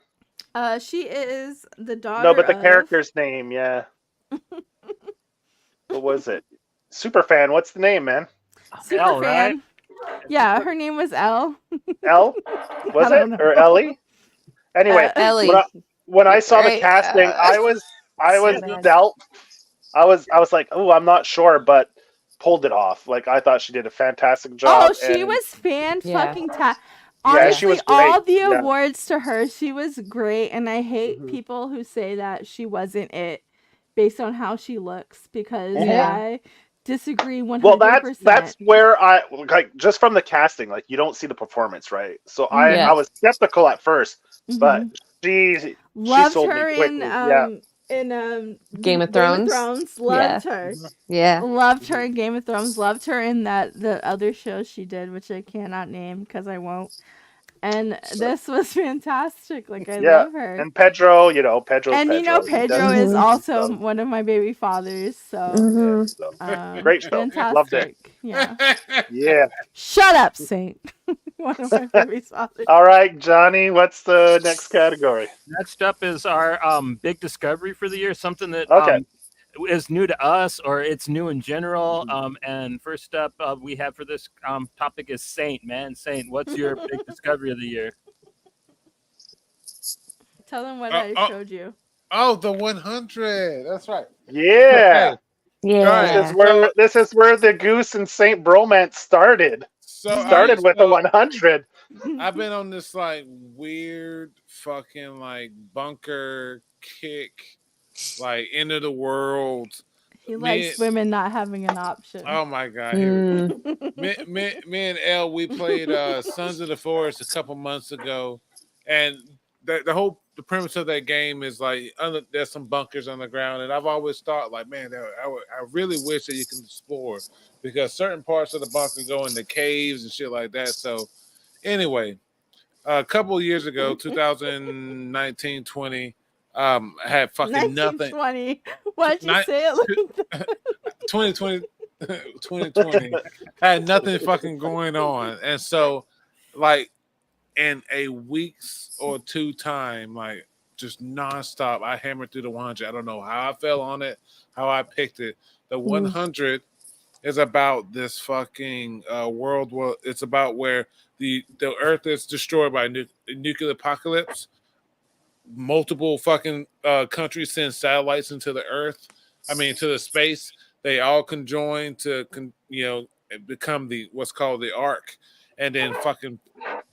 she is the daughter. No, but the character's name, yeah. What was it? Superfan, what's the name, man? Super Elle, right? fan. Yeah, her name was Elle. Elle, was I it, don't know. or Ellie? Anyway, Ellie. when I saw the Right, casting, I so was bad. dealt. I was like, oh, I'm not sure, but pulled it off. Like I thought she did a fantastic Oh, job, she and was fan Yeah. fucking yeah, she Honestly, was great. all the Yeah. awards to her. She was great, and I hate Mhm. people who say that she wasn't it based on how she looks because Mhm. Yeah. I disagree Well, that's 100%. where I like just from the casting, like you don't see the performance, right? So Yeah. I was skeptical at first, but Mhm. she Loved sold me her quickly. Yeah. in Game of Game of Thrones. Thrones. Yeah. Loved her. Yeah. Loved her in Game of Thrones. Loved her in the other show she did, which I cannot name because I won't. And this was fantastic. Like I Yeah, love her. and Pedro, Pedro's And Pedro. He Pedro does is Mhm. also so, one of my baby fathers. So yeah, Mhm. so great show. Loved it. fantastic. Yeah. Yeah. Shut up, Saint. One of my baby fathers. All right, Johnny, what's the next category? Next up is our big discovery for the year, something that Okay. is new to us or it's new in general. And first up, we have for this topic is Saint. Man, Saint, what's your big discovery of the year? Tell them what Oh, I oh. showed you. Oh, the 100. That's right. Yeah. Yeah. This is where the Goose and Saint bromance started. Started with the 100. I've been on this like weird fucking like bunker kick, like end of the world. He likes women not having an option. Oh my god! Mm. Me and Elle, we played Sons of the Forest a couple months ago, and the premise of that game is like there's some bunkers on the ground, and I've always thought like, man, I really wish that you can explore because certain parts of the bunker go into caves and shit like that. So anyway, a couple of years ago, 2019, 20, I had fucking nothing. 1920. Why'd you say it like that? 2020. 2020 had nothing fucking going on, and so like in a week's or two time, like just nonstop, I hammered through the 100. I don't know how I fell on it, how I picked it. The 100 is about this fucking world. Well, it's about where the Earth is destroyed by nuclear apocalypse. Multiple fucking countries send satellites into the Earth. I mean, to the space. They all conjoin to become what's called the Ark, and then fucking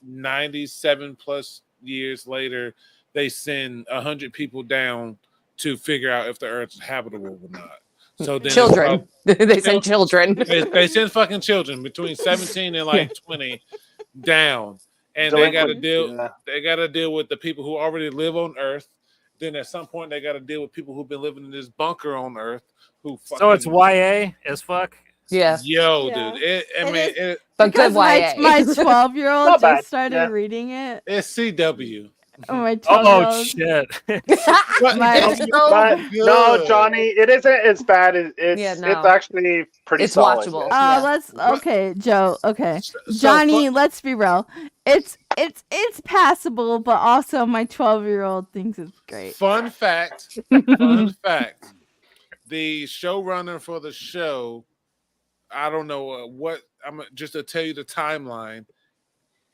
97 plus years later, they send 100 people down to figure out if the Earth is habitable or not. So then children. They send children. They send fucking children between 17 and like 20 down, and they got to deal. They got to deal with the people who already live on Earth. Then at some point, they got to deal with people who've been living in this bunker on Earth. So it's YA as fuck. Yeah. Yo, dude. But good YA. My 12-year-old bad. just started reading it. It's CW. Oh, my 12-year-old. Oh shit. But no, Johnny, it isn't as bad as it's actually pretty solid. Watchable. Okay, Joe. Okay. Johnny, let's be real. It's passable, but also my 12-year-old thinks it's great. Fun fact. The showrunner for the show, I don't know what, I'm just to tell you the timeline.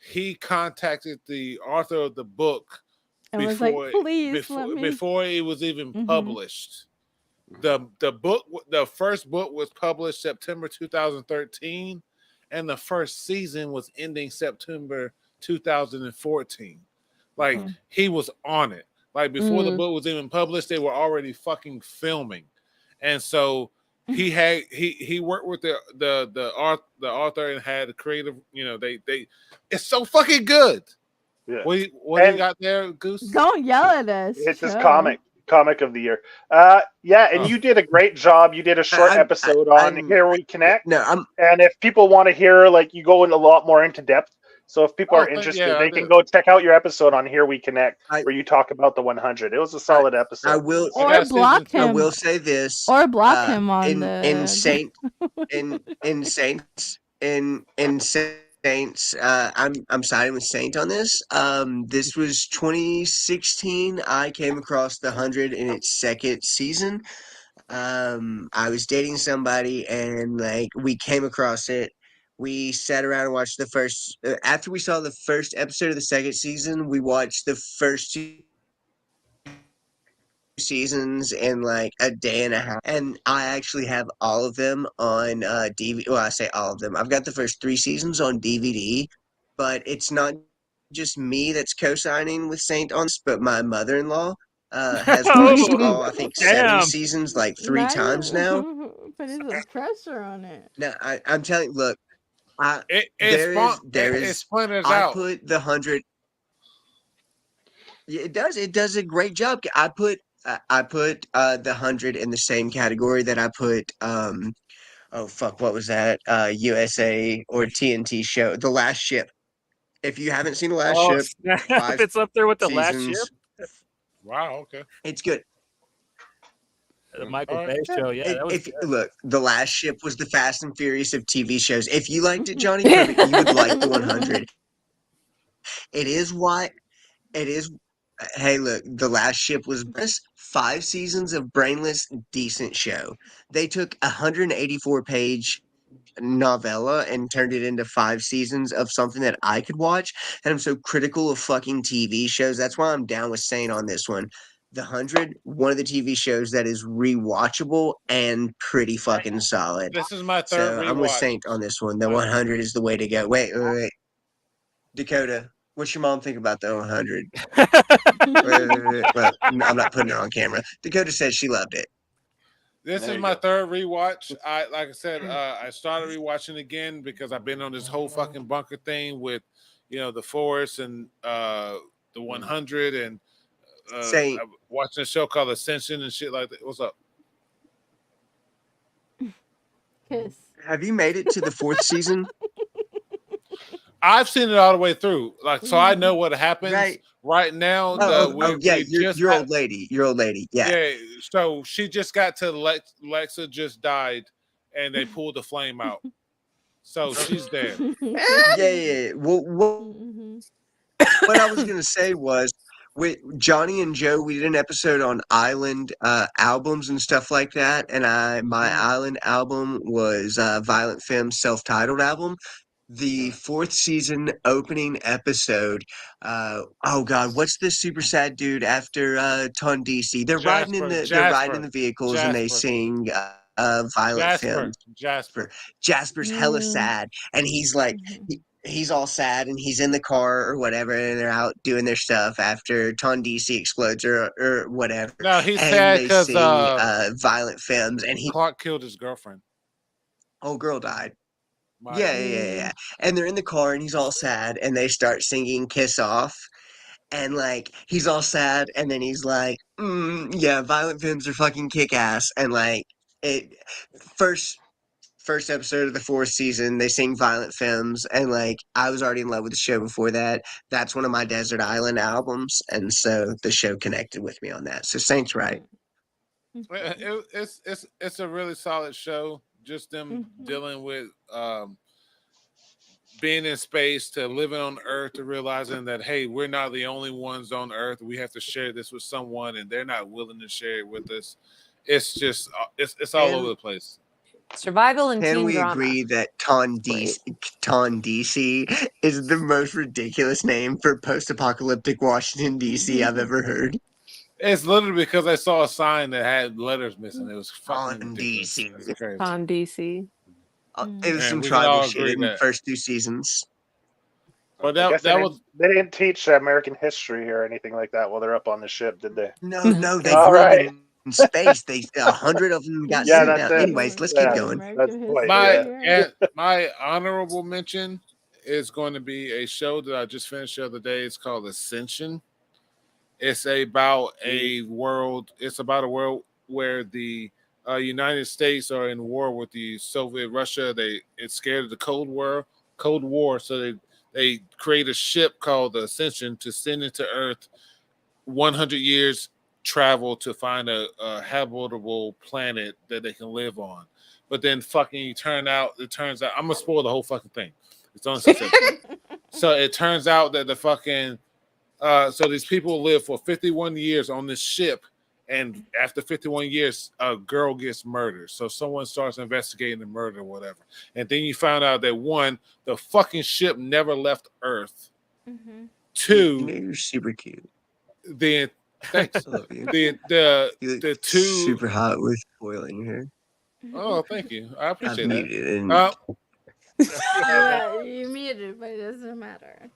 He contacted the author of the book before it was even published. The first book was published September 2013, and the first season was ending September 2014. Like he was on it. Like before the book was even published, they were already fucking filming. And so he worked with the author and had a creative, they it's so fucking good. Yeah. What do you got there, Goose? Don't yell at us. It's his comic of the year. And you did a great job. You did a short episode on Here We Connect. And if people want to hear, like, you go in a lot more into depth. So if people are interested, they can go check out your episode on Here We Connect, where you talk about the 100. It was a solid episode. I will block him. I will say this. Or block him on in Saints. I'm siding with Saint on this. This was 2016. I came across the 100 in its second season. I was dating somebody, and like we came across it. We sat around and watched the first. After we saw the first episode of the second season, we watched the first two seasons in like a day and a half, and I actually have all of them on DVD. Well, I say all of them. I've got the first 3 seasons on DVD, but it's not just me that's co-signing with Saint on this, but my mother-in-law has watched Oh, all, I think, 7 damn. seasons like 3 Now times now. you putting some pressure on it. Now I'm telling you, look, I It there is splinters I out. put the 100. Yeah, it does. It does a great job. I put the 100 in the same category that I put oh fuck, what was that? USA or TNT show, The Last Ship. If you haven't seen The Last Oh, Ship, snap. 5 It's up there with the last ship. seasons. Wow. Okay. It's good. The Michael All right. Bay show. Yeah, that was If good. look, The Last Ship was the Fast and Furious of TV shows. If you liked it, Johnny, perfect. You would like the 100. It is why it is. Hey, look, The Last Ship was just 5 seasons of brainless, decent show. They took a 184-page novella and turned it into 5 seasons of something that I could watch. And I'm so critical of fucking TV shows. That's why I'm down with Saint on this one. The 100, one of the TV shows that is rewatchable and pretty fucking solid. This is my third So I'm with rewatch. Saint on this one. The 100 is the way to go. Wait. Dakota, what's your mom think about the 100? Well, I'm not putting her on camera. Dakota said she loved it. This There is you my go. third rewatch. Like I said, I started rewatching again because I've been on this whole fucking bunker thing with, the Forest and the 100 and Saint, I'm watching a show called Ascension and shit like that. What's up? Kiss. have you made it to the 4th season? I've seen it all the way through, so I know what happens right now. Yeah, your old lady. Your old lady. Yeah. Yeah, so she just got to Lexa just died, and they pulled the flame out, so she's dead. Yeah. Well, what I was gonna say was, with Johnny and Joe, we did an episode on Island albums and stuff like that, and my Island album was Violent Femme's self-titled album. The 4th season opening episode. Oh God, what's this super sad dude after Tondisi? They're riding in the vehicles and they sing Violent Femme. Jasper's hella sad, and he's like he's all sad, and he's in the car or whatever, and they're out doing their stuff after Tondisi explodes or whatever. No, he's and sad they because sing Violent Femmes, and Clark killed his girlfriend. Oh, girl died. Yeah. And they're in the car and he's all sad and they start singing Kiss Off. And like he's all sad and then he's like, yeah, Violent Femmes are fucking kick ass. And like it first episode of the 4th season, they sing Violent Femmes, and like I was already in love with the show before that. That's one of my Desert Island albums, and so the show connected with me on that. So Saint's right. It's a really solid show. Just them dealing with being in space to living on Earth to realizing that, hey, we're not the only ones on Earth. We have to share this with someone, and they're not willing to share it with us. It's just it's all over the place. Survival and Can teen we drama. agree that Tondisi is the most ridiculous name for post-apocalyptic Washington, D.C. I've ever heard? It's literally because I saw a sign that had letters missing. It was fucking ridiculous. Tondisi. It was some tribal shit in the first 2 seasons. But I guess that they didn't teach American history or anything like that while they're up on the ship, did they? No, they All grew up right. in space. 100 of them got sent down. Anyways, let's keep going. My honorable mention is going to be a show that I just finished the other day. It's called Ascension. It's about a world. It's about a world where the United States are in war with the Soviet Russia. It's scared of the Cold War. So they create a ship called the Ascension to send it to Earth. 100 years travel to find a habitable planet that they can live on. But then it turns out I'm gonna spoil the whole fucking thing. It's on So it turns out that the fucking so these people live for 51 years on this ship, and after 51 years, a girl gets murdered. So someone starts investigating the murder or whatever. And then you find out that one, the fucking ship never left Earth. Mm-hmm. Two, You're super cute. then thanks. I love you. The You look two super hot with oil in your hair. Oh, thank you. I I've appreciate that. muted and Yeah, you muted, but it doesn't matter.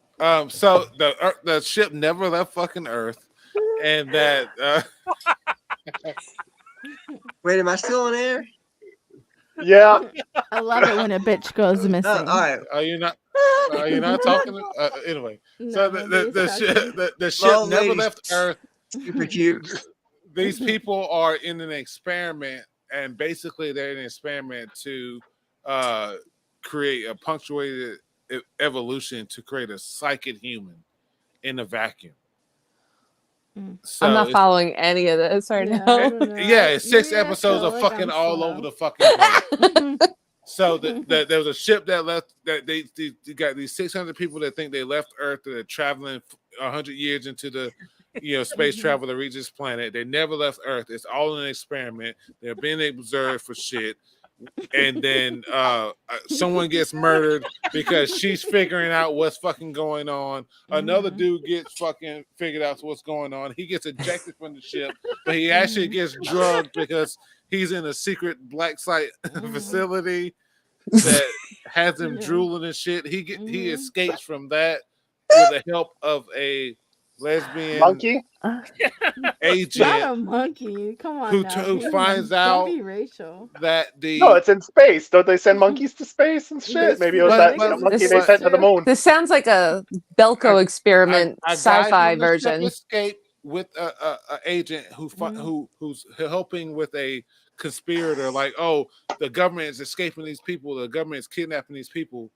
So the ship never left fucking Earth, and that wait, am I still on air? Yeah. I love it when a bitch goes missing. All right. are you not talking? Anyway, so No, the ship Well, never ladies, left Earth. Super cute. These people are in an experiment, and basically they're in an experiment to create a punctuated evolution to create a psychic human in a vacuum. So I'm not following any of this right Yeah, I now. don't know. Yeah, it's 6 Maybe I episodes feel of like fucking I'm all slow. over the fucking place. So there was a ship that left. That they got these 600 people that think they left Earth. That are traveling 100 years into the space travel to reach this planet. They never left Earth. It's all an experiment. They're being observed for shit. And then someone gets murdered because she's figuring out what's fucking going on. Another dude gets fucking figured out what's going on. He gets ejected from the ship, but he actually gets drugged because he's in a secret black site facility that has him drooling and shit. He escapes from that with the help of a lesbian Monkey? agent. Not a monkey. Come on, Who now. who Please, finds don't out be racial. that the No, it's in space. Don't they send monkeys to space and shit? Maybe it was But- that but- monkey this they is sent to the moon. This sounds like a Belko experiment a guy sci-fi from the ship version. escaped with a agent who's helping with a conspirator. Like, oh, the government is escaping these people. The government is kidnapping these people,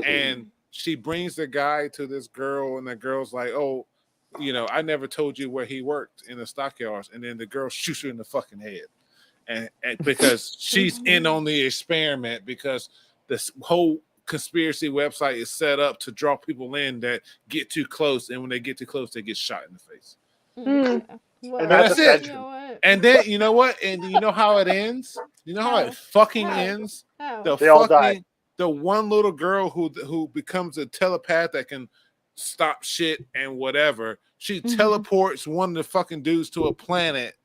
and she brings the guy to this girl, and the girl's like, oh, I never told you where he worked in the stockyards, and then the girl shoots her in the fucking head, and because she's in on the experiment, because this whole conspiracy website is set up to draw people in that get too close, and when they get too close, they get shot in the face. Well, And that's That's it. you know what? And then you know what? And you know how it ends? You know how How? it fucking How? ends? How? They all die. The one little girl who becomes a telepath that can stop shit and whatever. She teleports one of the fucking dudes to a planet.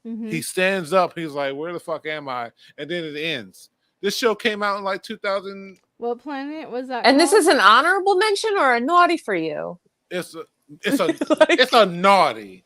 He stands up. He's like, "Where the fuck am I?" And then it ends. This show came out in like 2000. What planet was that? And this called? is an honorable mention or a naughty for you? It's a naughty.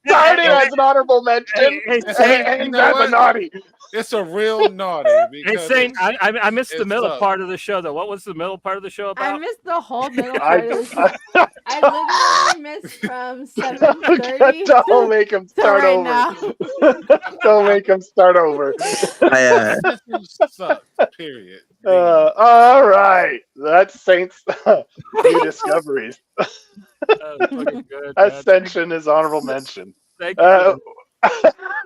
Starting as an honorable mention, Hey, and you know that's a what? naughty. It's a real naughty. Hey, Because Saint, I missed the it's middle up. part of the show, though. What was the middle part of the show I about? missed the whole middle part of the show. I, I literally missed from 7:30 don't make him to start right over. now. Don't make him start over. This sucks, period. All right, that's Saints new discoveries. Fucking good, man. Ascension is honorable mention. Thank you.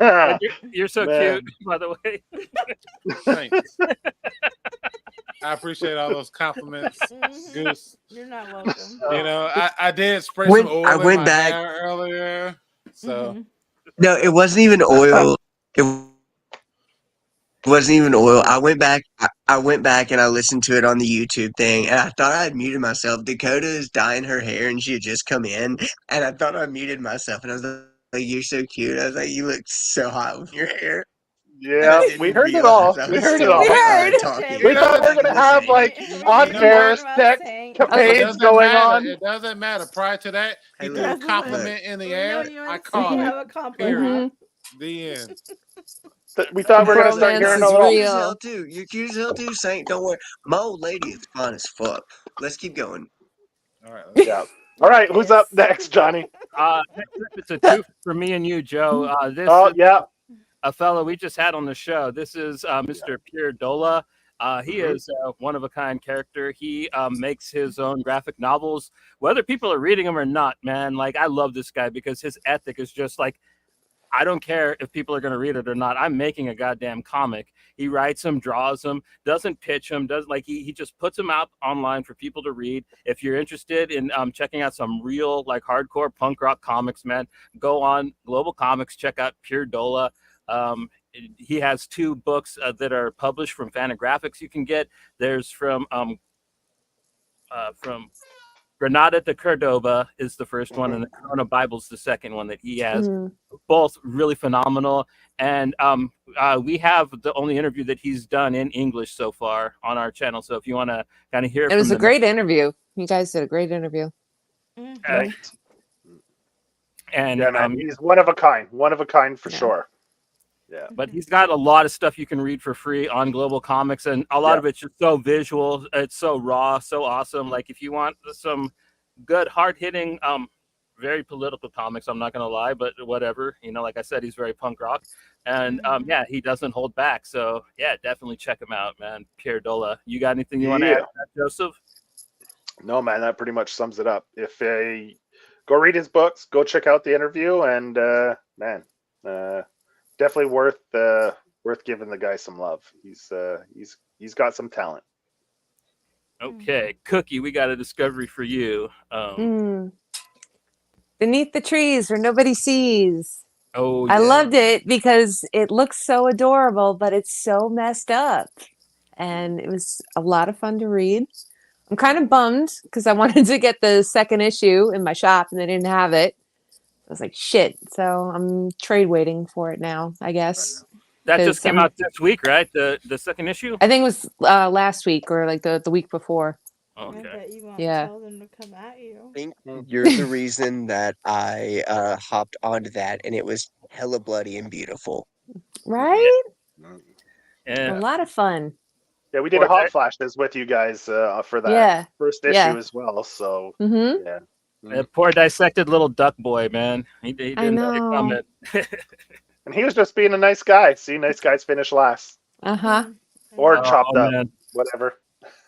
Uh, You're so man. cute, by the way. Thanks. I appreciate all those compliments, Goose. You're not welcome. I did spray When some oil I in went my back- hair earlier, so No, it wasn't even oil. It wasn't even oil. I went back. I went back and I listened to it on the YouTube thing, and I thought I had muted myself. Dakota is dyeing her hair, and she had just come in, and I thought I muted myself, and I was like, "You're so cute." I was like, "You look so hot with your hair." Yeah, we heard it all. I We was heard it still, all. talking. We thought we were gonna have like on-air sex it capades doesn't going matter. on. It doesn't matter. Prior to that, he Hey, threw a look, compliment in the We air. know you I and caught Saint it. have a compliment. The end. We thought we were gonna start Bromance hearing is a You're little. cute as real. hell too. You're cute as hell too, Saint. Don't worry. My old lady is fine as fuck. Let's keep going. All right. Yeah. All right, who's up next, Johnny? It's a two for me and you, Joe. This Oh is yeah. a fellow we just had on the show. This is Mr. Pierre Dola. He is a one-of-a-kind character. He makes his own graphic novels, whether people are reading them or not, man. Like, I love this guy because his ethic is just like I don't care if people are going to read it or not. I'm making a goddamn comic. He writes them, draws them, doesn't pitch them, does like he just puts them out online for people to read. If you're interested in checking out some real like hardcore punk rock comics, man, go on Global Comics, check out Pure Dola. He has 2 books that are published from Fantagraphics you can get. There's from Granada to Cordoba is the first one, and the Corona Bible's the second one that he has. Both really phenomenal. And we have the only interview that he's done in English so far on our channel. So if you want to kind of hear It was a great interview. You guys did a great interview. And yeah, man, he's one of a kind for sure. Yeah, but he's got a lot of stuff you can read for free on Global Comics, and a lot of it's just so visual. It's so raw, so awesome. Like if you want some good, hard-hitting, very political comics, I'm not gonna lie, but whatever. Like I said, he's very punk rock, and yeah, he doesn't hold back. So yeah, definitely check him out, man. Pierre Dola. You got anything you want to add to that, Joseph? No, man, that pretty much sums it up. If go read his books, go check out the interview, and man, definitely worth giving the guy some love. He's got some talent. Okay, Cookie, we got a discovery for you. Beneath the Trees Where Nobody Sees. Oh, yeah. I loved it because it looks so adorable, but it's so messed up. And it was a lot of fun to read. I'm kind of bummed because I wanted to get the second issue in my shop and they didn't have it. I was like, shit. So I'm trade waiting for it now, I guess. That just came out this week, right? The second issue? I think it was last week or like the week before. Okay. I bet you won't Yeah. tell them to come at you. I think you're the reason that I hopped onto that, and it was hella bloody and beautiful. Right? Yeah. A lot of fun. Yeah, we did a hot flashes with you guys for that first issue as well. So yeah. That poor dissected little duck boy, man. He didn't know it coming. And he was just being a nice guy. See, nice guys finish last. Or chopped up, man. whatever.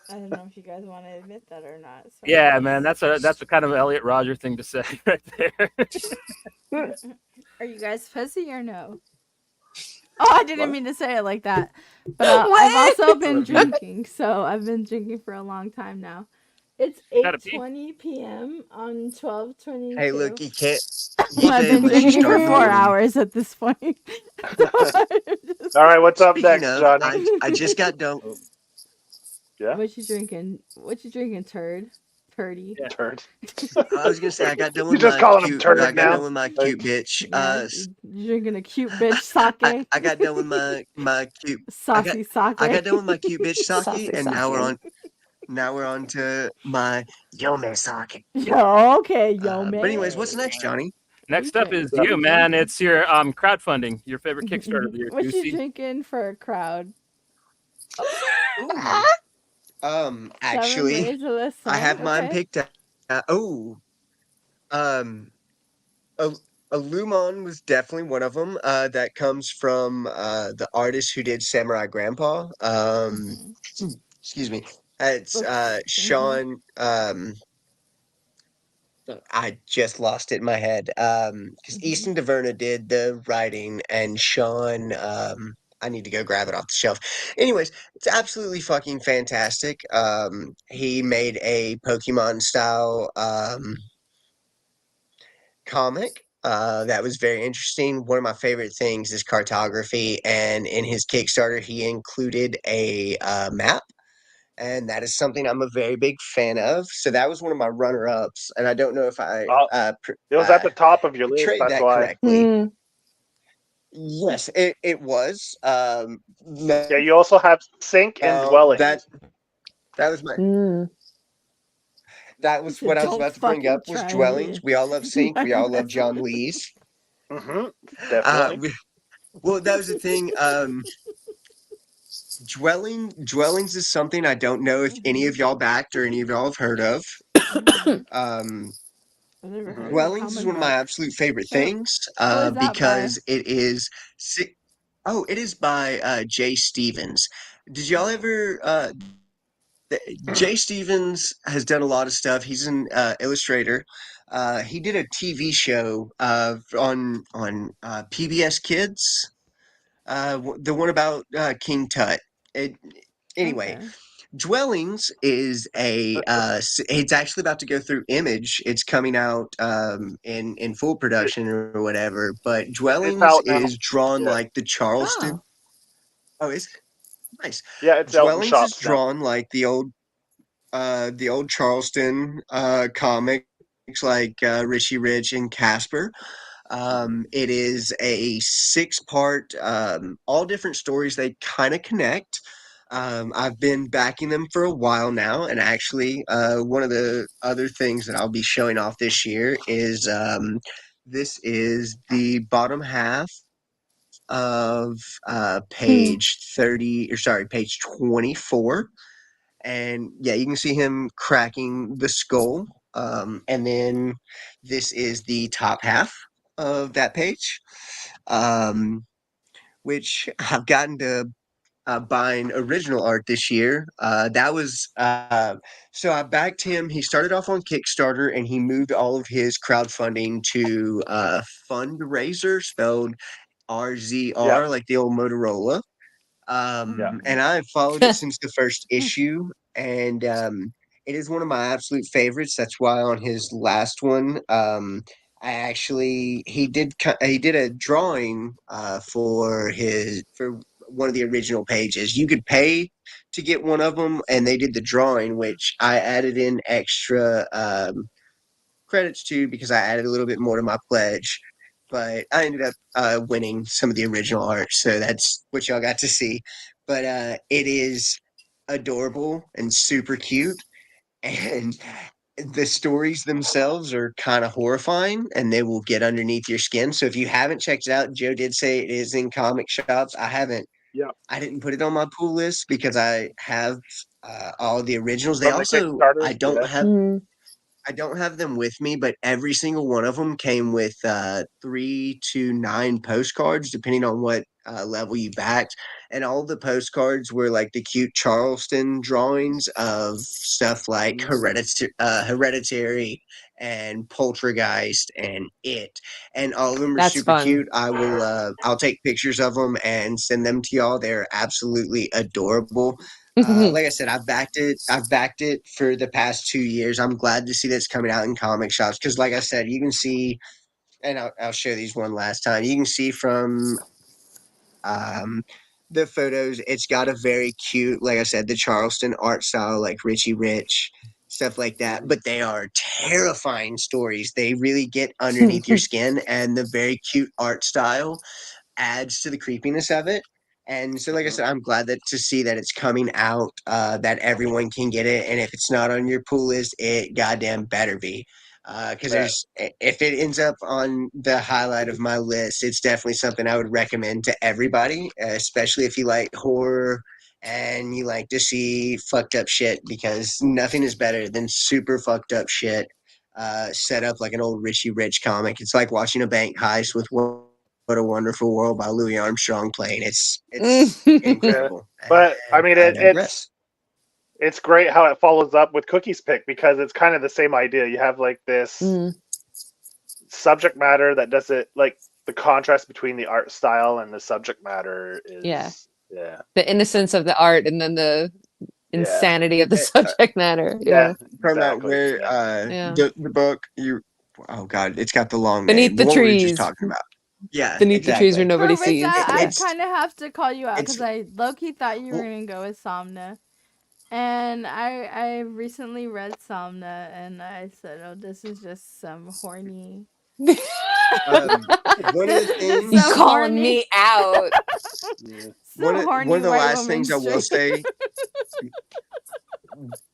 I don't know if you guys want to admit that or not. So. Yeah, man, that's a kind of Elliot Roger thing to say right there. Are you guys pussy or no? Oh, I didn't mean to say it like that. But I've also been drinking, so I've been drinking for a long time now. It's 8:20 p.m. on 12/22. Hey, look, you can't. I've been drinking for 4 hours at this point. All right, what's up next, Speaking of, Johnny? I just got done. Yeah. What you drinking? Turd? Turdy. Yeah. Turd. I was gonna say I got done with You're just my calling him cute. turd I got now? done with my cute bitch. You're drinking a cute bitch sake. I got done with my cute. Saucy sake. I got done with my cute bitch Saucy sake, and sake. now we're on to my Yome sake. Okay, Yome. But anyways, what's next, Johnny? Next up is you, man. It's your crowdfunding, your favorite Kickstarter of the year. What Juicy. you drinking for a crowd? Actually, I have mine picked out. Illumon was definitely one of them. That comes from the artist who did Samurai Grandpa. Excuse me. It's Sean. I just lost it in my head. Because Easton DeVerna did the writing, and Sean. I need to go grab it off the shelf. Anyways, it's absolutely fucking fantastic. He made a Pokemon style comic that was very interesting. One of my favorite things is cartography, and in his Kickstarter, he included a map. And that is something I'm a very big fan of. So that was one of my runner-ups, and I don't know if I it was at the top of your list. portrayed That's that why. correctly. Yes, it was. Yeah, you also have Sink and Dwelling. That was my. That was what I was about to bring up. Was Dwellings? We all love Sink. We all love John Louise. Definitely. Well, that was the thing. Dwellings is something I don't know if any of y'all backed or any of y'all have heard of. Dwellings is one of my absolute favorite things because it is. It is by Jay Stevens. Did y'all ever? Jay Stevens has done a lot of stuff. He's an illustrator. He did a TV show on PBS Kids. The one about King Tut. It, anyway, Okay. Dwellings is it's actually about to go through Image. It's coming out in full production or whatever. But It's Dwellings out now. is drawn Yeah. like the Charleston. Oh. Oh, is nice. Yeah, it's out in Dwellings is shops now. drawn like the old Charleston comics like Richie Rich and Casper. It is a 6-part, all different stories. They kind of connect. I've been backing them for a while now, and actually, one of the other things that I'll be showing off this year is this is the bottom half of page 30, or sorry, page 24. And yeah, you can see him cracking the skull. And then this is the top half of that page, which I've gotten to buying original art this year. That was so I backed him. He started off on Kickstarter and he moved all of his crowdfunding to Fundraiser, spelled Yeah. RZR, like the old Motorola. Yeah. And I've followed it since the first issue, and it is one of my absolute favorites. That's why on his last one, he did a drawing for one of the original pages. You could pay to get one of them, and they did the drawing, which I added in extra credits to because I added a little bit more to my pledge. But I ended up winning some of the original art, so that's what y'all got to see. But it is adorable and super cute, and the stories themselves are kind of horrifying, and they will get underneath your skin. So if you haven't checked it out, Joe did say it is in comic shops. I haven't. Yeah. I didn't put it on my pool list because I have all the originals. They From the also Kickstarter. I don't Yeah. have Mm. I don't have them with me, but every single one of them came with 3 to 9 postcards, depending on what level you backed. And all the postcards were like the cute Charleston drawings of stuff like Hereditary and Poltergeist and It. And all of them are That's super fun. cute. I'll take pictures of them and send them to y'all. They're absolutely adorable. Like I said, I've backed it. I've backed it for the past 2 years. I'm glad to see that's coming out in comic shops because, like I said, you can see, and I'll show these one last time. You can see from um, the photos, it's got a very cute, like I said, the Charleston art style, like Richie Rich, stuff like that. But they are terrifying stories. They really get underneath your skin, and the very cute art style adds to the creepiness of it. And so, like I said, I'm glad that to see that it's coming out, that everyone can get it. And if it's not on your pool list, it goddamn better be. Because if it ends up on the highlight of my list, it's definitely something I would recommend to everybody, especially if you like horror and you like to see fucked up shit, because nothing is better than super fucked up shit set up like an old Richie Rich comic. It's like watching a bank heist with What a Wonderful World by Louis Armstrong playing. It's Yeah. incredible. But I mean, And I digress. it's great how it follows up with Cookie's Pick because it's kind of the same idea. You have like this Mm. subject matter that does it, like the contrast between the art style and the subject matter is Yeah. The innocence of the art and then the insanity of the Eh, subject matter. Yeah. From Exactly. where Yeah. the book oh god, it's got the long Beneath name. the The one we were just trees. talking about. Yeah, Beneath the trees where exactly. nobody For which sees. I It's kind of have to call you out it's because I low-key thought you were well, gonna go with Somna. And I recently read Somna and I said, oh, this is just some horny. one of the This is things You some calling horny, me out. some one horny of the white last woman things I will shit. say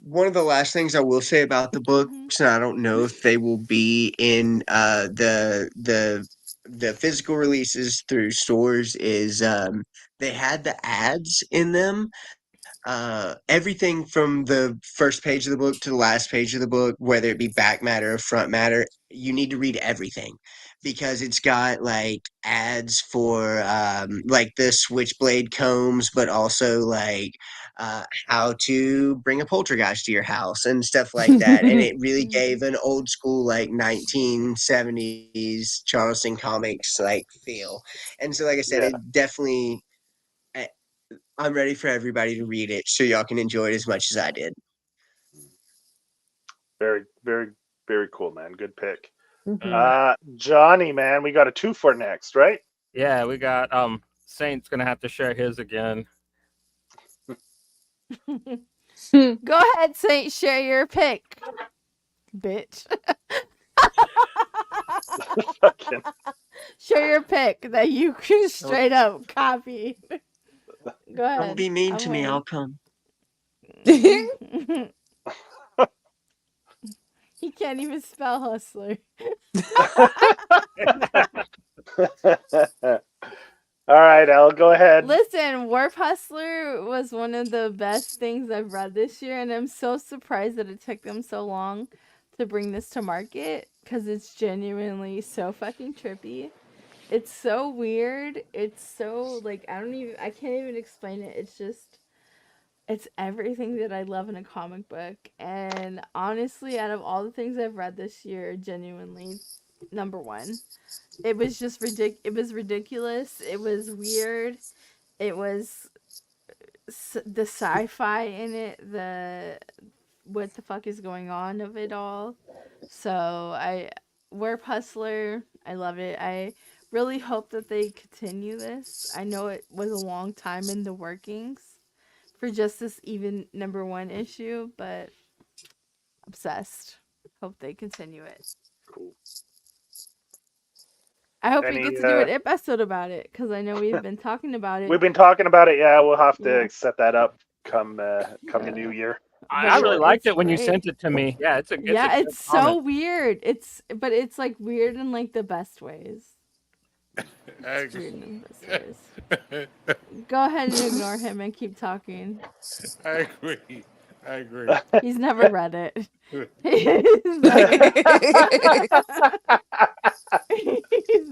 one of the last things I will say about the books, Mhm. and I don't know if they will be in the physical releases through stores, is they had the ads in them. Everything from the first page of the book to the last page of the book, whether it be back matter or front matter, you need to read everything because it's got like ads for like the switchblade combs, but also like how to bring a poltergeist to your house and stuff like that. And it really gave an old school, like 1970s Charleston comics like feel. And so, like I said, Yeah. it definitely, I'm ready for everybody to read it so y'all can enjoy it as much as I did. Very, very, very cool, man. Good pick. Mhm. Johnny, man, we got a 2 for next, right? Yeah, we got Saint's gonna have to share his again. Go ahead, Saint. Share your pick, bitch. Fucking- Share your pick that you straight up copy. Go ahead. Don't be mean I'm to me. waiting. I'll come. He can't even spell hustler. All right, Elle, go ahead. Listen, Warp Hustler was one of the best things I've read this year, and I'm so surprised that it took them so long to bring this to market because it's genuinely so fucking trippy. It's so weird. It's so like I can't even explain it. It's everything that I love in a comic book. And honestly, out of all the things I've read this year, genuinely number one. It was just it was ridiculous. It was weird. It was the sci-fi in it, the what the fuck is going on of it all. So Warp Hustler, I love it. I really hope that they continue this. I know it was a long time in the workings for just this even number one issue, but obsessed. Hope they continue it. Cool. I hope we Any, get to do an episode about it because I know we've been talking about it. We've been talking about it. Yeah, we'll have to Yeah. set that up come the new year. I really liked it when you great. sent it to me. Yeah, it's a good so comment. weird. It's like weird in like the best ways. I It's agree. weird in the best ways. Go ahead and ignore him and keep talking. I agree. I agree. He's never read it.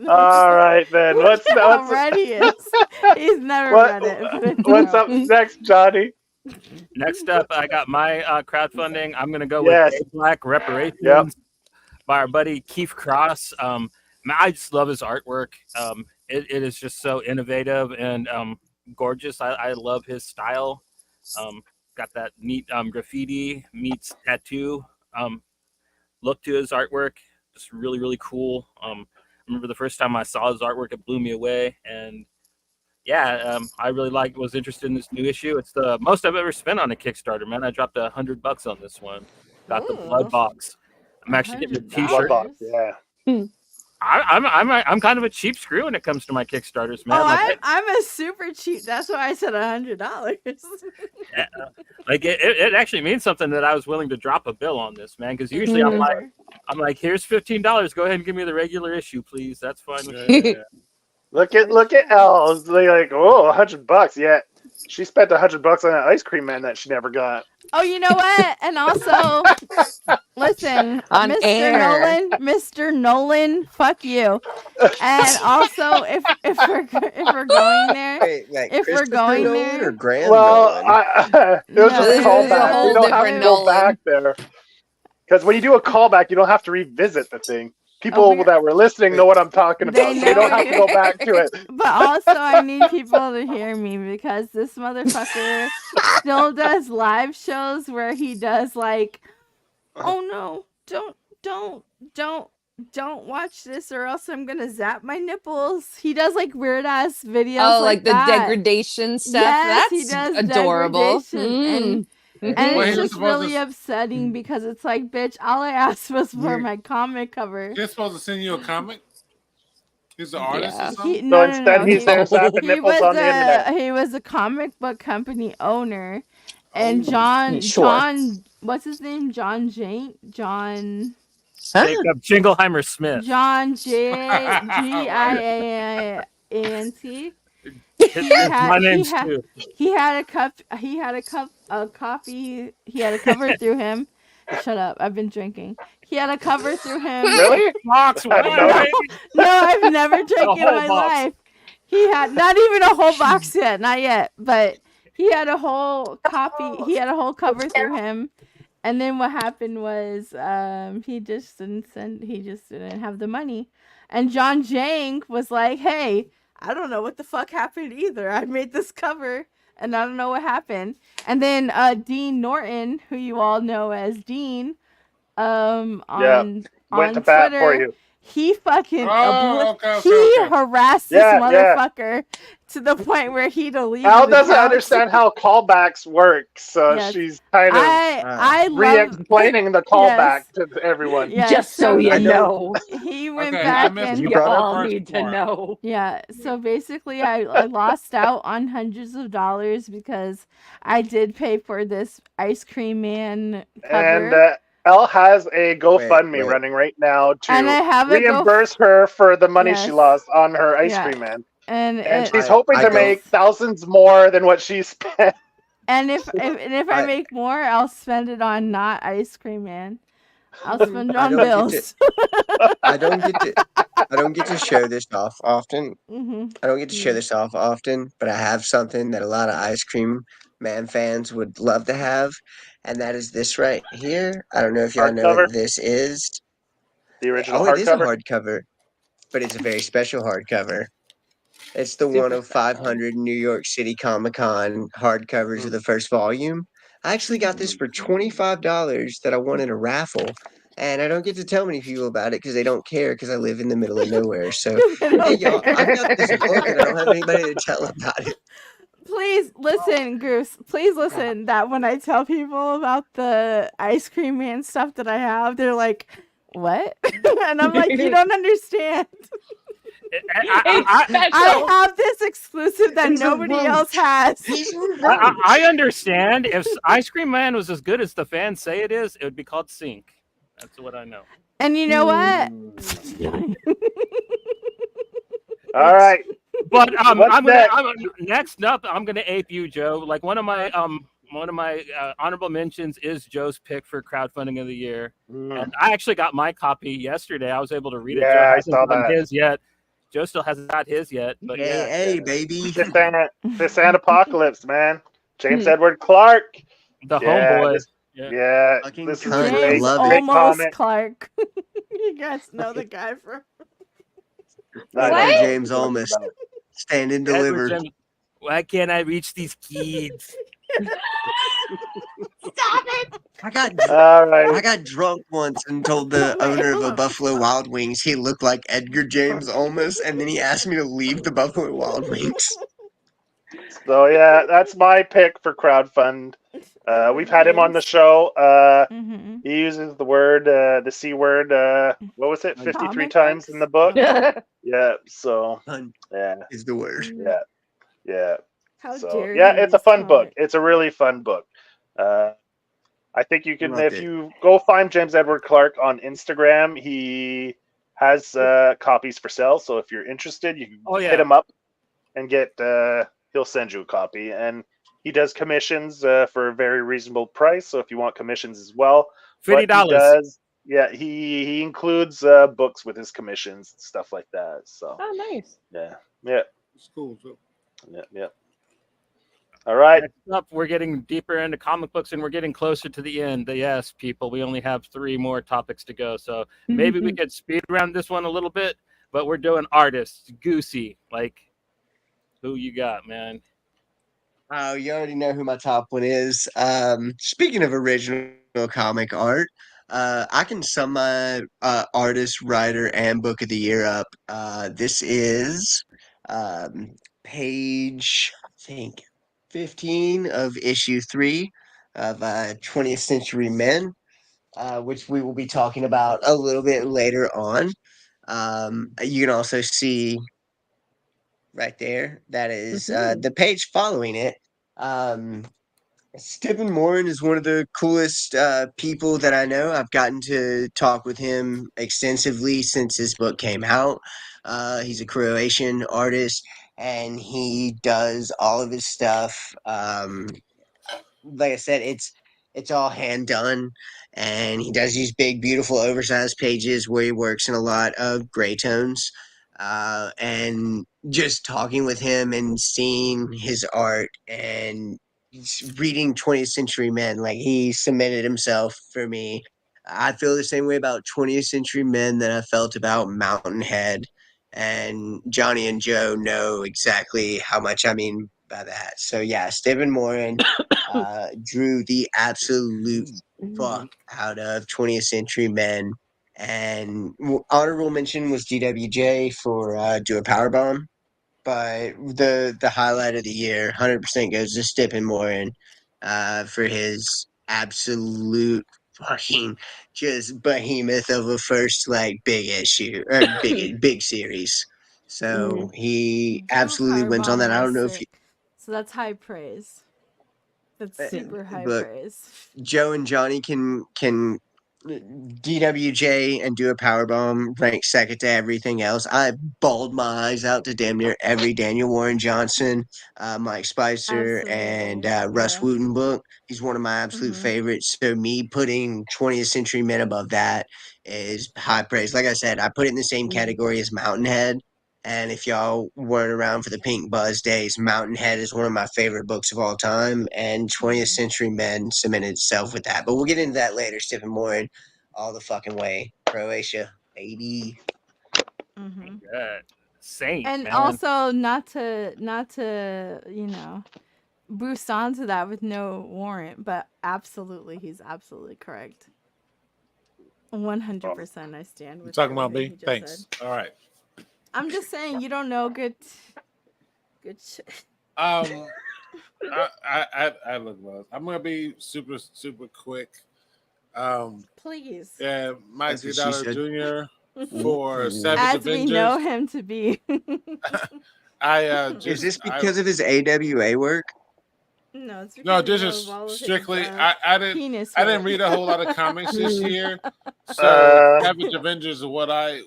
All right, then. What's already is. He's never read it. But it's what's up next, Johnny? Next up, I got my crowdfunding. I'm gonna go with Yes. Day Black Reparations Yep. by our buddy Keith Cross. Man, I just love his artwork. It is just so innovative and gorgeous. I love his style. Got that neat graffiti meets tattoo look to his artwork. Just really, really cool. I remember the first time I saw his artwork, it blew me away. And yeah, I really was interested in this new issue. It's the most I've ever spent on a Kickstarter, man. I dropped $100 on this one. Got the blood Ooh. box. I'm actually getting a $100. t-shirt. Bloodbox, yeah. I'm kind of a cheap screw when it comes to my Kickstarters, man. Oh, Like, I'm a super cheap. That's why I said $100. like it actually means something that I was willing to drop a bill on this, man. Because usually I'm like, here's $15. Go ahead and give me the regular issue, please. That's fine with me. Yeah. Look at Elle. It's like, oh, $100. Yeah, she spent $100 on an ice cream man that she never got. Oh, you know what? And also, listen, On air. Mr. Nolan, fuck you. And also, if we're going there, Wait, like if we're Christopher going Nolan there, or Graham Well, Nolan? it was No, just this a is a callback. whole You don't have to different go Nolan. back there. Because when you do a callback, you don't have to revisit the thing. People we're- that were listening know what I'm talking They about, so you don't know have to go back to it. but also I need people to hear me because this motherfucker still does live shows where he does like, oh no, don't watch this or else I'm gonna zap my nipples. He does like weird ass videos. Oh, like the that. degradation stuff. Yes, he That's does adorable. degradation, and Well, it's he was just supposed really to- upsetting because it's like, bitch, all I asked was for You're- my comic cover. He's supposed to send you a comic. He's the artist Yeah. or something. No, instead, he's there zapping nipples on the internet. He was a comic book company owner, and Oh, John, sure. what's his name? John Jacob Jingleheimer Smith. John Giant. My name's too. He had a coffee. He had a cover through him. Shut up! I've been drinking. He had a cover through him. Really? Box, I don't know. No, I've never drank in whole my box. life. He had not even a whole box yet, not yet. But he had a whole copy. He had a whole cover through him. And then what happened was he just didn't have the money. And John Jank was like, "Hey, I don't know what the fuck happened either. I made this cover and I don't know what happened." And then Dean Norton, who you all know as Dean, Went on to bat for Twitter, you. he fucking okay. harassed this Yeah, yeah. motherfucker to the point where he deleted Al doesn't accounts. understand how callbacks work, so Yes. she's kind of I love re-explaining the callback yes. to everyone. Yeah, Just so you I know. know. He went Okay, I back missed and You You brought up all first need to part. know. yeah, so basically I lost out on hundreds of dollars because I did pay for this Ice Cream Man And cover. Elle has a GoFundMe wait. running right now And I to have a reimburse her for the money she Yes. lost on her Ice Yeah. Cream Man. And And it, she's hoping I to don't- make thousands more than what she spent. and if I I- make more, I'll spend it on not Ice Cream Man. I'll spend it I on don't get bills. I don't get to show this off often. hmm I don't get to show this off often, but I have something that a lot of Ice Cream Man fans would love to have, and that is this right here. I don't know if y'all know Hardcover? what this is. The original Oh, it is a hardcover. hardcover, but it's a very special hardcover. It's the Super one of special. 500 New York City Comic Con hardcovers of the first volume. I actually got this for $25 that I won in a raffle, and I don't get to tell many people about it because they don't care because I live in the middle of nowhere. So, hey, y'all, I've got this book and I don't have anybody to tell about it. Please listen, Goose. Please listen that when I tell people about the Ice Cream Man stuff that I have, they're like, "What?" And I'm like, "You don't understand. It's I special. have this exclusive that He's a nobody roach. else has." He's a roach. I understand. If Ice Cream Man was as good as the fans say it is, it would be called Sync. That's what I know. And you know what? All right. But What's next? next up, I'm gonna ape you, Joe. Like one of my honorable mentions is Joe's pick for crowdfunding of the year, and I actually got my copy yesterday. I was able to read it. Joe Yeah, I hasn't saw done that. his yet. Joe still hasn't got his yet, but yeah. Hey, baby. This and Apocalypse, man. James Edward Clark. The Yeah, homeboy. this- Yeah. Yeah, Fucking this is a cunt. I James love it. great almost comment. Clark. You guys know the guy from. I What? know Edward what James you're talking Olmos. about. Stand and Edward deliver. James- Why can't I reach these kids? Stop it. All I right. got drunk once and told the owner of a Buffalo Wild Wings he looked like Edgar James Olmos, and then he asked me to leave the Buffalo Wild Wings. So yeah, that's my pick for crowdfund. We've had him on the show. Mm-hmm. He uses the C word. What was it? 53 Comic times in the book. That's Yeah. So Fun yeah, is the word. yeah. How So dare yeah, you it's a use fun book. comic? It's a really fun book. I think you can, Loved if it. you go find James Edward Clark on Instagram, he has copies for sale. So if you're interested, you can hit him up and get. He'll send you a copy, and he does commissions for a very reasonable price. So if you want commissions as well, $50. Yeah, he includes books with his commissions and stuff like that. So oh, nice. yeah, It's cool too. yeah. All right. Next up, we're getting deeper into comic books, and we're getting closer to the end. Yes, people, we only have 3 more topics to go, so maybe we could speed around this one a little bit. But we're doing artists, Goosey. Like, who you got, man? Oh, you already know who my top one is. Speaking of original comic art, I can sum my artist, writer, and book of the year up. This is page, I think, 15 of issue 3 of 20th Century Men, which we will be talking about a little bit later on. You can also see right there. That is the page following it. Stephen Morin is one of the coolest people that I know. I've gotten to talk with him extensively since his book came out. He's a Croatian artist, and he does all of his stuff. Like I said, it's all hand done, and he does these big, beautiful, oversized pages where he works in a lot of gray tones. And just talking with him and seeing his art and reading 20th Century Men. Like he cemented himself for me. I feel the same way about 20th Century Men that I felt about Mountainhead, and Johnny and Joe know exactly how much I mean by that. So yeah, Stephen Moran drew the absolute fuck out of 20th Century Men, and honorable mention was GWJ for Do a Powerbomb. But the highlight of the year, 100% goes to Stephen Moran for his absolute fucking just behemoth of a first like big issue or big series. So he Do absolutely wins on Powerbomb that. I was don't know if you, sick. So that's high praise. That's super high look, praise. Joe and Johnny can DWJ and Do a Powerbomb rank second to everything else. I bawled my eyes out to damn near every Daniel Warren Johnson, Mike Spicer, and Absolutely. Russ Yeah. Wooten book. He's one of my absolute favorites. So me putting 20th Century Men above that is high praise. Like I said, I put it in the same category as Mountainhead. And if y'all weren't around for the Pink Buzz days, Mountainhead is one of my favorite books of all time, and 20th Century Men cemented itself with that. But we'll get into that later. Stephen Moran, all the fucking way. Croatia, baby. Yeah. Saint, And man. also not to boost onto that with no warrant, but absolutely he's absolutely correct. 100% I stand You with talking about everything me? he just Thanks. said. All right. I'm just saying you don't know good shit. I look well. I'm gonna be super quick. Please. Yeah, Mike That's what she Dollar said. Jr. for Savage As Avengers. we know him to be. Is this because of his AWA work? No, it's because No, this is strictly. I didn't read a whole lot of comics this year, so Savage Avengers is what I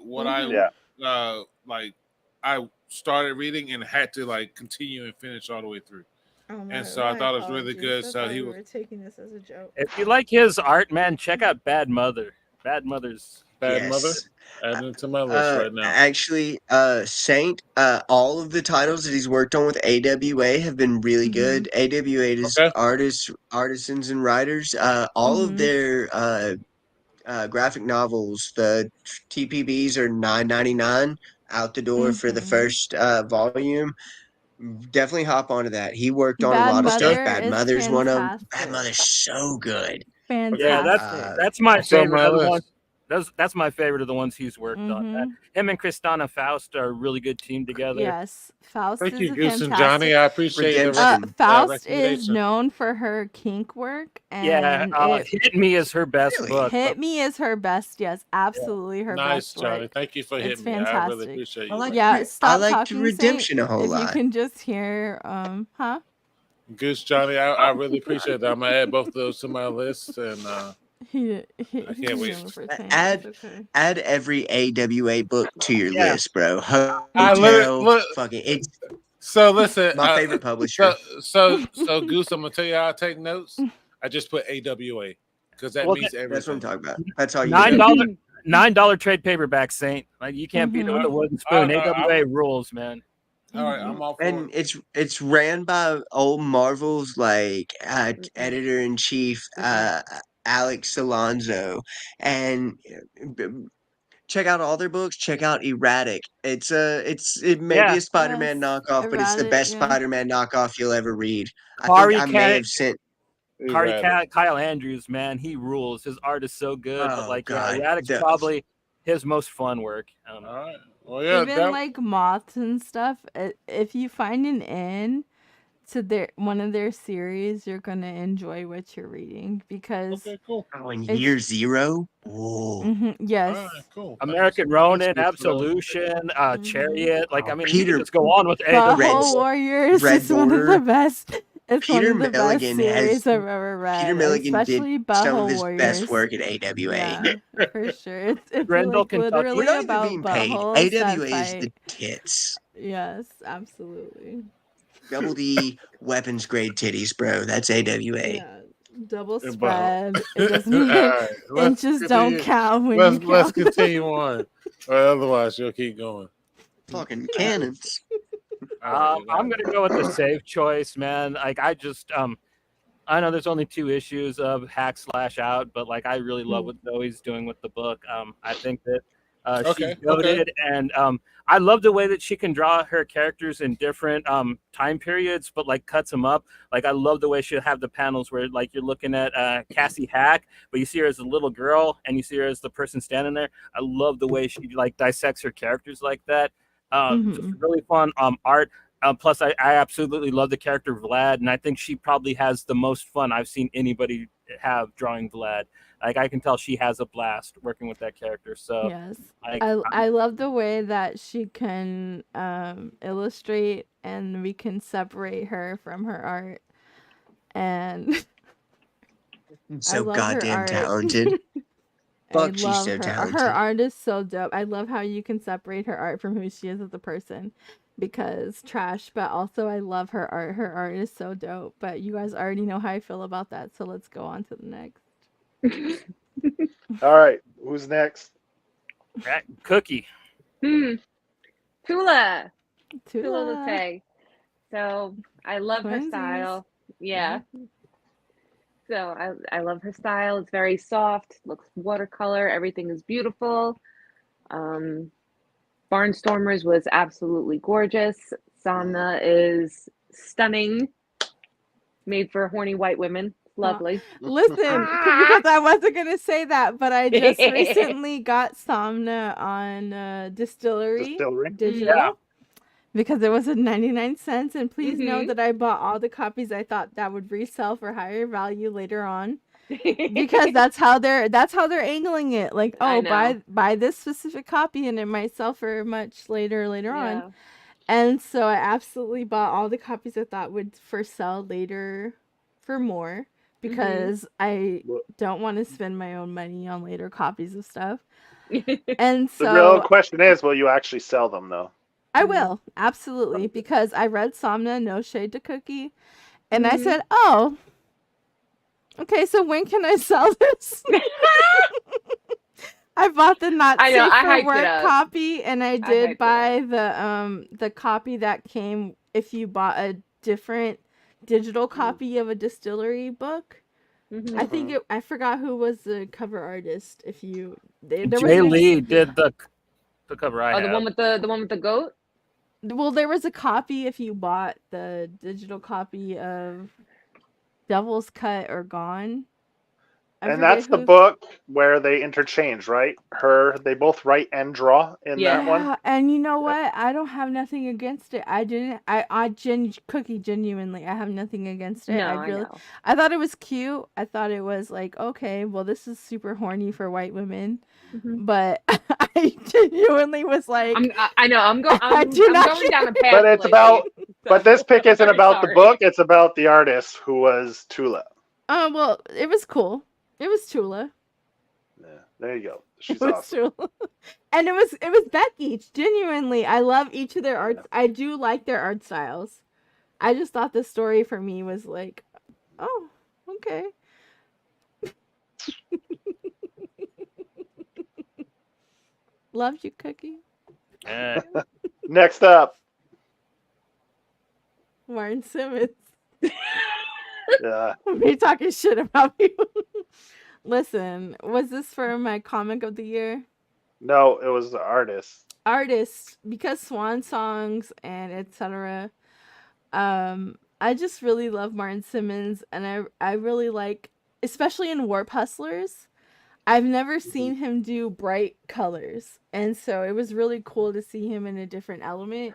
like. I started reading and had to like continue and finish all the way through. And so I thought it was really good. So he was taking this as a joke. If you like his art, man, check out Bad Mother. Bad Mother's Bad Yes. Mother. Adding it to my list right now. Actually, Saint, all of the titles that he's worked on with AWA have been really good. AWA is artisans and writers. All of their graphic novels, the TPBs are $9.99 out the door for the first volume. Definitely hop onto that. He worked on a Bad lot of stuff. Mother Bad is Mother's one of them. Bad fantastic. Mother's so good. Fantastic. That's my It's on favorite my of the list. ones. That's my favorite of the ones he's worked on. Him and Kristana Faust are a really good team together. Yes, Faust Thank is you, a Goose and fantastic. Johnny. I appreciate the Redemption. Faust is recommendation. known for her kink work, Yeah, and Hit Me is her best Really? book. Hit Me is her best. Yes, absolutely her Nice, best Johnny. work. Thank you for It's hitting me. I really fantastic. appreciate I you. like Yeah, stop I liked talking, Redemption Saint. a whole If you lot. can just hear, huh? Goose, Johnny, I really appreciate that. I'm gonna add both of those to my list, and He can't wait. known for Saint. Add It's okay. add every AWA book to your Yeah. list, bro. I Hotel, look. fucking it's So listen, my favorite publisher. So Goose, I'm gonna tell you how I take notes. I just put AWA because that means everything. That's what I'm talking about. That's all you $9 trade paperback, Saint. Like you can't beat it with a wooden spoon. AWA rules, man. All right, I'm all for And it. it's ran by old Marvel's like editor in chief Alex Alonso, and check out all their books. Check out Erratic. It may be a Spider-Man knockoff, but it's the Erratic, best yeah. Spider-Man knockoff you'll ever read. I think I may have sent. Kyle Andrews, man, he rules. His art is so good, but Oh like, God, Erratic's probably his most fun work. All right. Well, yeah. Even like moths and stuff. If you find an in to one of their series, you're gonna enjoy what you're reading because. Okay, cool. Oh, in Year Zero. Oh. Yes. All right, cool. American Ronin, Absolution, Chariot. Like, I mean, you can just go on with Butthole Warriors is one of the best. It's Peter one of the best Milligan series I've ever read. Peter Milligan especially did Butthole some of his Warriors. best work at AWA. Yeah, for sure. It's Grendel, like literally We're not about even being paid. buttholes that AWA is the fight. tits. Yes, absolutely. Double D weapons grade titties, bro. That's AWA. Yeah, double And spread. It doesn't. All right, let's Inches don't continue. count when Let's you count. continue on, or otherwise you'll keep going. Fucking cannons. I'm gonna go with the safe choice, man. Like I just I know there's only 2 issues of Hack/Out, but like I really love what Zoe's doing with the book. I think that she's goated, and I love the way that she can draw her characters in different time periods, but like cuts them up. Like I love the way she'll have the panels where like you're looking at Cassie Hack, but you see her as a little girl, and you see her as the person standing there. I love the way she like dissects her characters like that. Just really fun art. Plus, I absolutely love the character Vlad, and I think she probably has the most fun I've seen anybody have drawing Vlad. Like I can tell she has a blast working with that character. So yes, I love the way that she can illustrate, and we can separate her from her art. And so goddamn talented. Fuck, she's so talented. Her art is so dope. I love how you can separate her art from who she is as a person. Because trash, but also I love her art. Her art is so dope. But you guys already know how I feel about that, so let's go on to the next. All right, who's next? Cookie. Tula Lute. So I love her style. Yeah. So I love her style. It's very soft. Looks watercolor. Everything is beautiful. Barnstormers was absolutely gorgeous. Samna is stunning. Made for horny white women. Lovely. Listen, because I wasn't going to say that, but I just recently got Samna on Distillery Digital. Because it was at 99 cents. And please know that I bought all the copies I thought that would resell for higher value later on. Because that's how they're angling it. Like, oh, buy this specific copy and it might sell for much later on. And so I absolutely bought all the copies I thought would sell later for more, because I don't want to spend my own money on later copies of stuff. And so the real question is, will you actually sell them though? I will, absolutely, because I read Samna, no shade to Cookie, and I said, oh, okay, so when can I sell this? I bought the not safe for work copy, and I did buy the copy that came if you bought a different digital copy of a Distillery book. I think I forgot who was the cover artist. If you Jay Lee did the cover. The one with the goat. Well, there was a copy if you bought the digital copy of Devil's Cut or Gone. And that's the book where they interchange, right? They both write and draw in that one. And you know what? I don't have nothing against it. Cookie, genuinely, I have nothing against it. I thought it was cute. I thought it was like, okay, well, this is super horny for white women. But I genuinely was like, I'm going down a path. But this pick isn't about the book. It's about the artist, who was Tula. Oh, well, it was cool. It was Tula. Yeah, there you go. She's awesome. Tula. And it was Becky. Genuinely, I love each of their arts. I do like their art styles. I just thought the story for me was like, oh, okay. Loved you, Cookie. Next up, Martin Simmons. Yeah. Me talking shit about you. Listen, was this for my comic of the year? No, it was the artist. Because Swan Songs and etc. I just really love Martin Simmons, and I really like, especially in Warp Hustlers, I've never seen him do bright colors, and so it was really cool to see him in a different element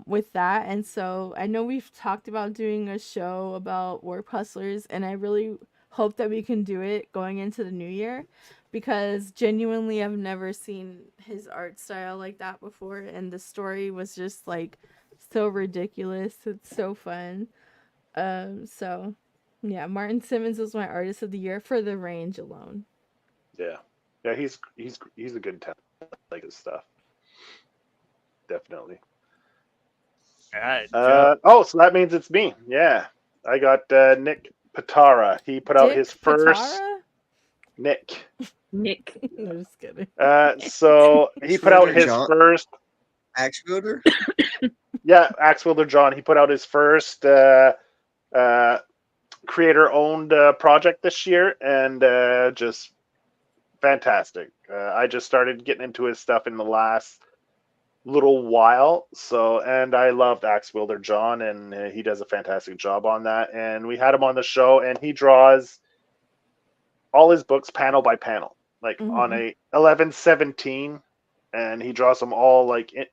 with that. And so I know we've talked about doing a show about Warp Hustlers, and I really hope that we can do it going into the new year, because genuinely I've never seen his art style like that before, and the story was just like so ridiculous. It's so fun. So yeah, Martin Simmons was my artist of the year for the range alone. Yeah, he's a good talent. I like his stuff. Definitely. All right. So that means it's me. Yeah, I got Nick Patara. He put out his first. Nick. I'm just kidding. So he put out his first. Axe Wielder? Yeah, Axe Wielder John. He put out his first creator-owned project this year, and just fantastic. I just started getting into his stuff in the last little while, and I loved Axe Wielder John, and he does a fantastic job on that. And we had him on the show, and he draws all his books panel by panel, like on a 11/17, and he draws them all like it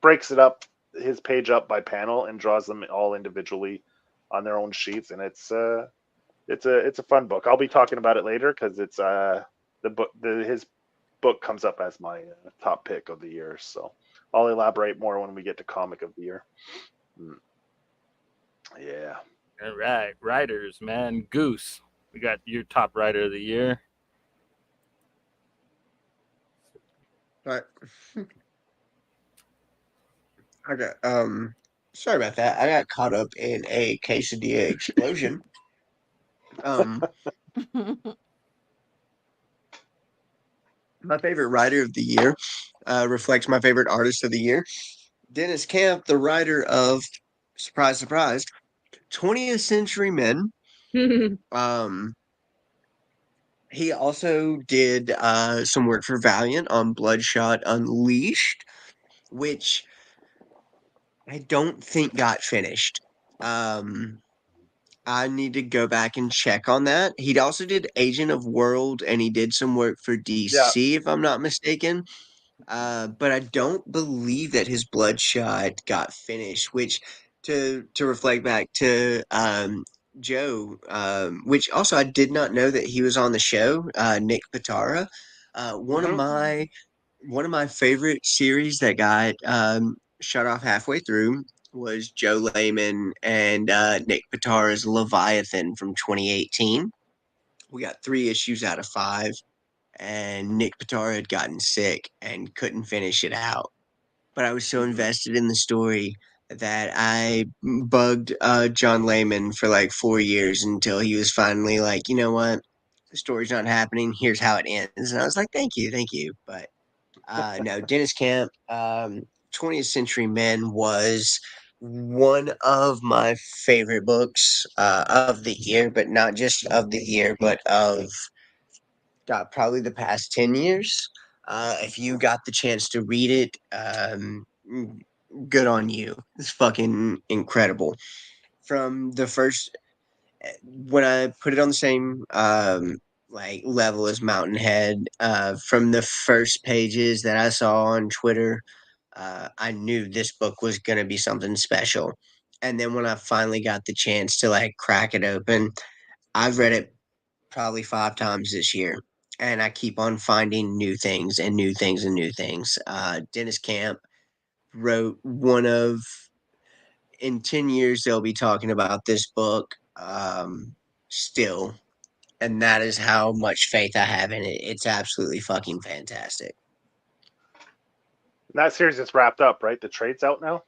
breaks it up, his page up by panel, and draws them all individually on their own sheets, and it's a fun book. I'll be talking about it later because it's his book comes up as my top pick of the year, so I'll elaborate more when we get to comic of the year. Yeah. All right, writers, man. Goose, we got your top writer of the year. All right. I got sorry about that. I got caught up in a quesadilla explosion. My favorite writer of the year reflects my favorite artist of the year. Dennis Camp, the writer of surprise, surprise, 20th Century Men. He also did some work for Valiant on Bloodshot Unleashed, which I don't think got finished. I need to go back and check on that. He also did Agent of World, and he did some work for DC, if I'm not mistaken. But I don't believe that his Bloodshot got finished. Which, to reflect back to Joe, which also I did not know that he was on the show. Nick Pitara, one of my favorite series that got shut off halfway through was Joe Layman and Nick Pitara's Leviathan from 2018. We got 3 issues out of 5, and Nick Pitara had gotten sick and couldn't finish it out. But I was so invested in the story that I bugged John Layman for like 4 years until he was finally like, you know what, the story's not happening. Here's how it ends. And I was like, thank you. But no, Dennis Camp, 20th Century Men was one of my favorite books of the year, but not just of the year, but of probably the past 10 years. If you got the chance to read it, good on you. It's fucking incredible. From the first, when I put it on the same like level as Mountain Head, from the first pages that I saw on Twitter, I knew this book was gonna be something special. And then when I finally got the chance to like crack it open, I've read it probably 5 times this year, and I keep on finding new things and new things and new things. Dennis Camp wrote one of, in 10 years they'll be talking about this book still, and that is how much faith I have in it. It's absolutely fucking fantastic. That series is wrapped up, right? The trade's out now.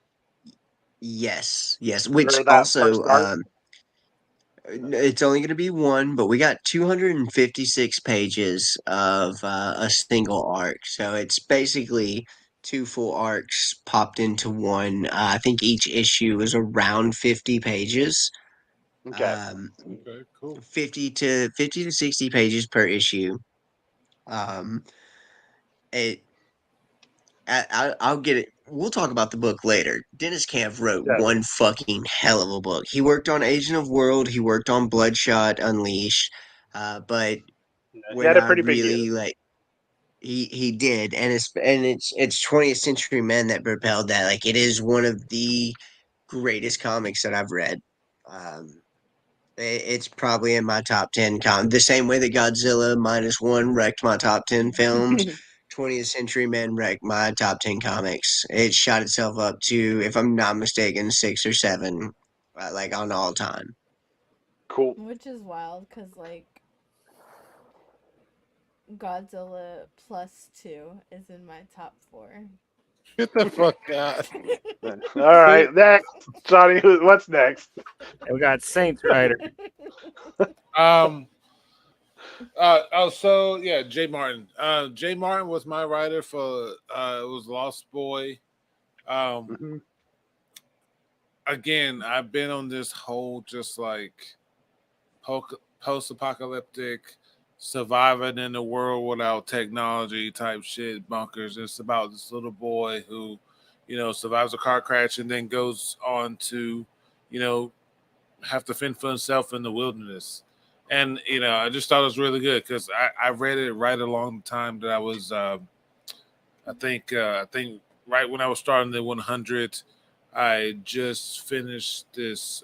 Yes, which Or that also first arc? it's only going to be one, but we got 256 pages of a single arc. So it's basically 2 full arcs popped into one. I think each issue is around 50 pages. Okay. Okay, cool. 50 to 60 pages per issue. It I'll get it. We'll talk about the book later. Dennis Camp wrote Yeah. one fucking hell of a book. He worked on Agent of World. He worked on Bloodshot Unleashed. But He when had a I pretty big really year. like, he did, and it's 20th Century Men that propelled that. Like, it is one of the greatest comics that I've read. It's probably in my top 10 the same way that Godzilla -1 wrecked my top 10 films. 20th Century Men wrecked my top 10 comics. It shot itself up to, if I'm not mistaken, 6 or 7, like on all time. Cool. Which is wild because, like, Godzilla +2 is in my top 4. Get the fuck out. All right, next, Johnny. What's next? And we got Saints writer. So yeah, Jay Martin. Jay Martin was my writer for it was Lost Boy. Again, I've been on this whole just like post-apocalyptic, surviving in a world without technology type shit bunkers. It's about this little boy who, survives a car crash and then goes on to, have to fend for himself in the wilderness. And I just thought it was really good because I read it right along the time that I was, I think right when I was starting the 100, I just finished this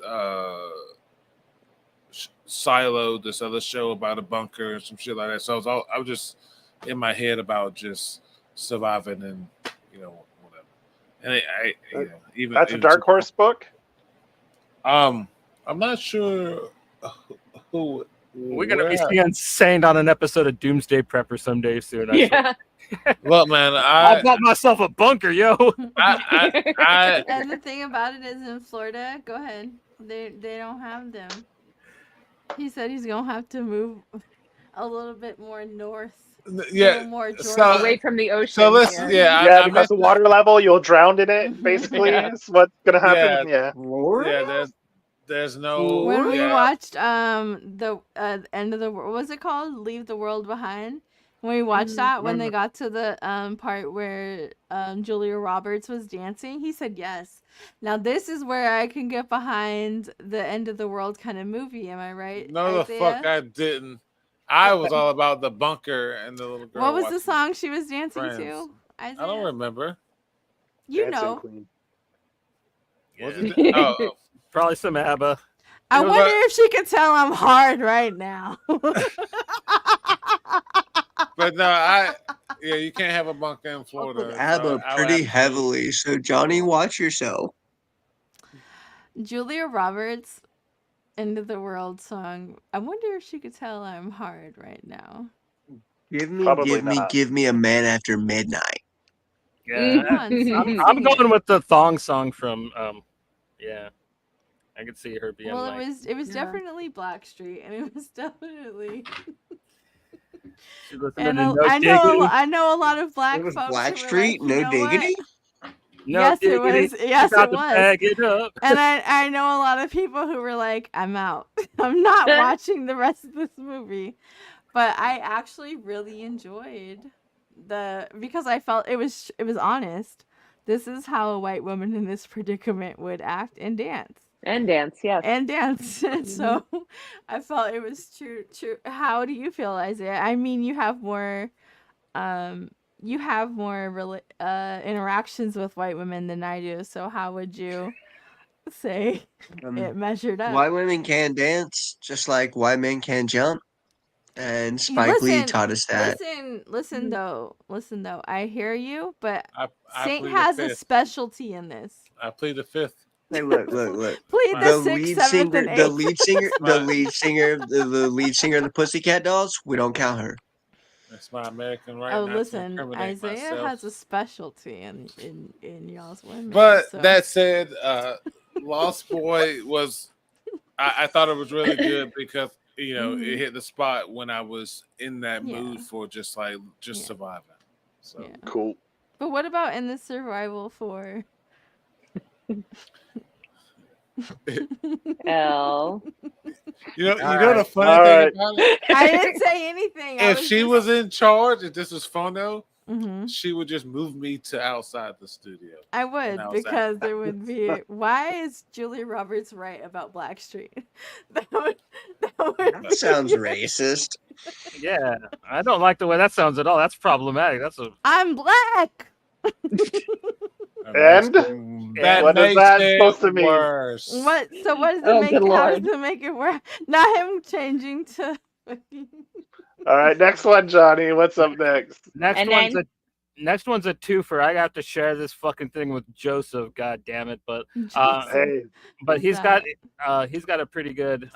Silo, this other show about a bunker and some shit like that. So I was just in my head about just surviving and whatever. And even that's a Dark Horse book. I'm not sure who. We're gonna be seeing Saint on an episode of Doomsday Prepper someday soon. Yeah. Look, man, I bought myself a bunker, yo. And the thing about it is, in Florida, go ahead. They don't have them. He said he's gonna have to move a little bit more north. Yeah, more away from the ocean. So let's, because the water level, you'll drown in it. Basically, is what's gonna happen. Yeah. There's no. When we watched the end of the world, what was it called? Leave the World Behind. When we watched that, when they got to the part where Julia Roberts was dancing, he said yes. Now this is where I can get behind the end of the world kind of movie. Am I right? No, Isaiah? the fuck I didn't. I was all about the bunker and the little girl. What was the song she was dancing Friends. to? Isaiah? I don't remember. You Dancing know. Queen. Was it? Oh, probably some ABBA. I wonder if she could tell I'm hard right now. But no, you can't have a bunker in Florida. ABBA pretty heavily, so Johnny, watch yourself. Julia Roberts, End of the World song. I wonder if she could tell I'm hard right now. Give me a Man After Midnight. Yeah, I'm going with the thong song from yeah. I could see her being. Well, it was definitely Blackstreet, and it was definitely. And I know a lot of black folks. Blackstreet, like, no diggity. No yes, diggity. it was. Yes, it was. Bag it up. And I know a lot of people who were like, "I'm out. I'm not watching the rest of this movie." But I actually really enjoyed because I felt it was honest. This is how a white woman in this predicament would act and dance. And dance, yes. And dance. So I felt it was true. How do you feel, Isaiah? I mean, you have more interactions with white women than I do. So how would you say it measured up? White women can dance just like white men can jump. And Spike Lee taught us that. Listen though. I hear you, but Saint has a specialty in this. I plead the fifth. Hey, look. Plead the lead singer, the lead singer of the Pussycat Dolls. We don't count her. That's my American right. Oh, listen, Isaiah has a specialty in y'all's women. But so. that said, Lost Boy was. I thought it was really good because it hit the spot when I was in that mood for just surviving. So cool. But what about in the survival for? L. You know the funny thing about it? I didn't say anything. If she was in charge, if this was Phono, Mm-hmm. she would just move me to outside the studio. I would, because there would be. Why is Julia Roberts right about Blackstreet? That sounds racist. Yeah, I don't like the way that sounds at all. That's problematic. I'm black. And what is that supposed to mean? Worse. What? So what does it make? How does it make it worse? Not him changing to. All right, next one, Johnny. What's up next? Next one's a twofer. I have to share this fucking thing with Joseph. God damn it! But he's got a pretty good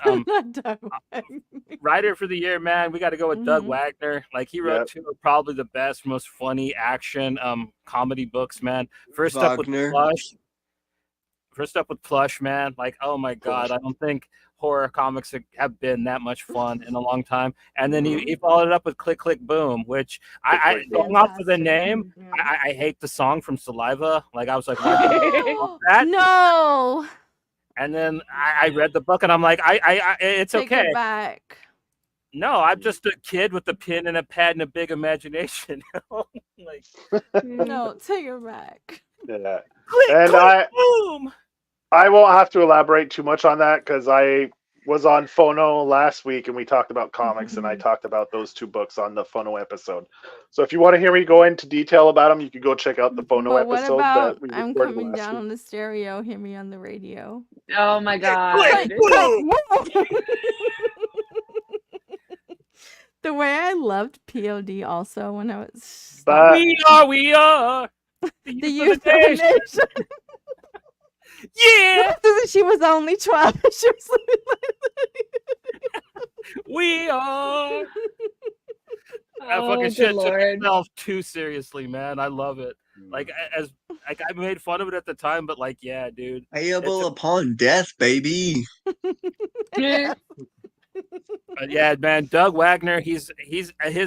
writer for the year, man. We got to go with Doug Wagner. Like he wrote two of probably the best, most funny action comedy books, man. First up with Plush, man. Like, oh my god, I don't think horror comics have been that much fun in a long time. And then he followed it up with Click Click Boom, which I going off of the name, I hate the song from Saliva. Like I was like, that? No. And then I read the book, and I'm like, it's Take okay. it back. No, I'm just a kid with a pen and a pad and a big imagination. Like, no, take it back. Yeah. click, And click, boom. I won't have to elaborate too much on that because I was on Phono last week and we talked about comics and I talked about those 2 books on the Phono episode. So if you want to hear me go into detail about them, you can go check out the Phono But what episode about that we I'm recorded coming last down week. on the stereo, hear me on the radio? Oh my god. Click, boom. The way I loved POD also when I was But We are the youth youth of the nation. Yeah, She was only 12. She was we are. That Oh, fucking good shit took lord. itself too seriously, man. I love it. Like I made fun of it at the time, but like, yeah, dude. Payable upon death, baby. But yeah, man, Doug Wagner, his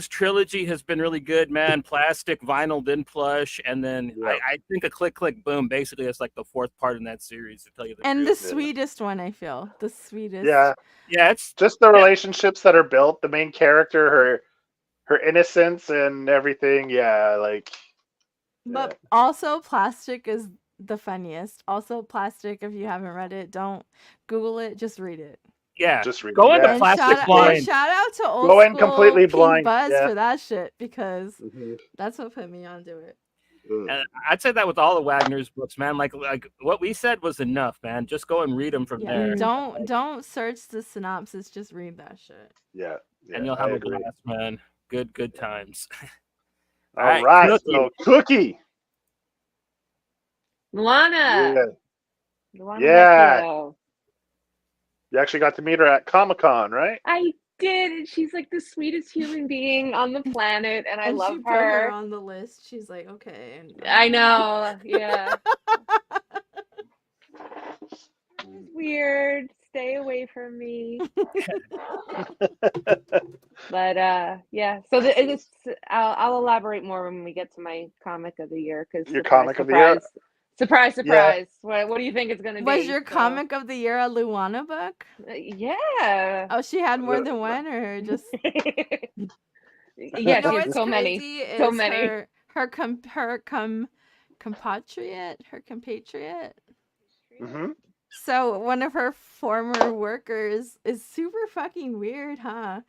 trilogy has been really good, man. Plastic, vinyl, then plush, and then I think a click click boom basically is like the 4th part in that series, to tell you the and truth. the sweetest one, I feel. The sweetest. yeah, it's just the relationships that are built, the main character, her innocence and everything. Yeah, like. But also Plastic is the funniest. Also Plastic, if you haven't read it, don't Google it, just read it. Yeah, just read go it. into Yeah. Plastic And Blind. shout out to old Go in school completely Pink blind, Buzz yeah. for that shit because that's what put me onto it. And I'd say that with all the Wagner's books, man. Like what we said was enough, man. Just go and read them from there. Don't search the synopsis. Just read that shit. Yeah, and you'll have a blast, man. Good times. All right, Cookie. so Cookie. Luana. Yeah. Vecchio. You actually got to meet her at Comic-Con, right? I did, and she's like the sweetest human being on the planet, and I love she put her her. on the list. She's like, okay. I know, yeah. Weird. Stay away from me. But yeah, so I'll elaborate more when we get to my comic of the year. Because your comic of the year. Surprise! Yeah. What do you think it's gonna be? Was your comic of the year a Luana book? Yeah. Oh, she had more than one, or just yeah, she has so many. So many. Her compatriot. Mm-hmm. So one of her former workers is super fucking weird, huh?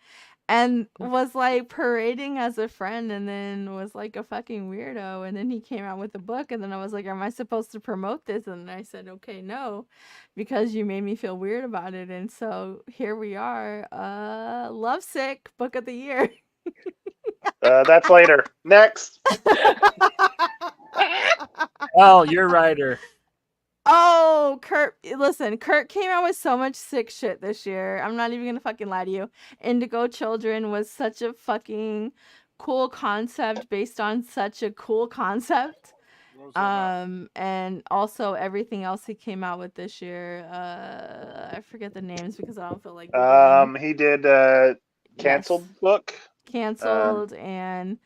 And was like parading as a friend and then was like a fucking weirdo. And then he came out with a book and then I was like, am I supposed to promote this? And I said, okay, no, because you made me feel weird about it. And so here we are. Lovesick book of the year. That's later. Next. Oh, you're writer. Oh, Kurt, listen, Kurt came out with so much sick shit this year. I'm not even gonna fucking lie to you. Indigo Children was such a fucking cool concept based on such a cool concept. And also everything else he came out with this year. I forget the names because I don't feel like he did Canceled book. Canceled, and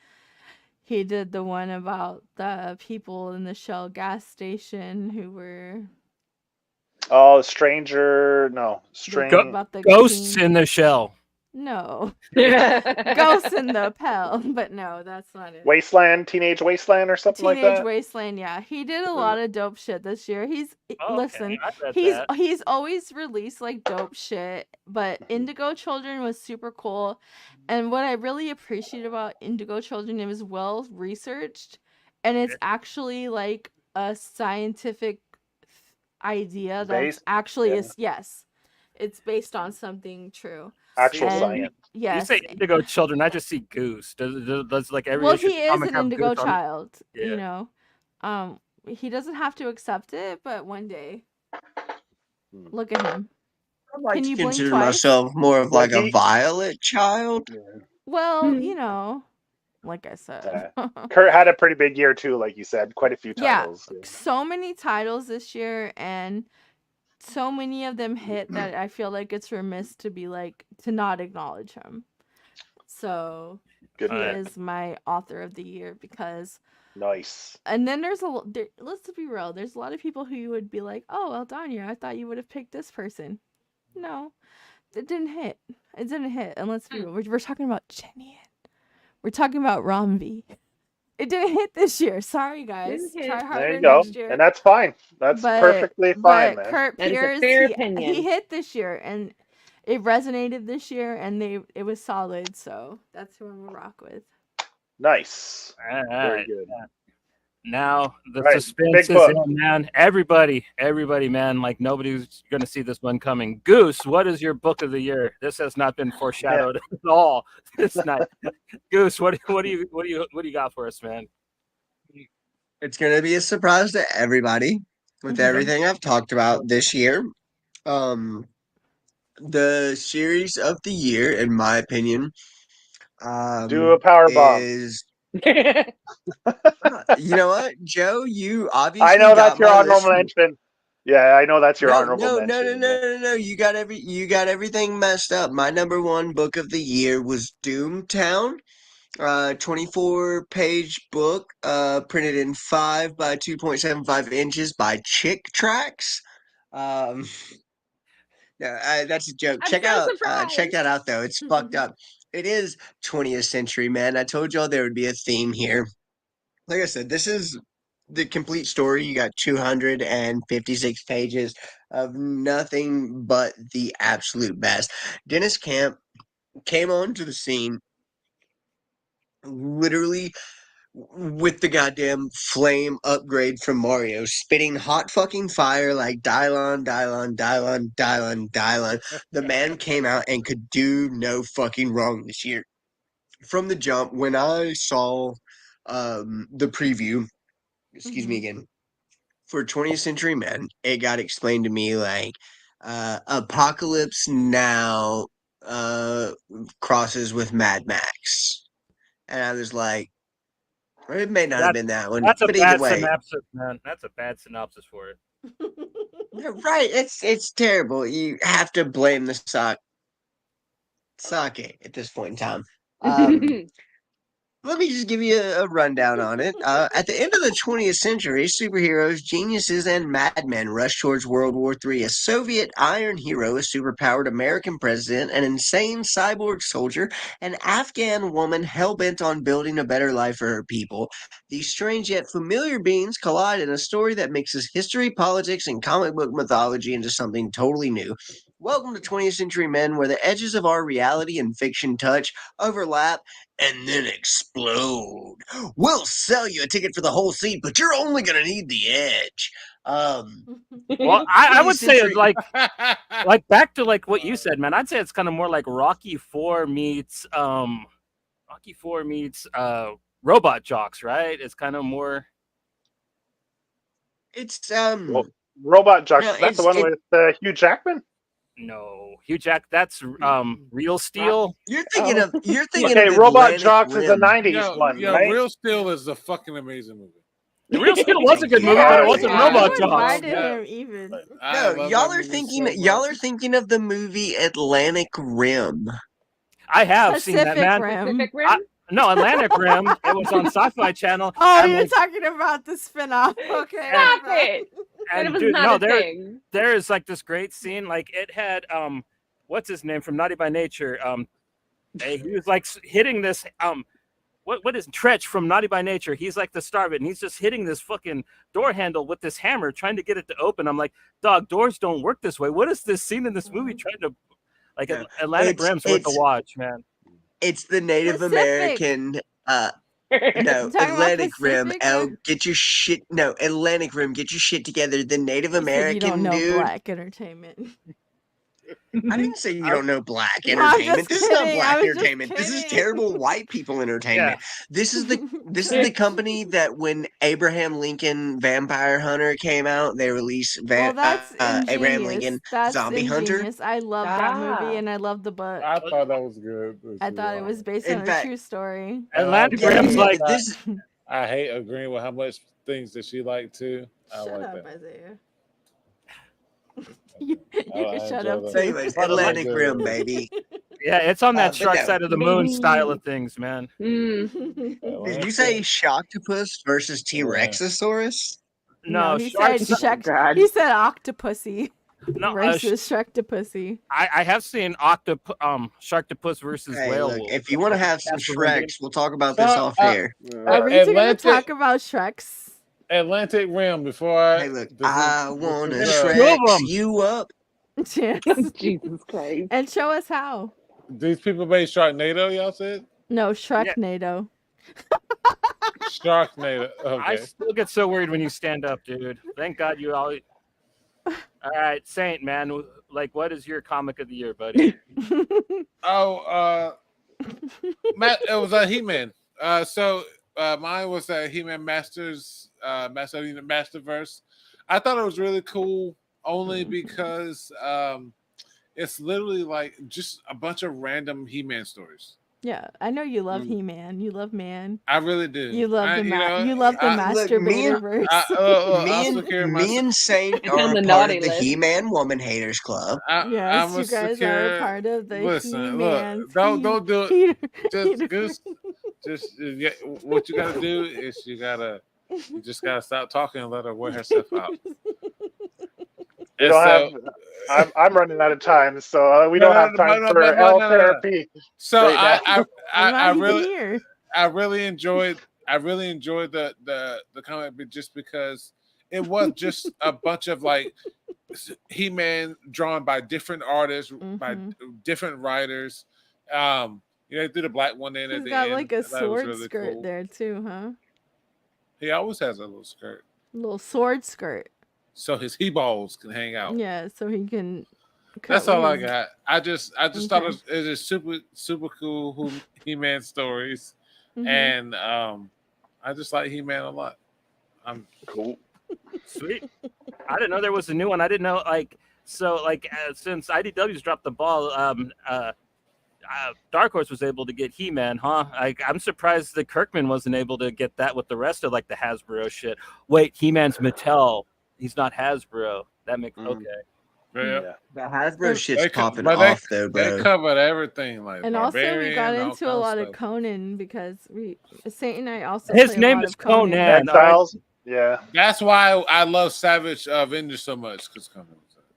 he did the one about the people in the Shell gas station who were about the Ghosts in the Shell. No. Ghosts in the Pell, but no, that's not it. Teenage Wasteland or something like that. Teenage Wasteland, yeah. He did a lot of dope shit this year. Listen, I read that. he's always released like dope shit, but Indigo Children was super cool. And what I really appreciate about Indigo Children, it was well researched, and it's actually like a scientific idea that's it's based on something true. Actual science. Yes. You say Indigo Children, I just see Goose. Does like every he is an indigo child, you know. He doesn't have to accept it, but one day. Look at him. I'd like to consider myself more of like a violet child. Well, you know, like I said. Kurt had a pretty big year too, like you said. Quite a few titles. Yeah, so many titles this year, and so many of them hit that I feel like it's remiss to be like to not acknowledge him. So he is my author of the year because Nice. And then there's let's be real. There's a lot of people who you would be like, "Oh, Aldania, I thought you would have picked this person." No, it didn't hit. It didn't hit. And let's be real. We're talking about Chenian. We're talking about Romvi. It didn't hit this year. Sorry, guys. Didn't hit. Try There harder you go. next year. And that's fine. That's perfectly fine, man. Kurt That is a Pierce, fair he opinion. hit this year, and it resonated this year, and it was solid. So that's who I'm gonna rock with. Nice. All Very right. good. Now the Right, suspense big is book. in, man. Everybody, man. Like nobody's gonna see this one coming. Goose, what is your book of the year? This has not been foreshadowed at all. It's not. Goose, what do you got for us, man? It's going to be a surprise to everybody with everything I've talked about this year. The series of the year, in my opinion, Do a power bomb. is you know what, Joe? You I obviously know got that's your my list. honorable mention. Yeah, I know that's your No, honorable no, mention. no. You got everything messed up. My number one book of the year was Doomtown. 24-page book, printed in 5 by 2.75 inches by Chick Tracks. Yeah, that's a joke. I'm Check so that out though. It's fucked up. It is 20th century, man. I told y'all there would be a theme here. Like I said, this is the complete story. You got 256 pages of nothing but the absolute best. Dennis Camp came onto the scene literally with the goddamn flame upgrade from Mario, spitting hot fucking fire like Dylon. The man came out and could do no fucking wrong this year. From the jump, when I saw the preview, excuse me again, for 20th Century Men, it got explained to me like Apocalypse Now crosses with Mad Max. And I was like, or it may not have been that one, That's a but either bad way, synopsis, man. That's a bad synopsis for it. right? It's terrible. You have to blame the sake at this point in time. Let me just give you a rundown on it. At the end of the 20th century, superheroes, geniuses, and madmen rushed towards World War III. A Soviet iron hero, a superpowered American president, an insane cyborg soldier, an Afghan woman hell-bent on building a better life for her people. These strange yet familiar beings collide in a story that mixes history, politics, and comic book mythology into something totally new. Welcome to 20th Century Men, where the edges of our reality and fiction touch, overlap, and then explode. We'll sell you a ticket for the whole seat, but you're only gonna need the edge. Well, I would say it's like back to like what you said, man. I'd say it's kind of more like Rocky 4 meets Robot Jocks, right? It's kind of more. It's Robot Jocks. no, Is that the one with Hugh Jackman? No, Hugh Jack. That's Real Steel. You're thinking of Okay, of Robot Atlantic Jocks is a Rim. 90s one, right? Real Steel is a fucking amazing movie. The Real Steel was a good movie, Yeah, but it wasn't yeah. Robot Why Jocks. did him even? No, y'all are thinking of the movie Atlantic Rim. I have seen that, man. Pacific Rim? No, Atlantic Rim. It was on Sci-Fi Channel. Oh, and, you're like, talking about the spinoff. Okay. Stop it! and It was dude, not a thing. there is like this great scene. Like it had what's his name from Naughty by Nature? He was like hitting this what is Tretch from Naughty by Nature? He's like the star of it, and he's just hitting this fucking door handle with this hammer, trying to get it to open. I'm like, dog, doors don't work this way. What is this scene in this movie trying to like Atlantic Rim's worth a watch, man. It's the Native Pacific. American no, talking about Atlantic Rim. Pacific Rim? Get your shit. No, Atlantic Rim. Get your shit together. The Native You said American you don't know dude. Black entertainment. I didn't say you don't know Black No, I'm entertainment. just This is not kidding. I Black was just entertainment. This is kidding. terrible white people entertainment. This is the company that when Abraham Lincoln Vampire Hunter came out, they released Well, that's Abraham ingenious. Lincoln That's Zombie Hunter. ingenious. I love that movie, and I love the book. I thought that was good. I thought it was based In on fact- a true story. Atlantic Yeah, Rim's yeah, like this. I hate agreeing with how much things that she liked too. I Shut like up, that. Isaiah. You I can shut up enjoy too. that. Anyways, I like Atlantic that. Rim, baby. Yeah, it's on that But shark no. side of the moon style of things, man. Did you say Shocktopus versus T-Rexosaurus? No, No, he sharks. said Shrek. God. He said Octopussy No, versus Shrek-to-pussy. I have seen Sharktopus versus Hey, whale look, wolf. if you want to have some That's the one game. Shreks, we'll talk about this off air. Are we going to talk about Shreks? Atlantic Rim before I. Hey, look, this is- I this want to is, Shrek you up. Yes. Jesus Christ. And show us how. These people made Sharknado, y'all said? No, Shrek-nado. Sharknado. Okay. I still get so worried when you stand up, dude. Thank God you all. All right, Saint, man. Like, what is your comic of the year, buddy? Oh, it was a He-Man. So mine was a He-Man Masterverse. I thought it was really cool only because it's literally like just a bunch of random He-Man stories. Yeah, I know you love He-Man. You love Man. I really do. You love the look, masturbator verse. Me and Saint It's on are the a part naughty of the list. He-Man Woman Haters Club. Yes, you guys are a part of the He-Man. Don't do it. Just What you gotta do is you just gotta stop talking and let her wear herself out. We don't have. I'm running out of time, so we don't have time for L therapy. So right now. I really enjoyed the comic, but just because it was just a bunch of like He-Man drawn by different artists, by different writers. They threw the black one in at the end. He's got like a sword really skirt cool. there too, huh? He always has a little skirt. Little sword skirt. So his he-balls can hang out. Yeah, so he can. That's all I got. I just thought it was super cool He-Man stories, and I just like He-Man a lot. I'm cool. Sweet. I didn't know there was a new one. I didn't know since IDW's dropped the ball, Dark Horse was able to get He-Man, huh? I'm surprised that Kirkman wasn't able to get that with the rest of like the Hasbro shit. Wait, He-Man's Mattel. He's not Hasbro. That makes okay. Yeah. The Hasbro shit's popping but off though, bro. They covered everything, like And also we Barbarian, got all into a kinds lot of of Conan because Saint and I also His play a name lot is of Conan. Conan. Exiles. Yeah. That's why I love Savage Avenger so much, because Conan.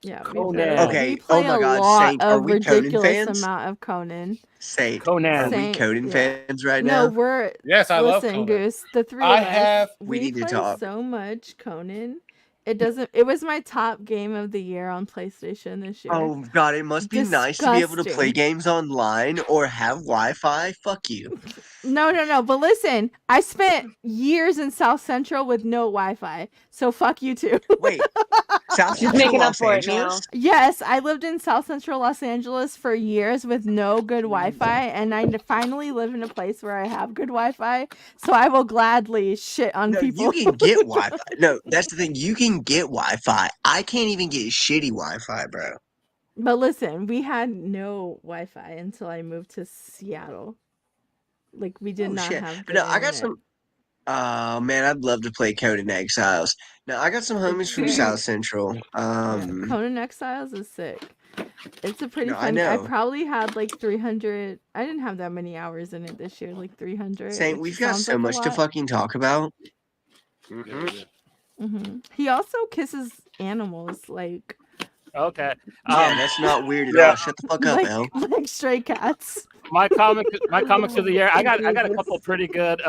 Yeah, Conan. Okay, we play oh my God, a lot Saint, are of we Conan ridiculous fans? amount of Conan. Saint, Conan. are we Saint, Conan fans right No, now? we're Yes, I love listen, Conan. Goose. The three I of us, have- We we need to play talk. so much Conan. It was my top game of the year on PlayStation this year. Oh God, it must be nice to be able to play Disgusting. games online or have Wi-Fi. Fuck you. No. But listen, I spent years in South Central with no Wi-Fi, so fuck you too. Wait, South She's Central making up Los for it now. Angeles? Yes, I lived in South Central Los Angeles for years with no good Wi-Fi, and I finally live in a place where I have good Wi-Fi, so I will gladly shit on No, people. you can get Wi-Fi. No, that's the thing. You can get Wi-Fi. I can't even get shitty Wi-Fi, bro. But listen, we had no Wi-Fi until I moved to Seattle. Like, we did not have But good no, I got internet. some. Oh man, I'd love to play Conan Exiles. Now I got some homies from South Central. Conan Exiles is sick. It's a pretty No, I fun. I know. probably had like 300. I didn't have that many hours in it this year, like 300. Saint, which we've got sounds so like a much to lot. fucking talk about. He also kisses animals, like Okay. Yeah, that's not weird at all. Shut the fuck up, El. like stray cats. My comics of the year. I got a couple pretty good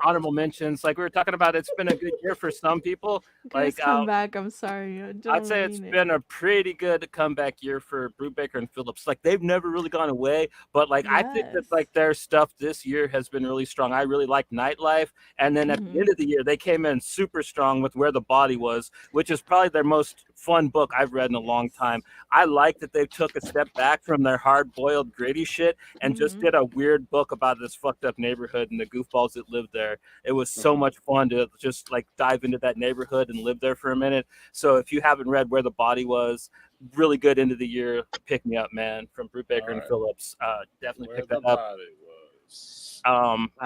honorable mentions. Like we were talking about, it's been a good year for some people. Like, come back. I'm sorry. I'd say it's been a pretty good comeback year for Brubaker and Phillips. Like they've never really gone away, but like I think that like their stuff this year has been really strong. I really like Nightlife, and then at the end of the year they came in super strong with Where the Body Was, which is probably their most fun book I've read in a long time. I like that they took a step back from their hard-boiled gritty shit and just did a weird book about this fucked up neighborhood and the goofballs that lived there. It was so much fun to just like dive into that neighborhood and live there for a minute. So if you haven't read Where the Body Was, really good end of the year pick me up, man, from Brubaker and Phillips. Definitely pick that up.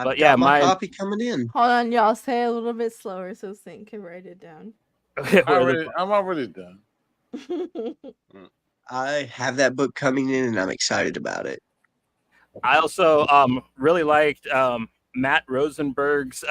But yeah, my my copy coming in. Hold on, y'all. Say it a little bit slower so Saint can write it down. I'm already done. I have that book coming in, and I'm excited about it. I also really liked Matt Rosenberg's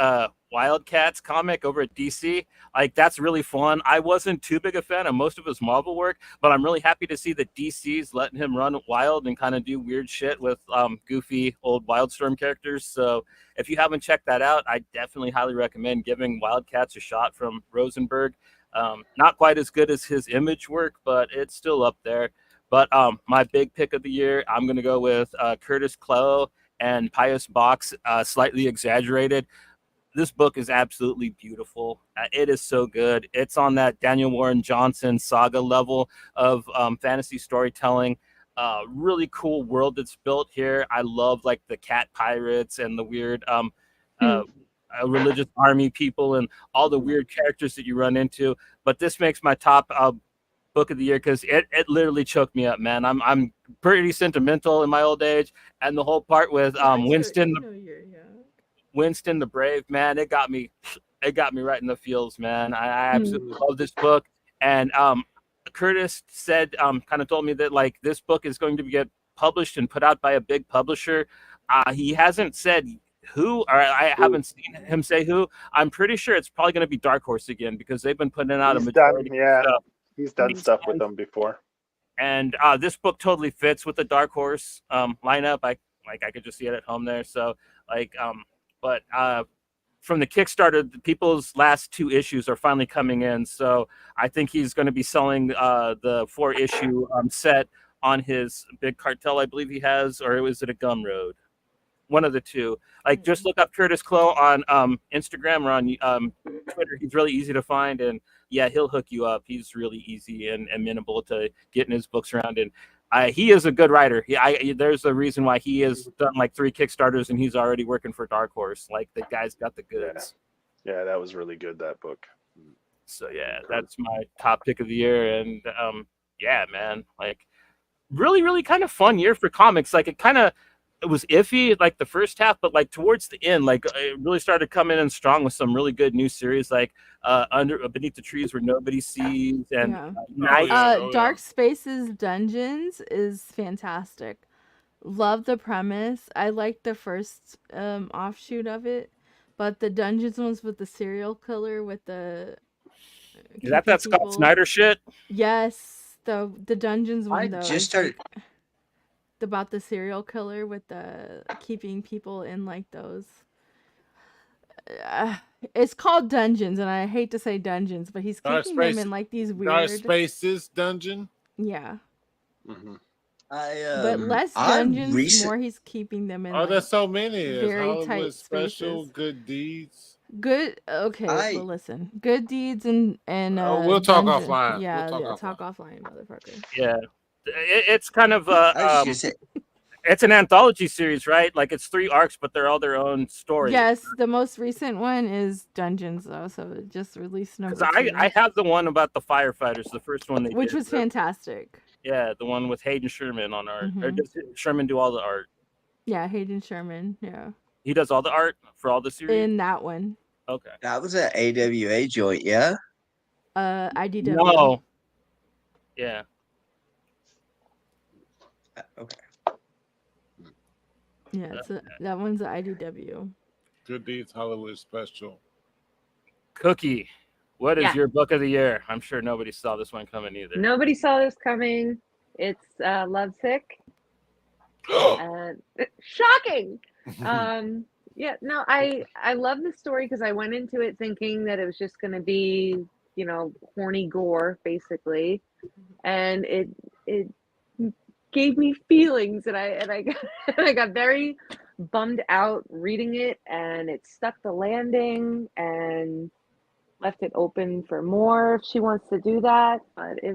Wildcats comic over at DC. Like, that's really fun. I wasn't too big a fan of most of his Marvel work, but I'm really happy to see that DC's letting him run wild and kind of do weird shit with goofy old Wildstorm characters. So if you haven't checked that out, I definitely highly recommend giving Wildcats a shot from Rosenberg. Not quite as good as his Image work, but it's still up there. But my big pick of the year, I'm going to go with Curtis Clow and Pius Bach's Slightly Exaggerated. This book is absolutely beautiful. It is so good. It's on that Daniel Warren Johnson saga level of fantasy storytelling. Really cool world that's built here. I love like the cat pirates and the weird religious army people and all the weird characters that you run into. But this makes my top book of the year because it literally choked me up, man. I'm pretty sentimental in my old age, and the whole part with Winston the Brave, man, it got me right in the feels, man. I absolutely love this book. And Curtis said kind of told me that like this book is going to get published and put out by a big publisher. He hasn't said who, or I haven't seen him say who. I'm pretty sure it's probably going to be Dark Horse again because they've been putting out a majority of stuff. He's done stuff with them before. And this book totally fits with the Dark Horse lineup. I could just see it at home there. So but from the Kickstarter, the people's last 2 issues are finally coming in. So I think he's going to be selling the 4-issue set on his big cartel, I believe he has, or was it a Gumroad? One of the two. Like, just look up Curtis Clow on Instagram or on Twitter. He's really easy to find, and yeah, he'll hook you up. He's really easy and amenable to getting his books around. And he is a good writer. There's a reason why he has done like 3 Kickstarters, and he's already working for Dark Horse. Like, the guy's got the goods. Yeah, that was really good, that book. So yeah, that's my top pick of the year. And yeah, man, like really, really kind of fun year for comics. Like, it was iffy like the first half, but like towards the end, like it really started coming in strong with some really good new series, like Beneath the Trees Where Nobody Sees, and Dark Spaces Dungeons is fantastic. Love the premise. I like the first offshoot of it, but the Dungeons ones with the serial killer with the is that Scott Snyder shit? Yes, the Dungeons one I though. just started. About the serial killer with the keeping people in like those it's called Dungeons, and I hate to say dungeons, but he's keeping them in like these weird Dark Spaces Dungeon. Yeah. Mm-hmm. But less dungeons, more he's keeping them in. Oh, there's so many. Very tight Special, spaces. Good Deeds. Okay, well listen. Good Deeds and we'll talk offline. Yeah, we'll talk offline, motherfucker. Yeah. It's kind of it's an anthology series, right? Like, it's 3 arcs, but they're all their own stories. Yes, the most recent one is Dungeons, though, so it just released number 2. I have the one about the firefighters, the first one which was fantastic. Yeah, the one with Hayden Sherman on art. Mm-hmm. Or does Sherman do all the art? Yeah, Hayden Sherman. Yeah. He does all the art for all the series? In that one. Okay. That was an AWA joint, yeah? IDW. No. Yeah. Okay. Yeah, that one's the IDW. Good Deeds Hollywood Special. Cookie, what is your book of the year? I'm sure nobody saw this one coming either. Nobody saw this coming. It's Lovesick. Shocking. Yeah, no, I love the story because I went into it thinking that it was just going to be, horny gore, basically. And it gave me feelings, and I got very bummed out reading it, and it stuck the landing and left it open for more if she wants to do that. But it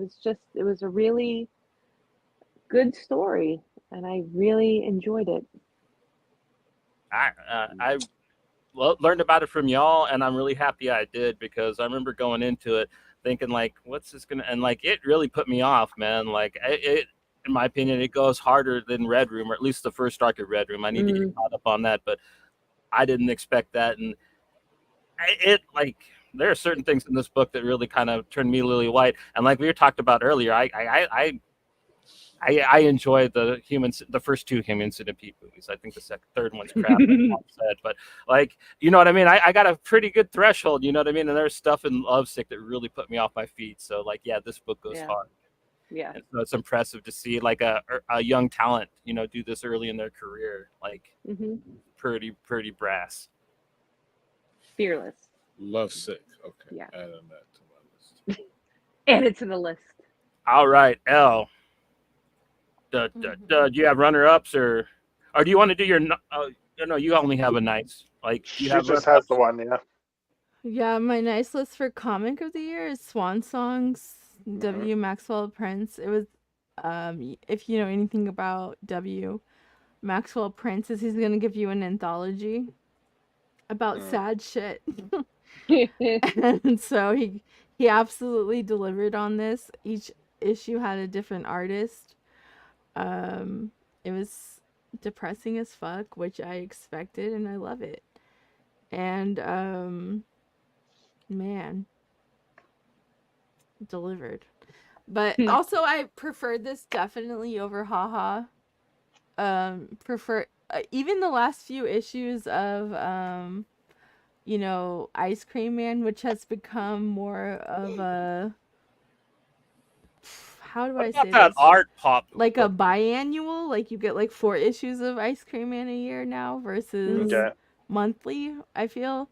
was a really good story, and I really enjoyed it. I learned about it from y'all, and I'm really happy I did, because I remember going into it thinking like, what's this gonna, and like it really put me off, man. Like it in my opinion, it goes harder than Red Room, or at least the first arc of Red Room. I need to get caught up on that, but I didn't expect that. And there are certain things in this book that really kind of turned me lily white. And like we were talked about earlier, I I enjoy the first two Human Centipede movies. I think the third one's crap, like Mom said, but like, you know what I mean? I got a pretty good threshold, you know what I mean? And there's stuff in Lovesick that really put me off my feet. So like, yeah, this book goes hard. Yeah. And so it's impressive to see like a young talent, you know, do this early in their career. Like pretty brass. Fearless. Lovesick. Okay. Yeah. Add on that to my list. Add it to the list. All right, Elle. Do you have runner-ups or do you want to do your? No, you only have a nice. Like she just has the one, yeah. Yeah, my nice list for comic of the year is Swan Songs, W. Maxwell Prince. It was, if you know anything about W. Maxwell Prince, is he's gonna give you an anthology about sad shit, and so he absolutely delivered on this. Each issue had a different artist. It was depressing as fuck, which I expected, and I love it. And man, delivered. But also I preferred this definitely over Haha. Prefer even the last few issues of you know, Ice Cream Man, which has become more of a, how do I say that this? art pop, like a biannual, like you get like 4 issues of Ice Cream Man a year now versus monthly, I feel.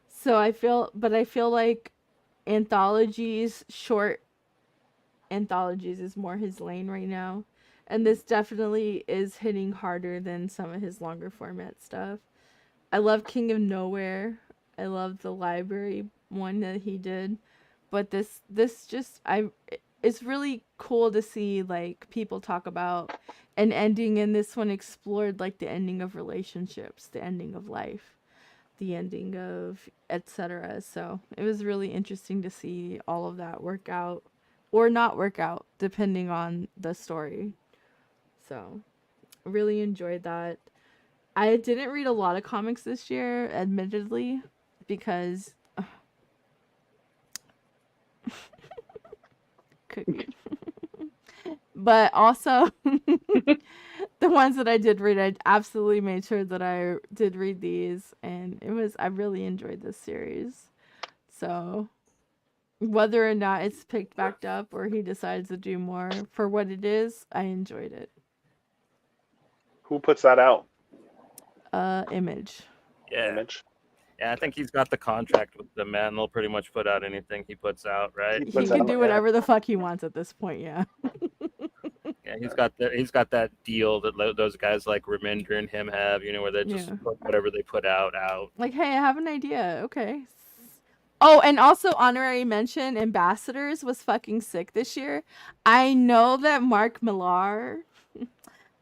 So I feel like anthologies, short anthologies is more his lane right now. And this definitely is hitting harder than some of his longer format stuff. I love King of Nowhere. I love the library one that he did. But this just, it's really cool to see like people talk about an ending, and this one explored like the ending of relationships, the ending of life, the ending of etc. So it was really interesting to see all of that work out or not work out depending on the story. So really enjoyed that. I didn't read a lot of comics this year, admittedly, because but also the ones that I did read, I absolutely made sure that I did read these, and I really enjoyed this series. So whether or not it's picked back up or he decides to do more, for what it is, I enjoyed it. Who puts that out? Image. Yeah. Image. Yeah, I think he's got the contract with them, man. They'll pretty much put out anything he puts out, right? He can do whatever the fuck he wants at this point, yeah. Yeah, he's got that deal that those guys like Reminder and him have, you know, where they just put whatever they put out. Like, hey, I have an idea. Okay. Oh, and also honorary mention, Ambassadors was fucking sick this year. I know that Mark Millar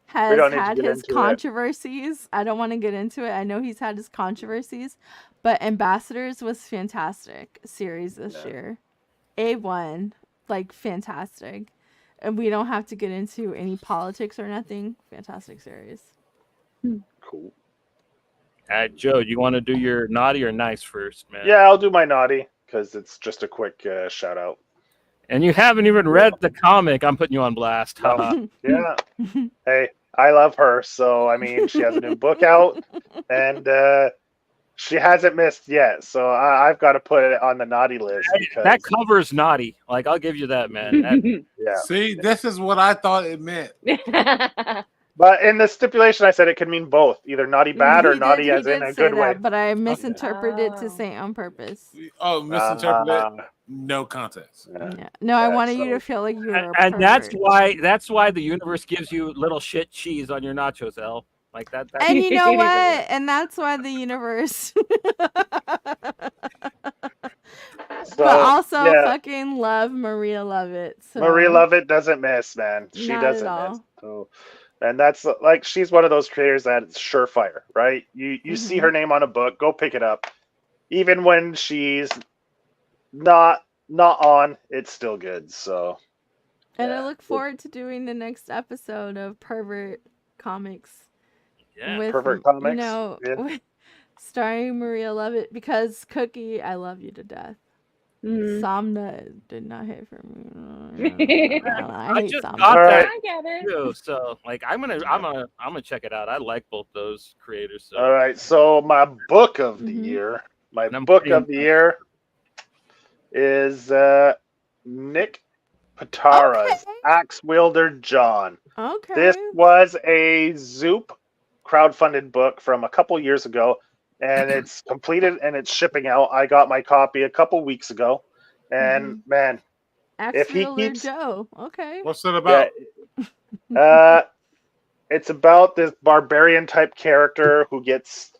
has had his controversies. I don't want to get into it. I know he's had his controversies, but Ambassadors was fantastic series this year. A1, like fantastic. And we don't have to get into any politics or nothing. Fantastic series. Cool. Joe, do you want to do your naughty or nice first, man? Yeah, I'll do my naughty because it's just a quick shout out. And you haven't even read the comic. I'm putting you on blast. Yeah. Hey, I love her. So, I mean, she has a new book out and she hasn't missed yet. So I've got to put it on the naughty list. That cover's naughty. Like, I'll give you that, man. Yeah. See, this is what I thought it meant. But in the stipulation, I said it could mean both, either naughty bad or naughty as in a good way. But I misinterpreted it to say on purpose. Oh, misinterpreted. No context. Yeah. No, I wanted you to feel like you were a and pervert. that's why the universe gives you little shit cheese on your nachos, Elle. Like that. And you know what? And that's why the universe. But also fucking love Maria Lovett. So. Maria Lovett doesn't miss, man. She doesn't miss. So, and that's like, she's one of those creators that's surefire, right? You see her name on a book, go pick it up. Even when she's not on, it's still good. So. And I look forward to doing the next episode of Pervert Comics. Yeah, with, Pervert Comics. You know, starring Maria Lovett, because Cookie, I love you to death. Somna did not hit for me. I hate just Somna. got that I get it. too, so like I'm gonna check it out. I like both those creators. So All right, so my book of the year, is Nick Patara's Axe Wielder John. Okay. This was a Zoop crowdfunded book from a couple years ago, and it's completed and it's shipping out. I got my copy a couple weeks ago, and man, if he keeps Joe, okay. What's it about? It's about this barbarian type character who gets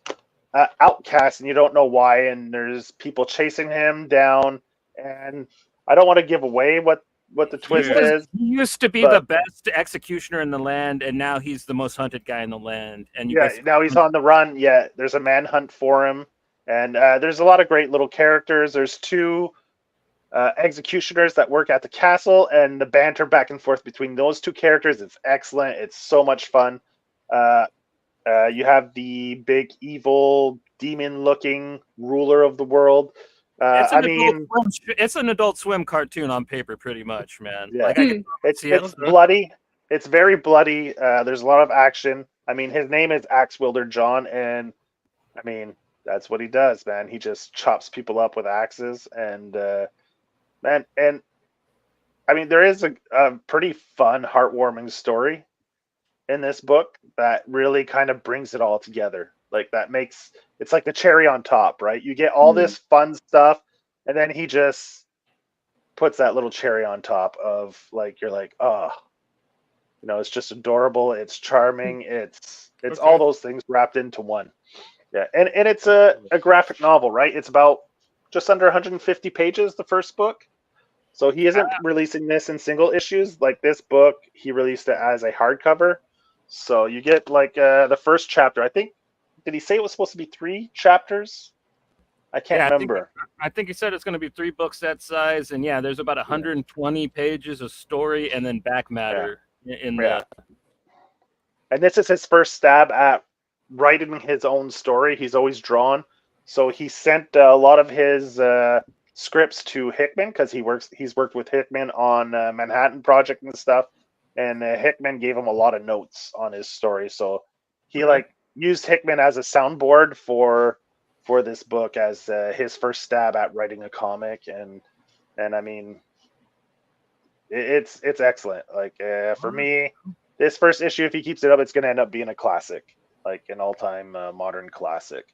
outcast, and you don't know why, and there's people chasing him down, and I don't want to give away what the twist is. He used to be the best executioner in the land, and now he's the most hunted guy in the land. And now he's on the run. Yeah, there's a manhunt for him, and there's a lot of great little characters. There's two executioners that work at the castle, and the banter back and forth between those two characters, it's excellent. It's so much fun. You have the big evil demon looking ruler of the world. It's an Adult Swim cartoon on paper, pretty much, man. Yeah. Like, it's bloody. It's very bloody. There's a lot of action. I mean, his name is Axe Wielder John, and I mean, that's what he does, man. He just chops people up with axes, and man, and I mean, there is a pretty fun, heartwarming story in this book that really kind of brings it all together. Like it's like the cherry on top, right? You get all this fun stuff, and then he just puts that little cherry on top of like, you're like, oh, it's just adorable. It's charming. It's all those things wrapped into one. Yeah. And it's a graphic novel, right? It's about just under 150 pages, the first book. So he isn't releasing this in single issues. Like this book, he released it as a hardcover. So you get like the first chapter. I think, did he say it was supposed to be 3 chapters? I can't remember. I think he said it's going to be 3 books that size, and there's about 120 pages of story and then back matter in the. And this is his first stab at writing his own story. He's always drawn, so he sent a lot of his scripts to Hickman because he's worked with Hickman on Manhattan Project and stuff, and Hickman gave him a lot of notes on his story. So he used Hickman as a soundboard for this book as his first stab at writing a comic, and I mean, it's excellent. Like for me, this first issue, if he keeps it up, it's going to end up being a classic, like an all-time modern classic.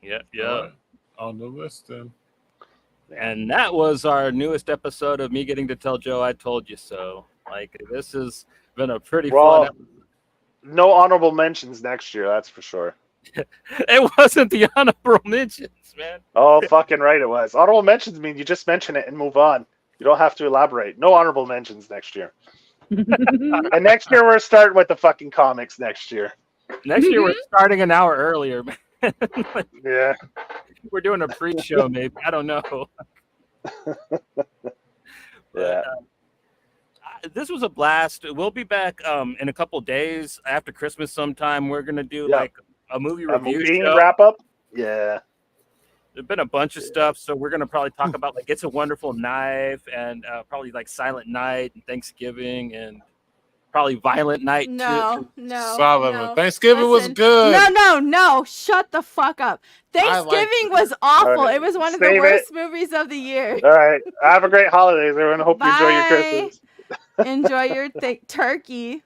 Yeah. On the list then. And that was our newest episode of me getting to tell Joe I told you so. Like, this has been a pretty fun episode. No honorable mentions next year, that's for sure. It wasn't the honorable mentions, man. Oh, fucking right it was. Honorable mentions mean you just mention it and move on. You don't have to elaborate. No honorable mentions next year. And next year we're starting with the fucking comics next year. Next year we're starting an hour earlier, man. Yeah. We're doing a pre-show, maybe. I don't know. Yeah. This was a blast. We'll be back in a couple days after Christmas sometime. We're going to do like a movie review show. Wrap up. Yeah. There's been a bunch of stuff, so we're going to probably talk about like It's a Wonderful Knife and probably like Silent Night and Thanksgiving and probably Violent Night too. No. Solid. No. Thanksgiving was good. No. Shut the fuck up. Thanksgiving was awful. Right. It was one of the worst movies of the year. All right. Have a great holidays, everyone. Hope you enjoy your Christmas. Enjoy your turkey.